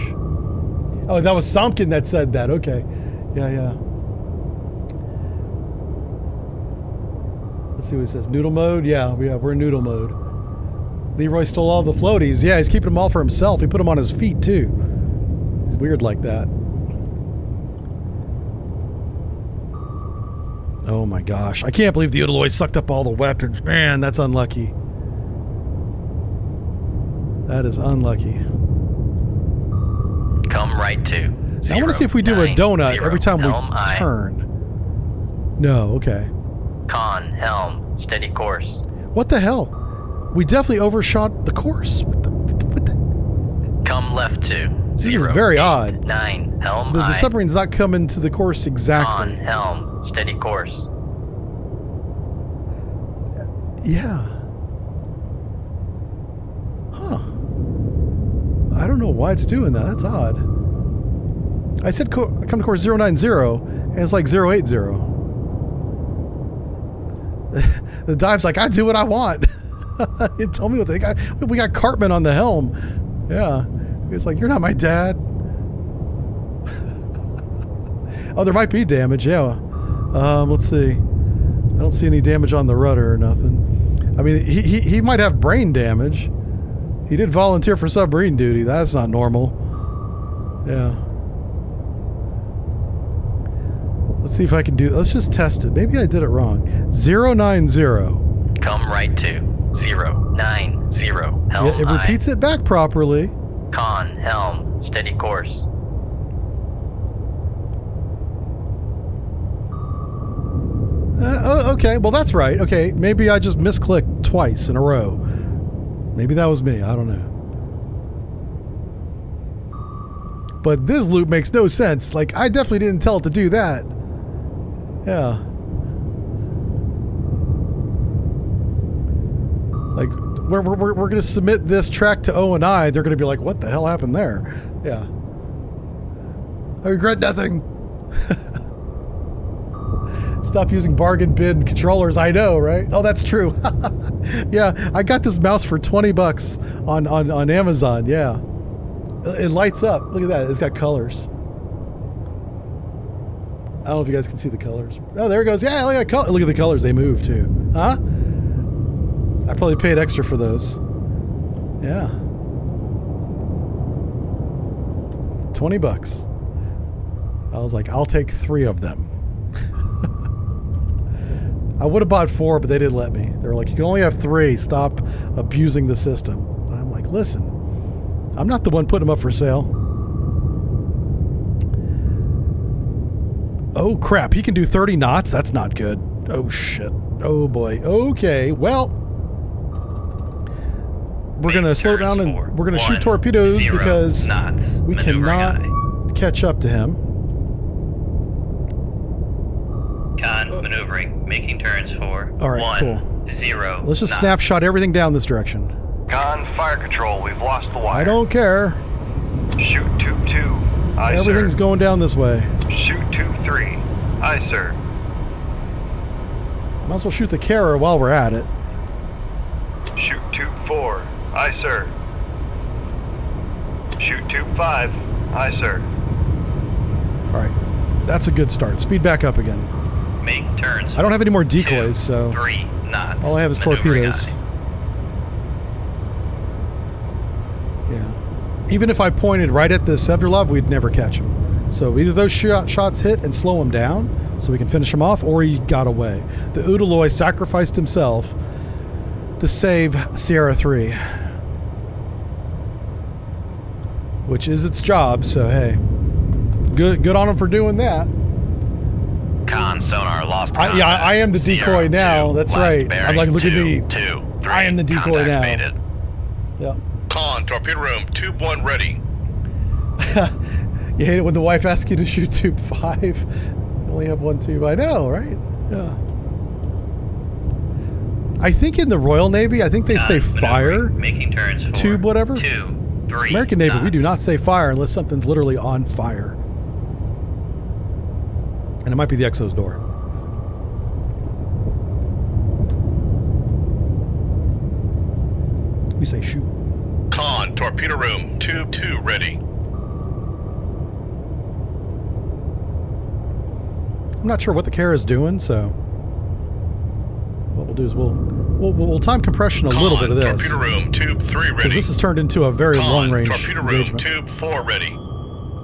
Oh, that was Somkin that said that. Okay. Yeah, yeah. Let's see what he says. Noodle mode? Yeah, we're in noodle mode. Leroy stole all the floaties. Yeah, he's keeping them all for himself. He put them on his feet, too. He's weird like that. Oh my gosh. I can't believe the Udaloy sucked up all the weapons. Man, that's unlucky. That is unlucky. Come right 2. I want to see if we do a donut every time we turn. No, okay. Con, helm, steady course. What the hell? We definitely overshot the course. What the Come left 2. This is very odd. 9, helm The aye. submarine's not coming to the course Con, exactly. helm, steady course. Yeah. Huh. I don't know why it's doing that. That's odd. I said come to course 090, and it's like 080. The dive's like, I do what I want. It told me what they got. We got Cartman on the helm. Yeah. It's like, you're not my dad. Oh, there might be damage. Yeah. Let's see. I don't see any damage on the rudder or nothing. I mean, he might have brain damage. He did volunteer for submarine duty. That's not normal. Yeah. Let's see if I can do. Let's just test it. Maybe I did it wrong. 090. Come right 2. 090. Helm Yeah, it repeats it back properly. Con, helm, steady course. Okay, well that's right. Okay, maybe I just misclicked twice in a row. Maybe that was me. I don't know. But this loop makes no sense. Like, I definitely didn't tell it to do that. Yeah. Like, we're going to submit this track to O&I. They're going to be like, what the hell happened there? Yeah. I regret nothing. Stop using bargain bin controllers. I know, right? Oh, that's true. Yeah, I got this mouse for $20 on Amazon. Yeah. It lights up. Look at that. It's got colors. I don't know if you guys can see the colors. Oh, there it goes. Yeah, look at the colors. They move too. Huh? I probably paid extra for those. Yeah. $20. I was like, I'll take 3 of them. I would have bought 4, but they didn't let me. They were like, you can only have 3. Stop abusing the system. And I'm like, listen, I'm not the one putting them up for sale. Oh, crap. He can do 30 knots? That's not good. Oh, shit. Oh, boy. Okay, well, we're going to slow down and we're going to shoot torpedoes because we cannot catch up to him. Con, maneuvering, making turns for All right, 1, cool. 0. Let's just knots. snapshot everything down this direction. Con, fire control, we've lost the wire. I don't care. Shoot tube 2. Aye, Everything's sir. going down this way. Shoot tube 3. Aye, sir. Might as well shoot the carrier while we're at it. Shoot tube 4. Aye, sir. Shoot tube 5. Aye, sir. All right. That's a good start. Speed back up again. Make turns. I don't have any more decoys, 2, so 3 knots. all I have is Maneuvering torpedoes. eye. Yeah. Even if I pointed right at the Sevdurlov, we'd never catch him. So either those shots hit and slow him down so we can finish him off, or he got away. The Udaloy sacrificed himself to save Sierra 3. Which is its job, so hey. Good on him for doing that. Con sonar lost contact. I am the decoy Sierra now. 2, That's last right. I'm bearing, like, look at 2, me. 2, 3. I am the decoy Contact now. faded. Yeah. Con, torpedo room, tube 1 ready. You hate it when the wife asks you to shoot tube 5. You only have one tube. I know, right? Yeah. I think in the Royal Navy, I think they say fire. Making turns. 4, Tube whatever. 2, 3. American Navy, we knots. do not say fire unless something's literally on fire. And it might be the Exo's door. We say shoot. Con, torpedo room, tube 2 ready. I'm not sure what the Kara's doing, so what we'll do is we'll time compression a little bit of this, Torpedo room, tube 3 because ready. this has turned into a very Con, long-range torpedo room, engagement. tube 4 ready.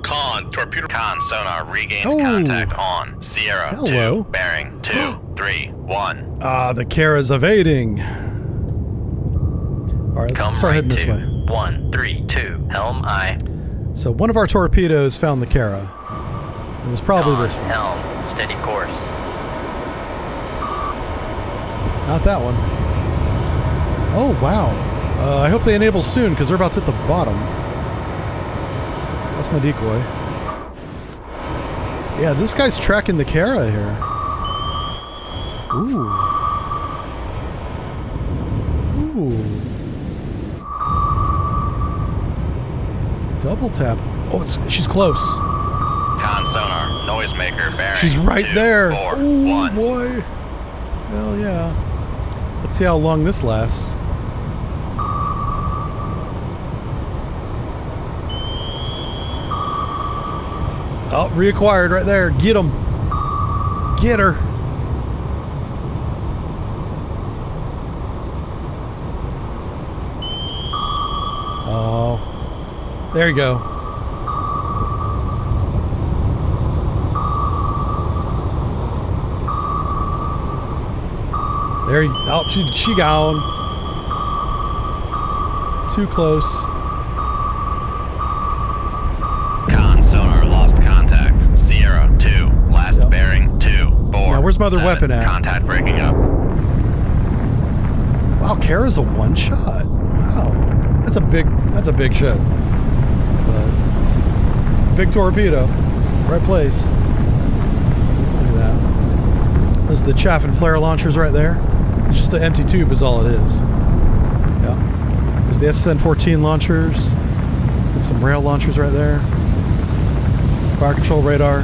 Con, torpedo. Con sonar regains Oh. contact on Sierra Hello. 2, bearing 2, 3, 1. Ah, the Kara's evading. All right, let's Come start right heading this to way. 1, 3, 2. Helm aye. So one of our torpedoes found the Kara. It was probably Con, this one, helm. Steady course. not that one. Oh wow! I hope they enable soon because they're about to hit the bottom. That's my decoy. Yeah, this guy's tracking the Kara here. Ooh. Ooh. Double tap. Oh, she's close. Con sonar noisemaker bearing. She's right 2, there. 4, Ooh, 1. boy. Hell yeah. Let's see how long this lasts. Oh, reacquired right there. Get him. Get her. Oh. There you go. There you, oh, she gone. Too close. Con sonar lost contact. Sierra 2, last Yep. bearing 2, 4. Now, where's my other 7. weapon at? Contact breaking up. Wow, Kara's a one shot. Wow. That's a big ship. But big torpedo. Right place. Look at that. Those are the chaff and flare launchers right there. It's just an empty tube is all it is. Yeah. There's the SSN-14 launchers. And some rail launchers right there. Fire control radar.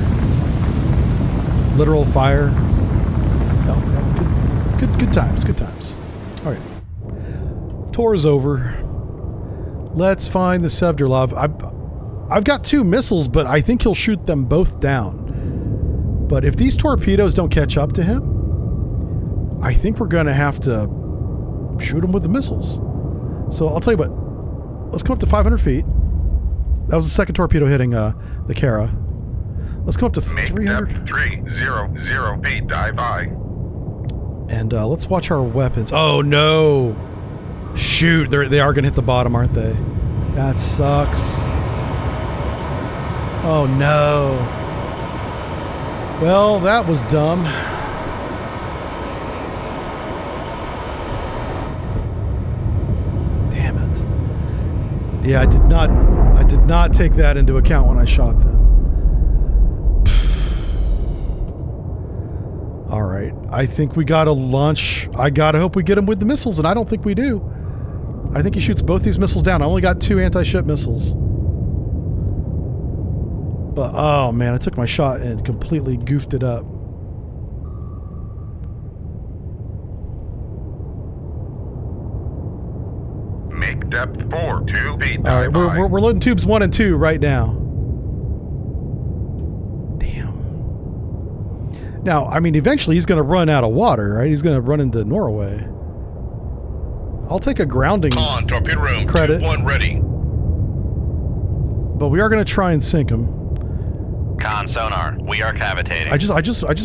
Literal fire. Yeah, good times, good times. All right. Tour is over. Let's find the Sevdurlov. I've got 2 missiles, but I think he'll shoot them both down. But if these torpedoes don't catch up to him, I think we're going to have to shoot him with the missiles. So I'll tell you what. Let's come up to 500 feet. That was the second torpedo hitting the Kara. Let's come up to 300. 300 feet, dive aye. And let's watch our weapons. Oh no! Shoot, they are going to hit the bottom, aren't they? That sucks. Oh no. Well, that was dumb. Damn it. Yeah, I did not take that into account when I shot them. All right. I think we got to launch. I got to hope we get them with the missiles, and I don't think we do. I think he shoots both these missiles down. I only got 2 anti-ship missiles. But, oh man, I took my shot and completely goofed it up. Make depth 4, 2 feet. All right, we're loading tubes 1 and 2 right now. Damn. Now, I mean, eventually he's going to run out of water, right? He's going to run into Norway. I'll take a grounding Con, torpedo room, credit. 2-1 ready. But we are going to try and sink him. Con sonar, we are cavitating. I just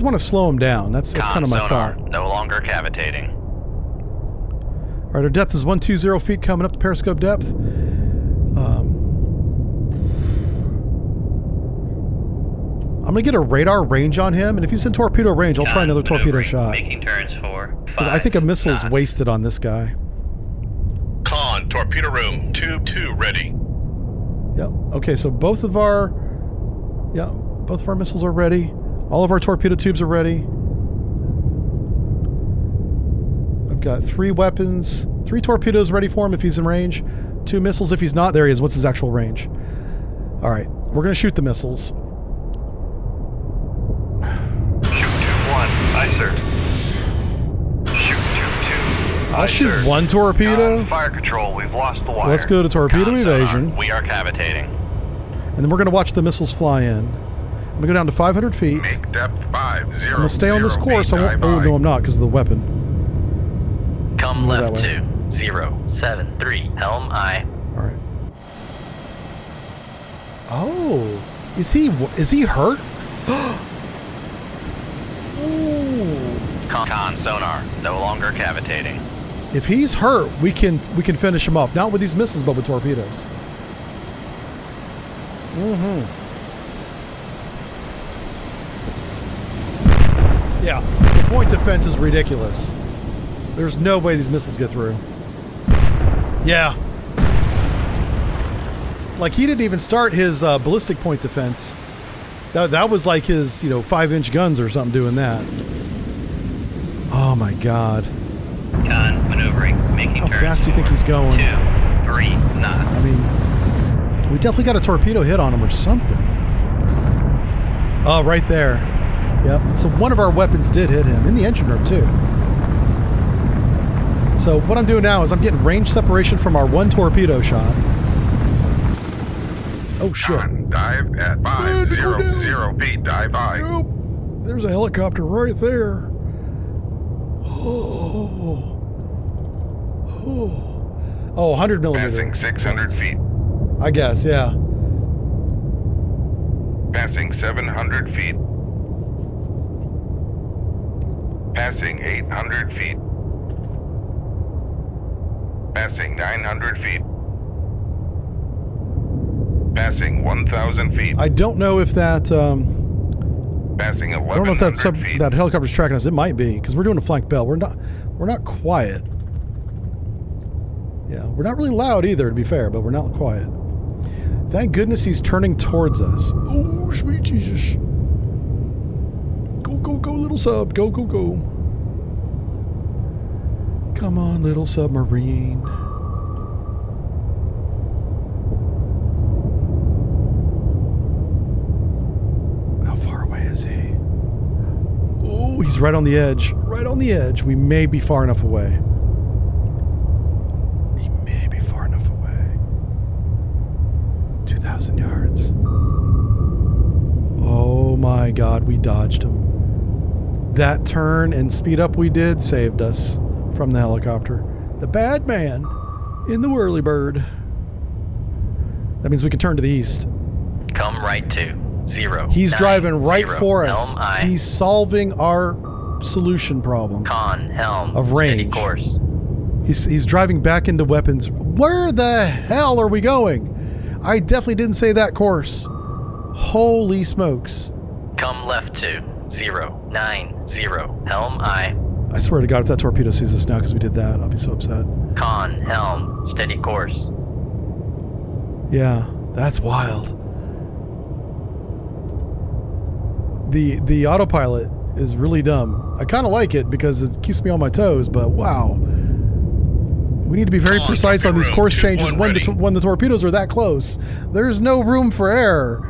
want to slow him down. That's kind of my sonar, thought. no longer cavitating. All right, our depth is 120 feet coming up to periscope depth. I'm gonna get a radar range on him, and if he's in torpedo range, I'll try another torpedo maneuvering, shot. Making turns for Because I think a missile's wasted on this guy. Con, torpedo room, tube 2 ready. Yep. Okay, so both of our missiles are ready. All of our torpedo tubes are ready. I've got 3 weapons, 3 torpedoes ready for him if he's in range, 2 missiles if he's not. There he is. What's his actual range? All right, we're gonna shoot the missiles. Shoot 2-1. Aye, sir. Shoot 2-2. I'll Aye, shoot sir. 1 torpedo. Con, fire control, we've lost the wire. Let's go to torpedo Con evasion, sonar, we are cavitating. and then we're gonna watch the missiles fly in. I'm gonna go down to 500 feet. Make depth 5, 0. I'm gonna stay on this course. I won't. Oh no, I'm not because of the weapon. Come Move that left way. 2073. Helm aye. All right. Oh, is he hurt? Oh. Con sonar, no longer cavitating. If he's hurt, we can finish him off. Not with these missiles, but with torpedoes. Mm-hmm. Yeah, the point defense is ridiculous. There's no way these missiles get through. Yeah. Like, he didn't even start his ballistic point defense. That was like his, 5-inch guns or something doing that. Oh my God. Con, maneuvering, making How turns fast do you think for he's going? 2, 3 knots. I mean, we definitely got a torpedo hit on him or something. Oh, right there. Yep. So one of our weapons did hit him in the engine room too. So what I'm doing now is I'm getting range separation from our 1 torpedo shot. Oh shit. Con, dive at 5, 0 feet. Dive high. Nope. There's a helicopter right there. Oh. Oh, 100 millimeter. Passing 600 feet. I guess, yeah. Passing 700 feet. Passing 800 feet. Passing 900 feet. Passing 1,000 feet. I don't know if that Passing 1,100 I don't know if feet. that helicopter's tracking us. It might be because we're doing a flank bell. We're not quiet. Yeah, we're not really loud either, to be fair, but we're not quiet. Thank goodness he's turning towards us. Oh, sweet Jesus! Go, go, go, little sub! Go, go, go! Come on, little submarine. How far away is he? Oh, he's right on the edge. Right on the edge. We may be far enough away. He may be far enough away. 2,000 yards. Oh my God, we dodged him. That turn and speed up we did saved us from the helicopter. The bad man in the whirlybird. That means we can turn to the east. Come right 20. He's 9, driving right 0. for us. Helm aye. He's solving our solution problem. Con, helm, Of range. steady course. He's driving back into weapons. Where the hell are we going? I definitely didn't say that course. Holy smokes. Come left 20. 90. Helm aye. I swear to God, if that torpedo sees us now because we did that, I'll be so upset. Con, helm, steady course. Yeah, that's wild. The autopilot is really dumb. I kind of like it because it keeps me on my toes, but wow. We need to be very Con, precise on these torpedo course room, changes 2-1 when ready. when the torpedoes are that close. There's no room for error.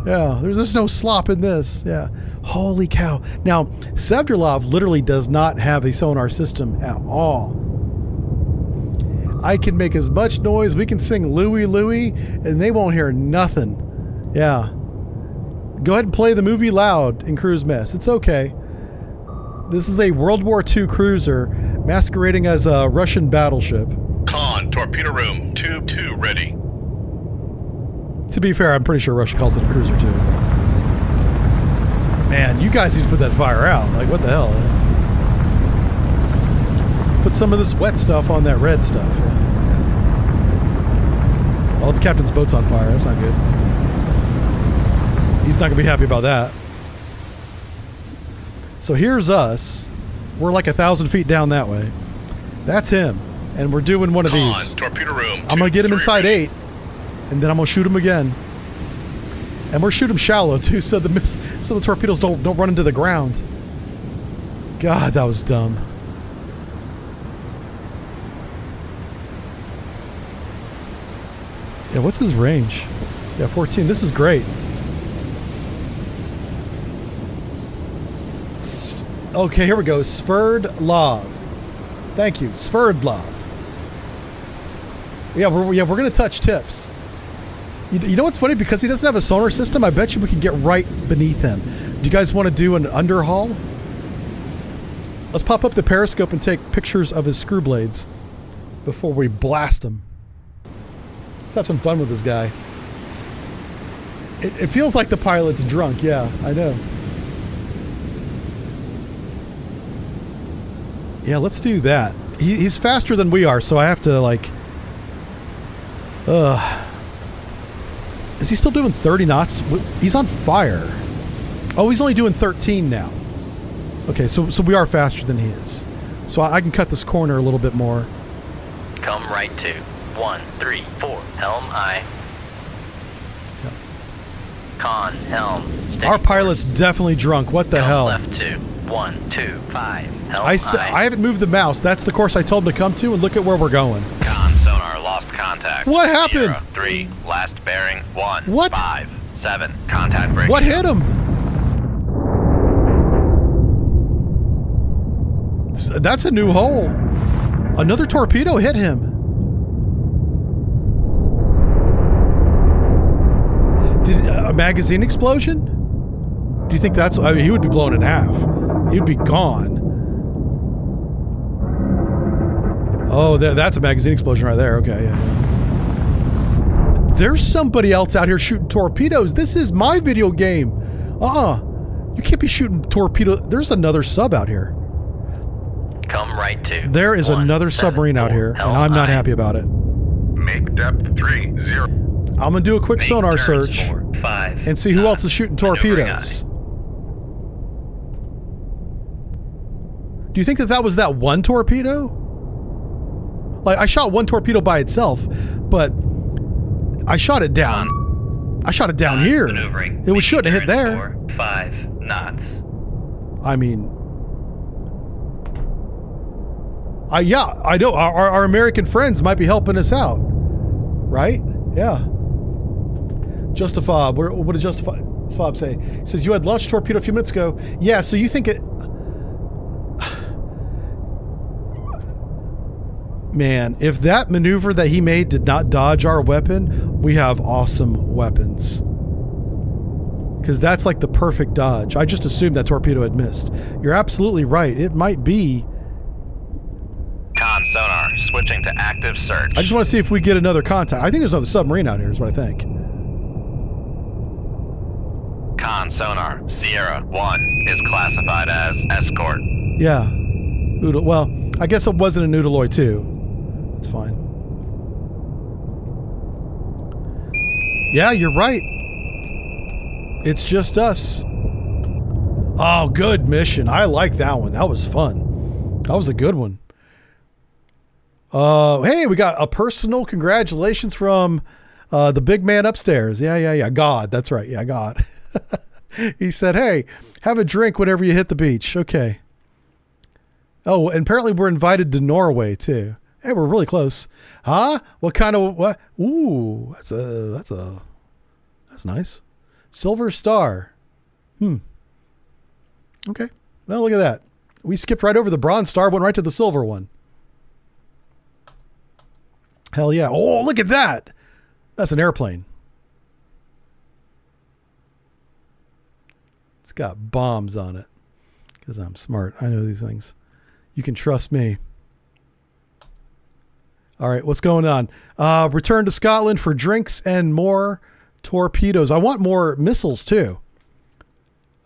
Yeah, there's no slop in this. Yeah. Holy cow. Now, Sevdurlov literally does not have a sonar system at all. I can make as much noise. We can sing Louie Louie, and they won't hear nothing. Yeah. Go ahead and play the movie loud in cruise mess. It's okay. This is a World War II cruiser masquerading as a Russian battleship. Con, torpedo room, tube 2 ready. To be fair, I'm pretty sure Russia calls it a cruiser too. Man, you guys need to put that fire out. Like, what the hell? Put some of this wet stuff on that red stuff. Yeah. Oh, the captain's boat's on fire. That's not good. He's not going to be happy about that. So here's us. We're like 1,000 feet down that way. That's him. And we're doing one of Con, these. torpedo room, I'm going to get him tube 3 inside ready. 8. And then I'm going to shoot him again. And we're shooting him shallow too, so the torpedoes don't run into the ground. God, that was dumb. Yeah, what's his range? Yeah, 14. This is great. Okay, here we go. Sverdlov. Thank you, Sverdlov. Yeah, we're gonna touch tips. You know what's funny? Because he doesn't have a sonar system, I bet you we can get right beneath him. Do you guys want to do an underhaul? Let's pop up the periscope and take pictures of his screw blades before we blast him. Let's have some fun with this guy. It feels like the pilot's drunk. Yeah, I know. Yeah, let's do that. He's faster than we are, so I have to like... Is he still doing 30 knots? He's on fire. Oh, he's only doing 13 now. Okay, so we are faster than he is. So I can cut this corner a little bit more. Come right to 1, 3, 4. Helm aye. Yep. Con, helm. Steady Our course. pilot's definitely drunk. What the Come hell? left to 1, 2, 5. Helm I aye. haven't moved the mouse. That's the course I told him to come to, and look at where we're going. Con sonar lost contact. What happened? Sierra 3, last bearing 1. What? 5, 7, contact break. What hit him? That's a new hole. Another torpedo hit him. Did a magazine explosion? Do you think that's... I mean, he would be blown in half. He'd be gone. Oh, that's a magazine explosion right there. Okay, yeah. There's somebody else out here shooting torpedoes. This is my video game. You can't be shooting torpedoes. There's another sub out here. Come right to There is 1, another 7, submarine out 4. here, and Helm I'm not aye. happy about it. Make depth 30. I'm going to do a quick Make sonar turns search 4, 5 and see who else knots. is shooting Maneuvering torpedoes. Do you think that was that one torpedo? Like, I shot one torpedo by itself, but I shot it down. I shot it down aye. here. Maneuvering. It shouldn't have hit Turns there. 4, 5 knots. I mean, yeah, I know our American friends might be helping us out, right? Yeah. Justifob, what did Justifob say? He says, you had launched a torpedo a few minutes ago. Yeah, so you think it... Man, if that maneuver that he made did not dodge our weapon, we have awesome weapons. Because that's like the perfect dodge. I just assumed that torpedo had missed. You're absolutely right. It might be... Con sonar switching to active search. I just want to see if we get another contact. I think there's another submarine out here is what I think. Con sonar Sierra 1 is classified as escort. Yeah. Well, I guess it wasn't a Noodleoy too. That's fine. Yeah, you're right. It's just us. Oh, good mission. I like that one. That was fun. That was a good one. Hey, we got a personal congratulations from the big man upstairs. Yeah. God, that's right. Yeah, God. He said, hey, have a drink whenever you hit the beach. Okay. Oh, and apparently we're invited to Norway too. Hey, we're really close. Huh? What kind of what? Ooh, that's nice. Silver Star. Okay. Well, look at that. We skipped right over the Bronze Star, went right to the silver one. Hell yeah. Oh, look at that. That's an airplane. It's got bombs on it. Because I'm smart. I know these things. You can trust me. All right, what's going on? Return to Scotland for drinks and more torpedoes. I want more missiles, too.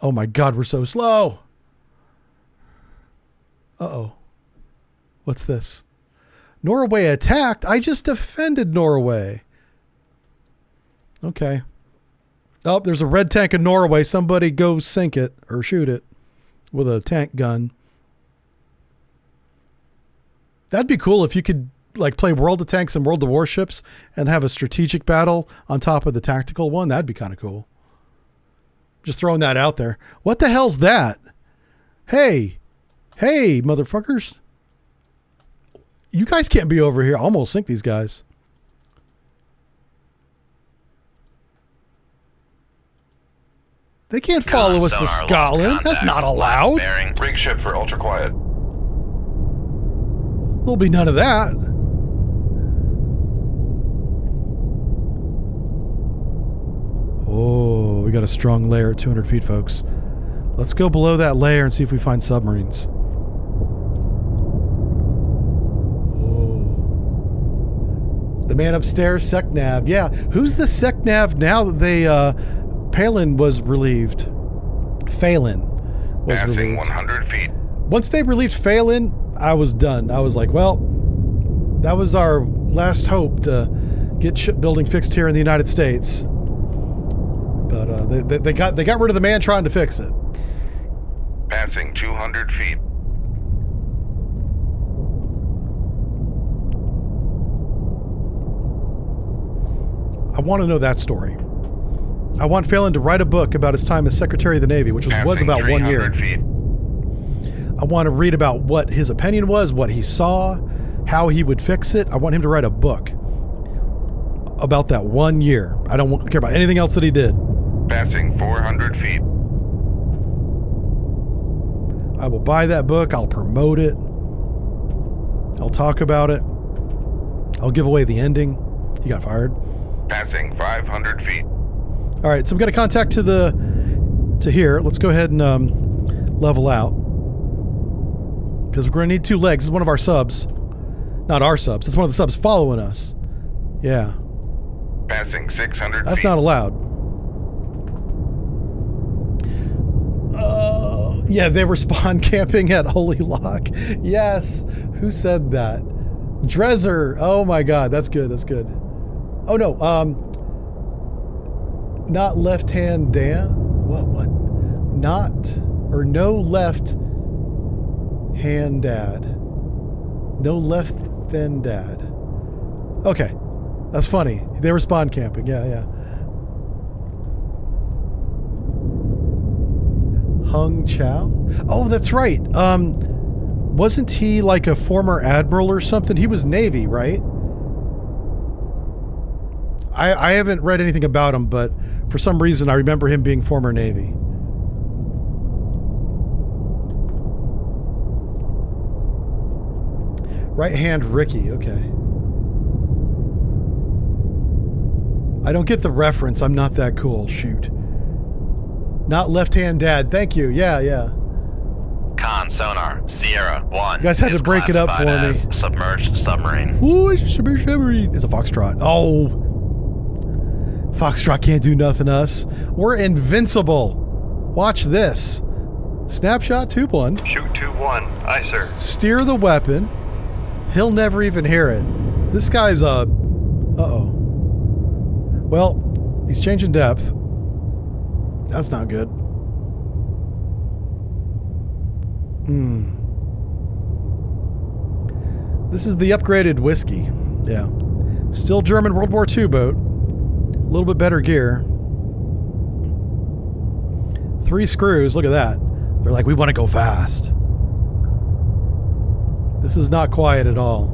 Oh, my God, we're so slow. Uh-oh. What's this? Norway attacked? I just defended Norway. Okay. Oh, there's a red tank in Norway. Somebody go sink it or shoot it with a tank gun. That'd be cool if you could like play World of Tanks and World of Warships and have a strategic battle on top of the tactical one. That'd be kind of cool. Just throwing that out there. What the hell's that? Hey, motherfuckers. You guys can't be over here. I'll almost sink these guys. They can't follow us to Scotland. That's not allowed. Rig ship for ultra quiet. There'll be none of that. Oh, we got a strong layer at 200 feet, folks. Let's go below that layer and see if we find submarines. The man upstairs, SecNav. Yeah, who's the SecNav now that they, Palin was relieved? Phelan was Passing relieved. 100 feet. Once they relieved Phelan, I was done. I was like, well, that was our last hope to get shipbuilding fixed here in the United States. But they got rid of the man trying to fix it. Passing 200 feet. I want to know that story. I want Phelan to write a book about his time as Secretary of the Navy, which was about 1 year. Feet. I want to read about what his opinion was, what he saw, how he would fix it. I want him to write a book about that 1 year. I don't care about anything else that he did. Passing 400 feet. I will buy that book. I'll promote it. I'll talk about it. I'll give away the ending. He got fired. Passing 500 feet. All right, so we've got a contact to here. Let's go ahead and level out. Because we're going to need 2 legs. This is one of our subs. Not our subs. It's one of the subs following us. Yeah. Passing 600 That's feet. not allowed. Yeah, they were spawn camping at Holy Lock. Yes. Who said that? Dresser. Oh my God. That's good. That's good. Oh no. Not left hand Dan. What? Not or no left hand dad. No left then dad. Okay. That's funny. They were spawn camping. Yeah. Hung Chow? Oh, that's right. Wasn't he like a former admiral or something? He was Navy, right? I haven't read anything about him, but for some reason I remember him being former Navy. Right hand Ricky, okay. I don't get the reference. I'm not that cool. Shoot. Not left hand dad. Thank you. Yeah. Con sonar, Sierra 1. You guys had to break it up for me. Submerged submarine. Ooh, it's a submarine. It's a Foxtrot. Oh. Foxtrot can't do nothing to us. We're invincible. Watch this. Snapshot 2-1. Shoot 2-1. Aye, sir. Steer the weapon. He'll never even hear it. This guy's a... Uh-oh. Well, he's changing depth. That's not good. This is the upgraded whiskey. Yeah. Still German World War II boat. A little bit better gear. 3 screws. Look at that. They're like, we want to go fast. This is not quiet at all.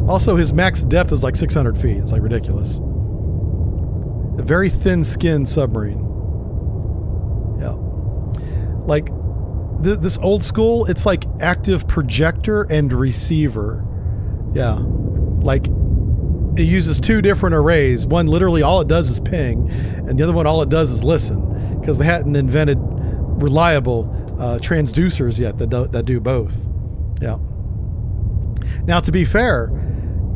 Also, his max depth is like 600 feet. It's like ridiculous. A very thin-skinned submarine. Yeah. Like, this old school, it's like active projector and receiver. Yeah. Like, it uses two different arrays. One, literally, all it does is ping, and the other one, all it does is listen, because they hadn't invented reliable transducers yet that do both. Yeah. Now, to be fair,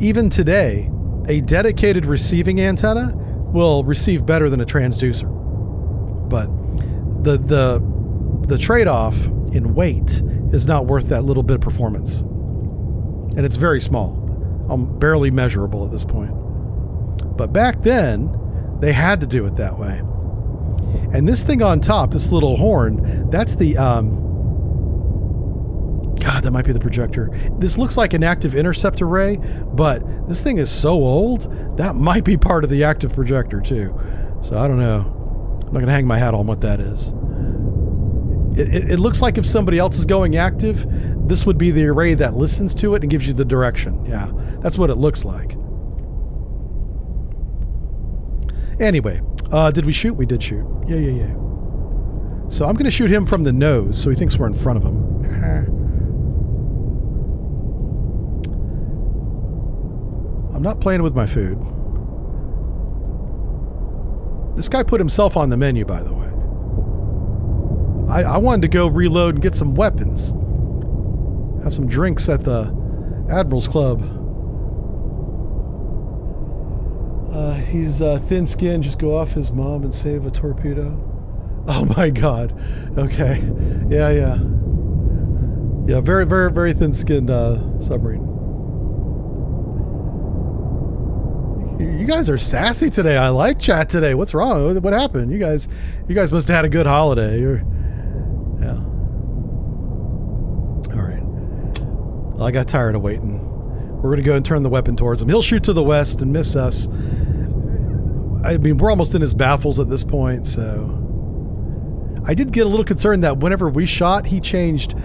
even today, a dedicated receiving antenna will receive better than a transducer. But the trade-off in weight is not worth that little bit of performance. And it's very small. Barely measurable at this point. But back then, they had to do it that way. And this thing on top, this little horn, that's the... God, that might be the projector. This looks like an active intercept array, but this thing is so old, that might be part of the active projector too. So I don't know. I'm not going to hang my hat on what that is. It looks like if somebody else is going active, this would be the array that listens to it and gives you the direction. Yeah, that's what it looks like. Anyway, did we shoot? We did shoot. Yeah. So I'm going to shoot him from the nose, so he thinks we're in front of him. I'm not playing with my food. This guy put himself on the menu, by the way. I wanted to go reload and get some weapons. Have some drinks at the Admiral's Club. He's thin-skinned. Just go off his mom and save a torpedo. Oh my God. Okay. Yeah. Yeah, very, very, very thin-skinned submarine. You guys are sassy today. I like chat today. What's wrong? What happened? You guys must have had a good holiday. Yeah. All right. Well, I got tired of waiting. We're going to go and turn the weapon towards him. He'll shoot to the west and miss us. I mean, we're almost in his baffles at this point, so... I did get a little concerned that whenever we shot, he changed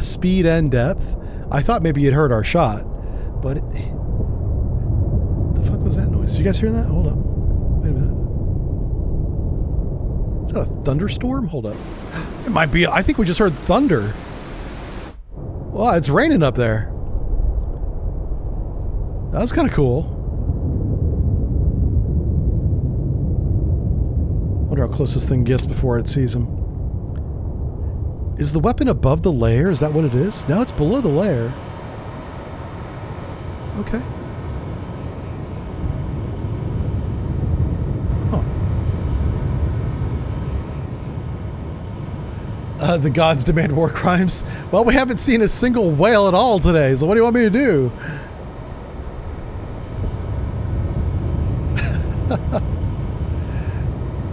speed and depth. I thought maybe he'd heard our shot, but... What the fuck was that noise? Did you guys hear that? Hold up. Wait a minute. Is that a thunderstorm? Hold up. It might be. I think we just heard thunder. Well, it's raining up there. That was kind of cool. Wonder how close this thing gets before it sees him. Is the weapon above the layer? Is that what it is? No, it's below the layer. Okay. The gods demand war crimes. Well, we haven't seen a single whale at all today, so what do you want me to do?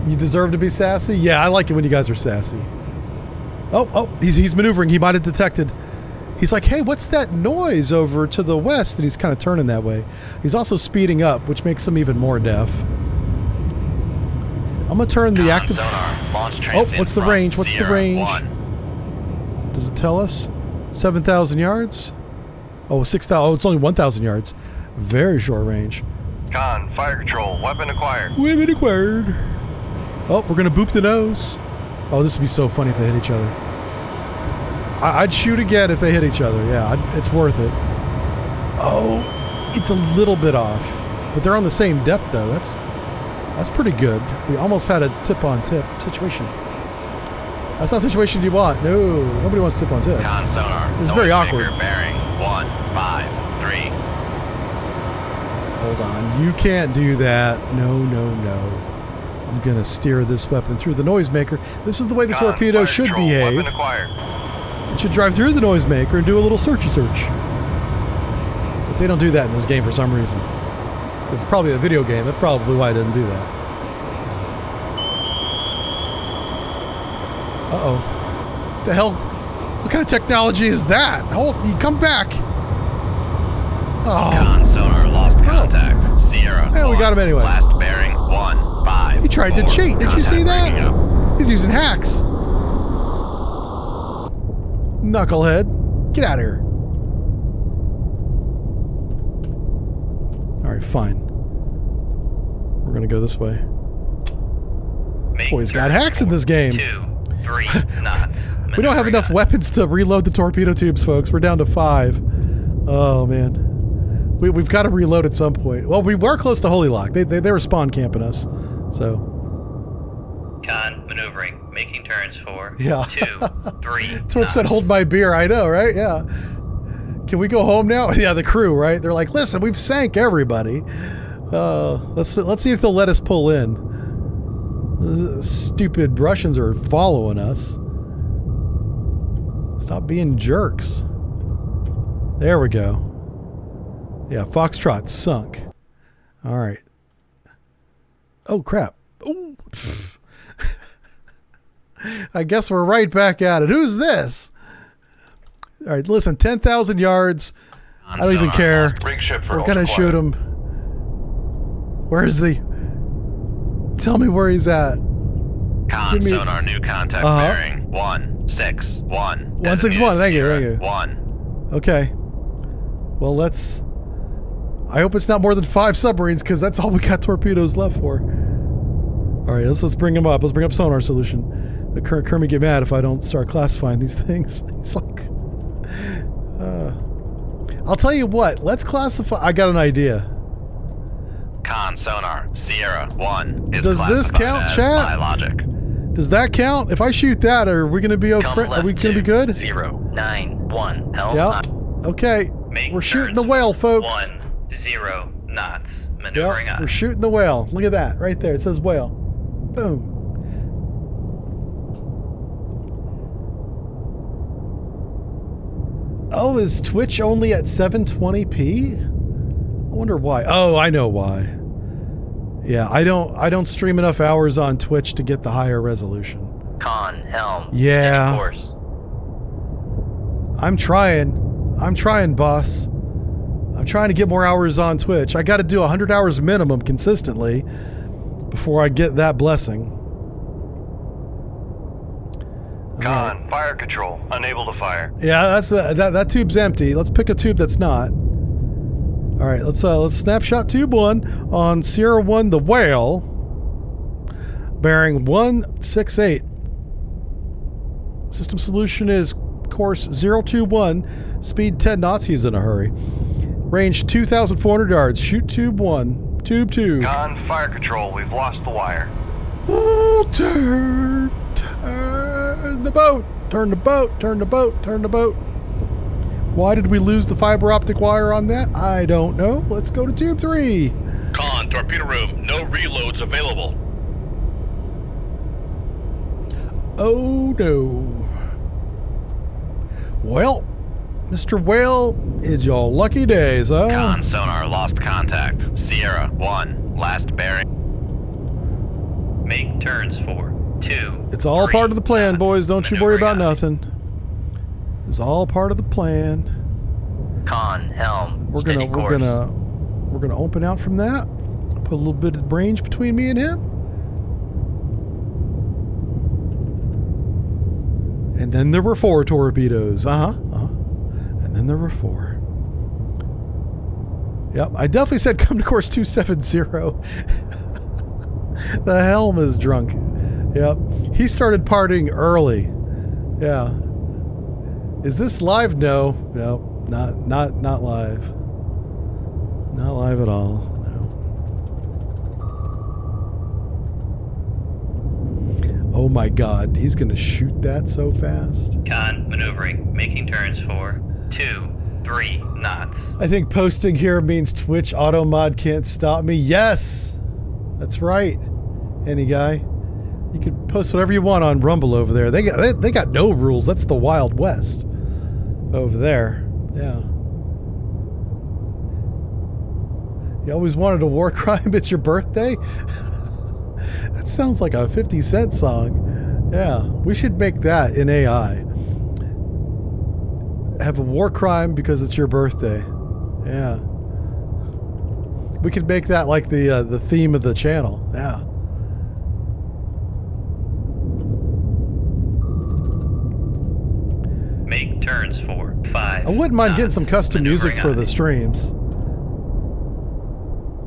You deserve to be sassy? Yeah, I like it when you guys are sassy. Oh, he's maneuvering. He might have detected. He's like, hey, what's that noise over to the west? And he's kind of turning that way. He's also speeding up, which makes him even more deaf. I'm going to turn the active... Oh, what's the range? What's the range? Does it tell us? 7,000 yards? Oh, 6,000. Oh, it's only 1,000 yards. Very short range. Con, fire control, weapon acquired. Weapon acquired. Oh, we're going to boop the nose. Oh, this would be so funny if they hit each other. I'd shoot again if they hit each other. Yeah, it's worth it. Oh, it's a little bit off. But they're on the same depth, though. That's pretty good. We almost had a tip-on-tip situation. That's not a situation you want. No, nobody wants tip-on-tip. Con sonar. It's very awkward. Bearing 153. Hold on. You can't do that. No. I'm going to steer this weapon through the noisemaker. This is the way the torpedo should behave. Weapon acquired. It should drive through the noisemaker and do a little search-a-search. But they don't do that in this game for some reason. It's probably a video game. That's probably why it didn't do that. Uh-oh. The hell? What kind of technology is that? You come back. Oh. Con sonar lost contact. Sierra. Hey, we got him anyway. Last bearing 15. He tried to cheat. Did you see that? He's using hacks. Knucklehead. Get out of here. right, fine. We're gonna go this way. Make Boy, he's got turns hacks in for this game. 2, 3 knots. We don't have enough weapons to reload the torpedo tubes, folks. We're down to 5. Oh, man. We've got to reload at some point. Well, we were close to Holy Lock. They were spawn camping us. So. Con maneuvering, making turns for Yeah. 2, 3 Torp said, hold my beer. I know, right? Yeah. Can we go home now? Yeah, the crew, right? They're like, listen, we've sank everybody. Let's see if they'll let us pull in. The stupid Russians are following us. Stop being jerks. There we go. Yeah, Foxtrot sunk. All right. Oh, crap. Ooh. I guess we're right back at it. Who's this? All right, listen, 10,000 yards. I don't even care. Rig ship for We're going to shoot him. Where is he? Tell me where he's at. Con Give me- sonar new contact bearing 161. 161, thank you. 1. Okay. Well, I hope it's not more than 5 submarines, because that's all we got torpedoes left for. All right, let's bring him up. Let's bring up sonar solution. The Kermit get mad if I don't start classifying these things. He's like, I'll tell you what. Let's classify. I got an idea. Con sonar Sierra 1 is Does this classified count, as chat? biologic. Does that count? If I shoot that, are we gonna be okay? Are we gonna be good? 091 L. Yeah. Okay. Make We're shooting turns the whale, for folks. 10 knots. Maneuvering Yep, eye. we're shooting the whale. Look at that right there. It says whale. Boom. Oh, is Twitch only at 720p? I wonder why. Oh, I know why. Yeah, I don't stream enough hours on Twitch to get the higher resolution. Con helm. Yeah. Of course. I'm trying, boss. I'm trying to get more hours on Twitch. I got to do 100 hours minimum consistently before I get that blessing. Con, fire control, unable to fire. Yeah, that's that tube's empty. Let's pick a tube that's not. All right, let's snapshot tube 1 on Sierra 1, the whale, bearing 168. System solution is course 021, speed 10 knots. He's in a hurry. Range 2,400 yards. Shoot tube 1. Tube 2. Con, fire control, we've lost the wire. Oh, turn the boat. Turn the boat. Turn the boat. Turn the boat. Why did we lose the fiber optic wire on that? I don't know. Let's go to tube 3. Con, torpedo room, no reloads available. Oh no. Well, Mr. Whale, it's your lucky days, huh? Con sonar lost contact. Sierra 1, last bearing. Make turns for 2. It's all 3 part of the plan, knots. boys. Don't you worry about Maneuvering nothing. It's all part of the plan. eye. Con helm. We're steady course. gonna open out from that. Put a little bit of range between me and him. And then there were 4 torpedoes. And then there were 4. Yep, I definitely said come to course 270. The helm is drunk. Yep, he started partying early. Yeah. Is this live? No, not live. Not live at all. No. Oh my God, he's gonna shoot that so fast. Con maneuvering, making turns for 2, 3 knots. I think posting here means Twitch auto mod can't stop me. Yes, that's right. Any guy, you could post whatever you want on Rumble over there. They got no rules. That's the Wild West over there. Yeah. You always wanted a war crime. It's your birthday. That sounds like a 50 Cent song. Yeah, we should make that in AI. Have a war crime because it's your birthday. Yeah. We could make that like the theme of the channel. Yeah. Make turns for 5. I wouldn't mind getting knots. some custom music Maneuvering for the eye. streams.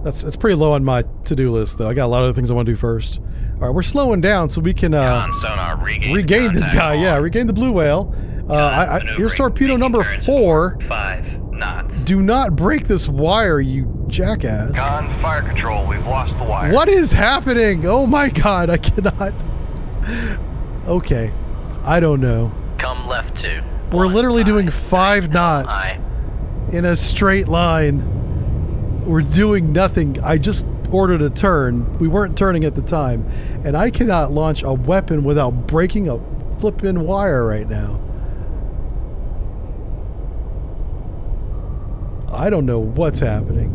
That's pretty low on my to-do list, though. I got a lot of other things I want to do first. All right, we're slowing down so we can Con sonar regain this guy. Yeah, regain the blue whale. Here's torpedo number 4. 5 knots. Do not break this wire, you jackass. Con fire control, we've lost the wire. What is happening? Oh my god, I cannot. Okay, I don't know. Come left 2. We're literally doing 5 knots in a straight line. We're doing nothing. I just ordered a turn. We weren't turning at the time. And I cannot launch a weapon without breaking a flippin' wire right now. I don't know what's happening.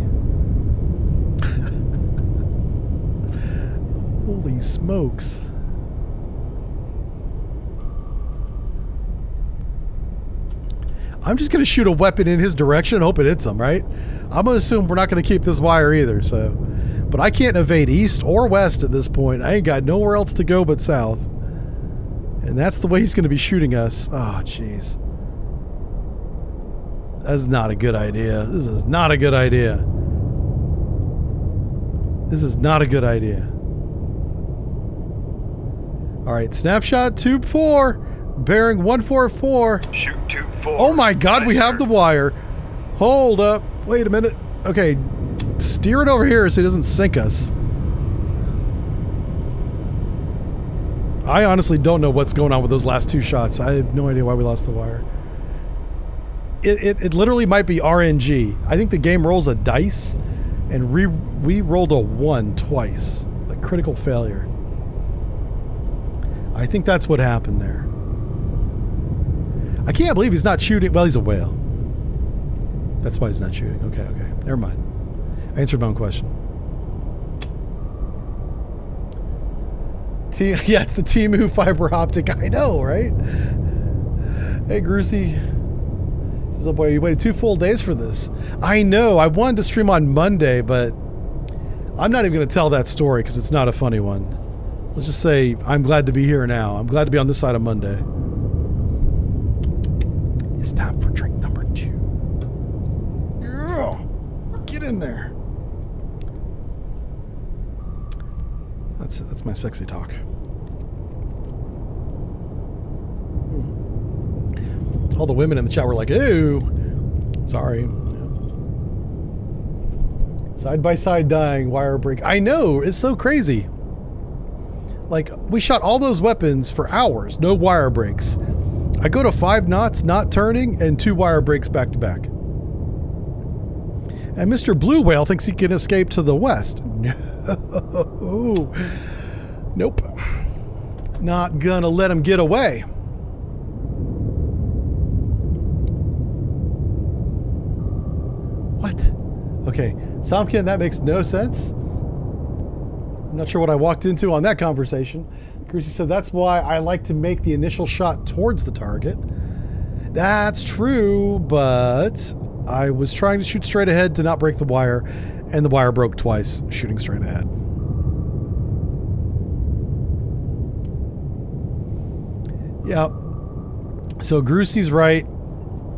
Holy smokes. I'm just going to shoot a weapon in his direction and hope it hits him, right? I'm going to assume we're not going to keep this wire either, so. But I can't evade east or west at this point. I ain't got nowhere else to go but south. And that's the way he's going to be shooting us. Oh, jeez. That's not a good idea. This is not a good idea. This is not a good idea. All right, snapshot tube 4, bearing 144. Shoot tube 4. Oh my god, we have the wire. Hold up. Wait a minute. Okay, steer it over here so he doesn't sink us. I honestly don't know what's going on with those last 2 shots. I have no idea why we lost the wire. It literally might be RNG. I think the game rolls a dice, and we rolled a 1 twice. Like critical failure. I think that's what happened there. I can't believe he's not shooting. Well, he's a whale. That's why he's not shooting. Okay. Never mind. I answered my own question. Yeah, it's the Temu fiber optic. I know, right? Hey, Grucy. Says, oh boy, you waited 2 full days for this. I know. I wanted to stream on Monday, but I'm not even going to tell that story because it's not a funny one. Let's just say I'm glad to be here now. I'm glad to be on this side of Monday. It's time for drink number 2. Yeah, get in there. That's my sexy talk. All the women in the chat were like, ew. Sorry. Side by side dying, wire break. I know, it's so crazy. Like, we shot all those weapons for hours, no wire breaks. I go to 5 knots, not turning, and 2 wire breaks back to back. And Mr. Blue Whale thinks he can escape to the west. No. Nope. Not gonna let him get away. What? Okay, Somkin, that makes no sense. I'm not sure what I walked into on that conversation. Crucy said, that's why I like to make the initial shot towards the target. That's true, but I was trying to shoot straight ahead to not break the wire, and the wire broke twice shooting straight ahead. Yeah. So Grucy's right.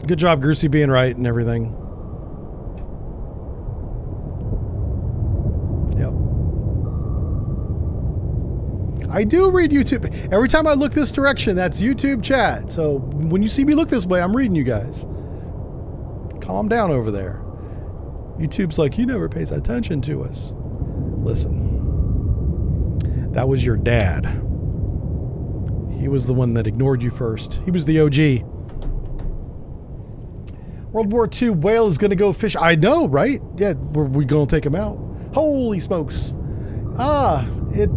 Good job, Grucy, being right and everything. I do read YouTube. Every time I look this direction, that's YouTube chat. So when you see me look this way, I'm reading you guys. Calm down over there. YouTube's like, he never pays attention to us. Listen. That was your dad. He was the one that ignored you first. He was the OG. World War II whale is going to go fish. I know, right? Yeah, we're going to take him out. Holy smokes.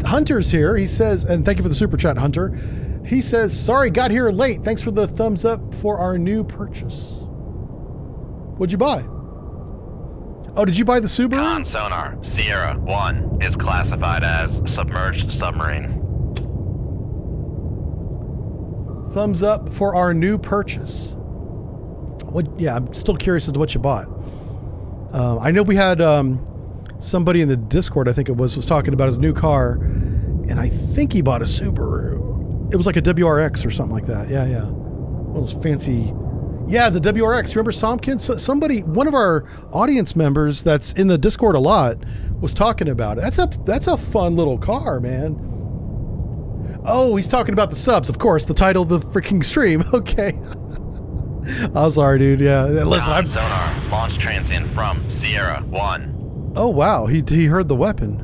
Hunter's here. He says, and thank you for the super chat, Hunter. He says, sorry, got here late. Thanks for the thumbs up for our new purchase. What'd you buy? Oh, did you buy the Submarine? Con sonar Sierra 1 is classified as submerged submarine. Thumbs up for our new purchase. What? Yeah, I'm still curious as to what you bought. I know we had somebody in the Discord, I think it was talking about his new car, and I think he bought a Subaru. It was like a WRX or something like that. Yeah. One of those fancy Yeah, the WRX. Remember Somkins? Somebody, one of our audience members that's in the Discord a lot, was talking about it. That's a fun little car, man. Oh, he's talking about the subs, of course. The title of the freaking stream. Okay. I'm sorry, dude. Yeah, listen. Con sonar, launch transient from Sierra 1. Oh wow, he heard the weapon.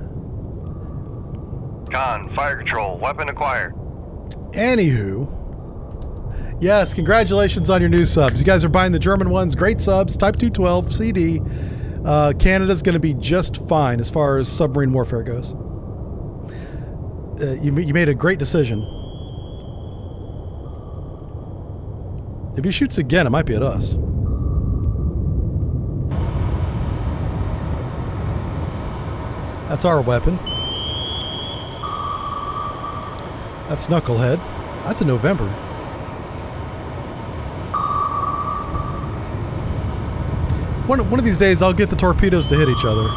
Con, fire control, weapon acquired. Anywho, yes, congratulations on your new subs. You guys are buying the German ones. Great subs. Type 212 CD. Canada's going to be just fine as far as submarine warfare goes. You made a great decision. If he shoots again, it might be at us. That's our weapon. That's Knucklehead. That's in November. One of these days, I'll get the torpedoes to hit each other.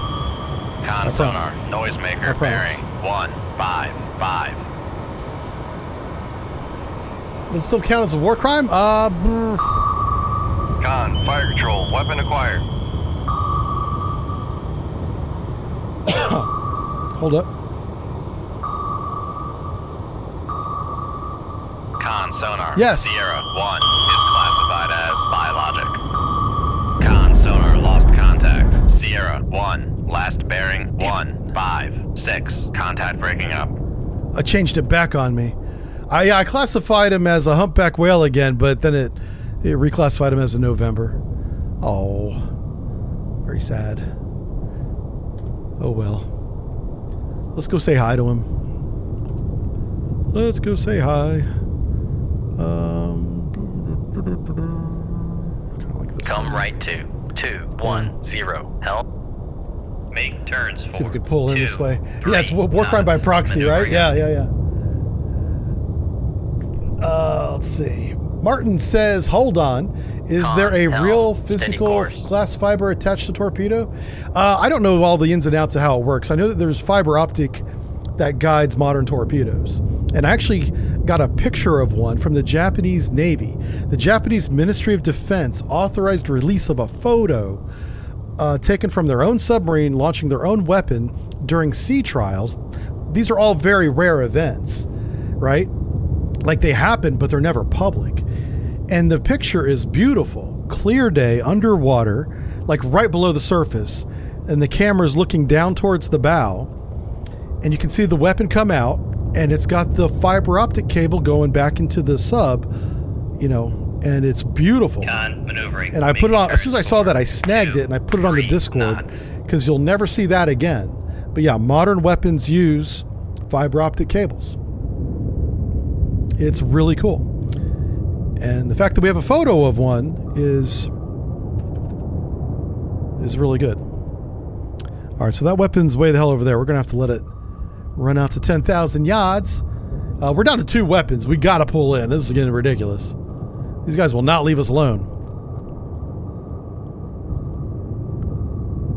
Con sonar, noisemaker bearing 155. Does it still count as a war crime? Con, fire control, weapon acquired. Hold up. Con sonar, Yes. Sierra 1 is classified as biologic. Con sonar lost contact. Sierra 1, last bearing 156. Contact breaking up. I changed it back on me. I classified him as a humpback whale again, but then it reclassified him as a November. Oh, very sad. Oh well. Let's go say hi to him. Let's go say hi. Kinda like this Come one. right to 210. Help. Make turns for See if we could pull in this 2, way. 3 Yeah, it's war crime by knots, proxy, right? maneuvering. Yeah. Let's see. Martin says, hold on. Is there a Helm, real steady physical course. glass fiber attached to torpedo? I don't know all the ins and outs of how it works. I know that there's fiber optic that guides modern torpedoes. And I actually got a picture of one from the Japanese Navy. The Japanese Ministry of Defense authorized release of a photo taken from their own submarine launching their own weapon during sea trials. These are all very rare events, right? Like they happen, but they're never public. And the picture is beautiful. Clear day, underwater, like right below the surface. And the camera's looking down towards the bow. And you can see the weapon come out. And it's got the fiber optic cable going back into the sub, and it's beautiful. Con maneuvering. And I put it on, as soon as I turns saw for that, I snagged it and I put it on the 3 Discord knots. because you'll never see that again. But yeah, modern weapons use fiber optic cables. It's really cool. And the fact that we have a photo of one is really good. All right, so that weapon's way the hell over there. We're going to have to let it run out to 10,000 yards. We're down to 2 weapons. We got to pull in. This is getting ridiculous. These guys will not leave us alone.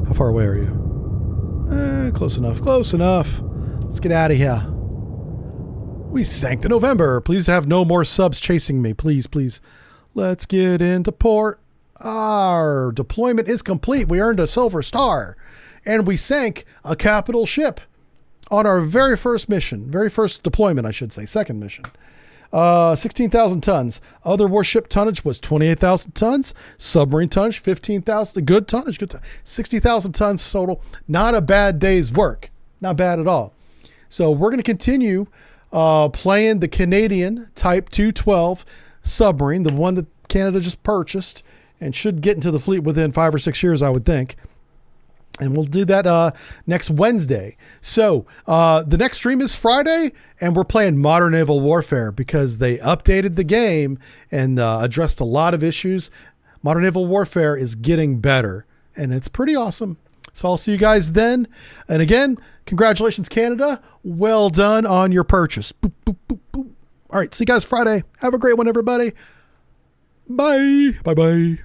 How far away are you? Close enough. Close enough. Let's get out of here. We sank the November. Please have no more subs chasing me. Please, please. Let's get into port. Our deployment is complete. We earned a silver star. And we sank a capital ship on our very first mission. Very first deployment, I should say. Second mission. 16,000 tons. Other warship tonnage was 28,000 tons. Submarine tonnage, 15,000. Good tonnage. 60,000 tons total. Not a bad day's work. Not bad at all. So we're going to continue playing the Canadian Type 212 submarine, the one that Canada just purchased and should get into the fleet within 5 or 6 years, I would think. And we'll do that next Wednesday. So the next stream is Friday, and we're playing Modern Naval Warfare because they updated the game and addressed a lot of issues. Modern Naval Warfare is getting better, and it's pretty awesome. So I'll see you guys then. And again, congratulations, Canada. Well done on your purchase. Boop, boop, boop, boop. All right, see you guys Friday. Have a great one, everybody. Bye. Bye-bye.